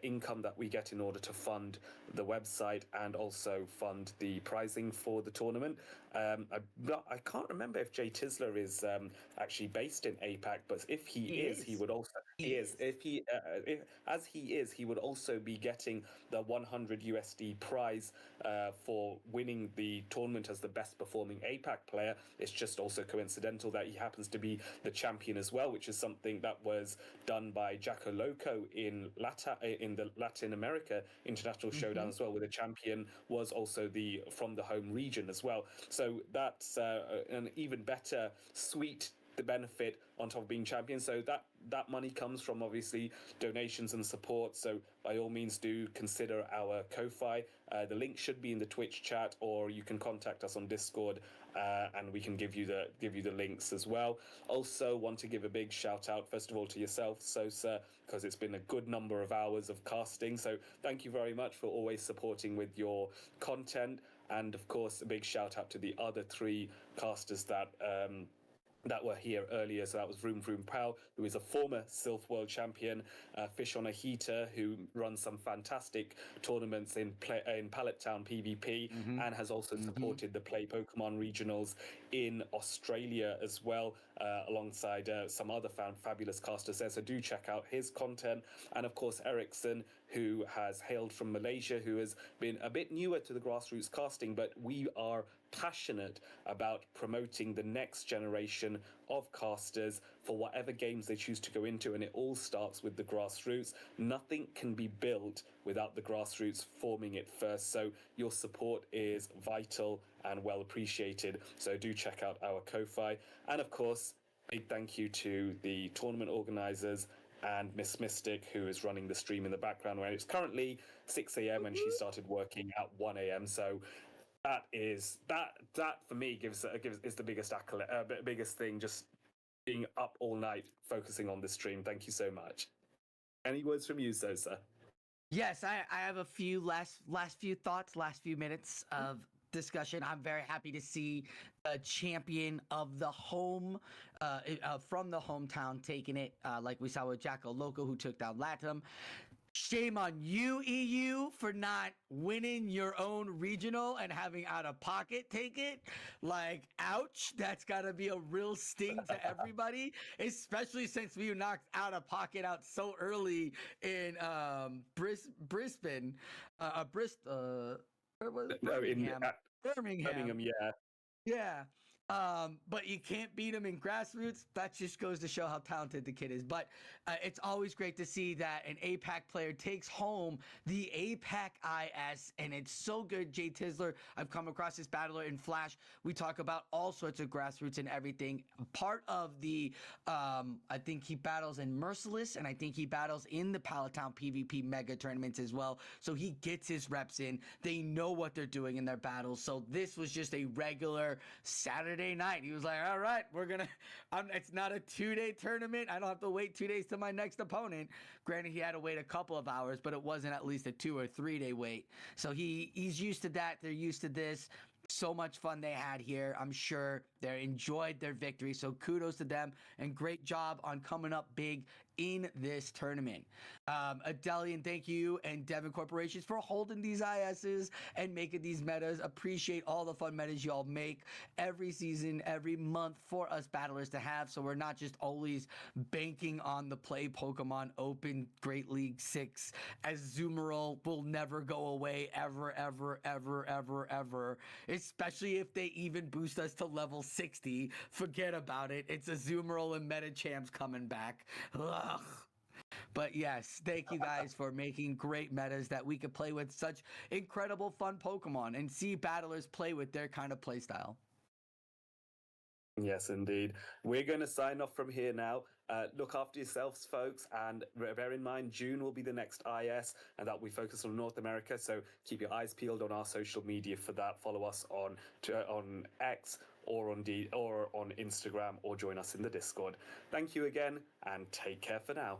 income that we get in order to fund the website and also fund the prizing for the tournament. I can't remember if JTizzler is actually based in APAC, but if he is, he would also he would also be getting the 100 USD prize for winning the tournament as the best performing APAC player. It's just also coincidental that he happens to be the champion as well, which is something that was done by Jacko Loco in the Latin America International Showdown as well, where the champion was also from the home region as well. So that's an even better suite the benefit on top of being champion. So that money comes from obviously donations and support. So by all means do consider our Ko-Fi. The link should be in the Twitch chat, or you can contact us on Discord and we can give you the links as well. Also want to give a big shout out first of all to yourself, Sosa, because it's been a good number of hours of casting. So thank you very much for always supporting with your content. And of course, a big shout out to the other 3 casters that were here earlier. So that was VroomVroomPow, who is a former Sylph World Champion, FishOnAHeater, who runs some fantastic tournaments in Pallet Town PvP, and has also supported the Play Pokemon Regionals in Australia as well, alongside some other fabulous casters there. So do check out his content. And of course, Ericsson, who has hailed from Malaysia, who has been a bit newer to the grassroots casting, but we are passionate about promoting the next generation of casters for whatever games they choose to go into, and it all starts with the grassroots. Nothing can be built without the grassroots forming it first, so your support is vital and well appreciated. So do check out our Ko-Fi. And of course, big thank you to the tournament organizers and Miss Mystic, who is running the stream in the background, where it's currently 6 a.m. and she started working at 1 a.m. So that for me is the biggest accolade, biggest thing, just being up all night focusing on this stream. Thank you so much. Any words from you, Sosa? Yes, I have a few last few thoughts, last few minutes of discussion. I'm very happy to see a champion of the home, from the hometown, taking it, like we saw with Jacko Loco, who took down Latam. Shame on you, EU, for not winning your own regional and having Out of Pocket take it. Like, ouch, that's got to be a real sting to everybody, especially since we knocked Out of Pocket out so early in Brisbane. Birmingham. Yeah. Yeah. But you can't beat him in grassroots. That just goes to show how talented the kid is. But it's always great to see that an APAC player takes home the APAC IS, and it's so good. JTizzler, I've come across this battler in Flash. We talk about all sorts of grassroots and everything. Part of the, I think he battles in Merciless, and I think he battles in the Palatown PvP mega tournaments as well. So he gets his reps in. They know what they're doing in their battles. So this was just a regular Saturday night. He was like, all right, it's not a 2-day tournament. I don't have to wait 2 days to my next opponent. Granted, he had to wait a couple of hours, but it wasn't at least a 2 or 3 day wait. So he's used to that. They're used to this. So much fun they had here. I'm sure they enjoyed their victory. So kudos to them, and great job on coming up big in this tournament. Adelian, thank you, and Devon Corporations for holding these ISs and making these metas. Appreciate all the fun metas y'all make every season, every month for us battlers to have, so we're not just always banking on the Play Pokemon Open Great League 6, as Zoomerl will never go away ever, ever, ever, ever, ever, especially if they even boost us to level 60. Forget about it. It's a Zoomerol and Meta Champs coming back. Ugh. But yes, thank you guys for making great metas that we could play with such incredible fun Pokemon and see battlers play with their kind of playstyle. Yes, indeed. We're going to sign off from here now. Look after yourselves, folks, and bear in mind June will be the next IS, and that we focus on North America. So keep your eyes peeled on our social media for that. Follow us on X or on Instagram, or join us in the Discord. Thank you again, and take care for now.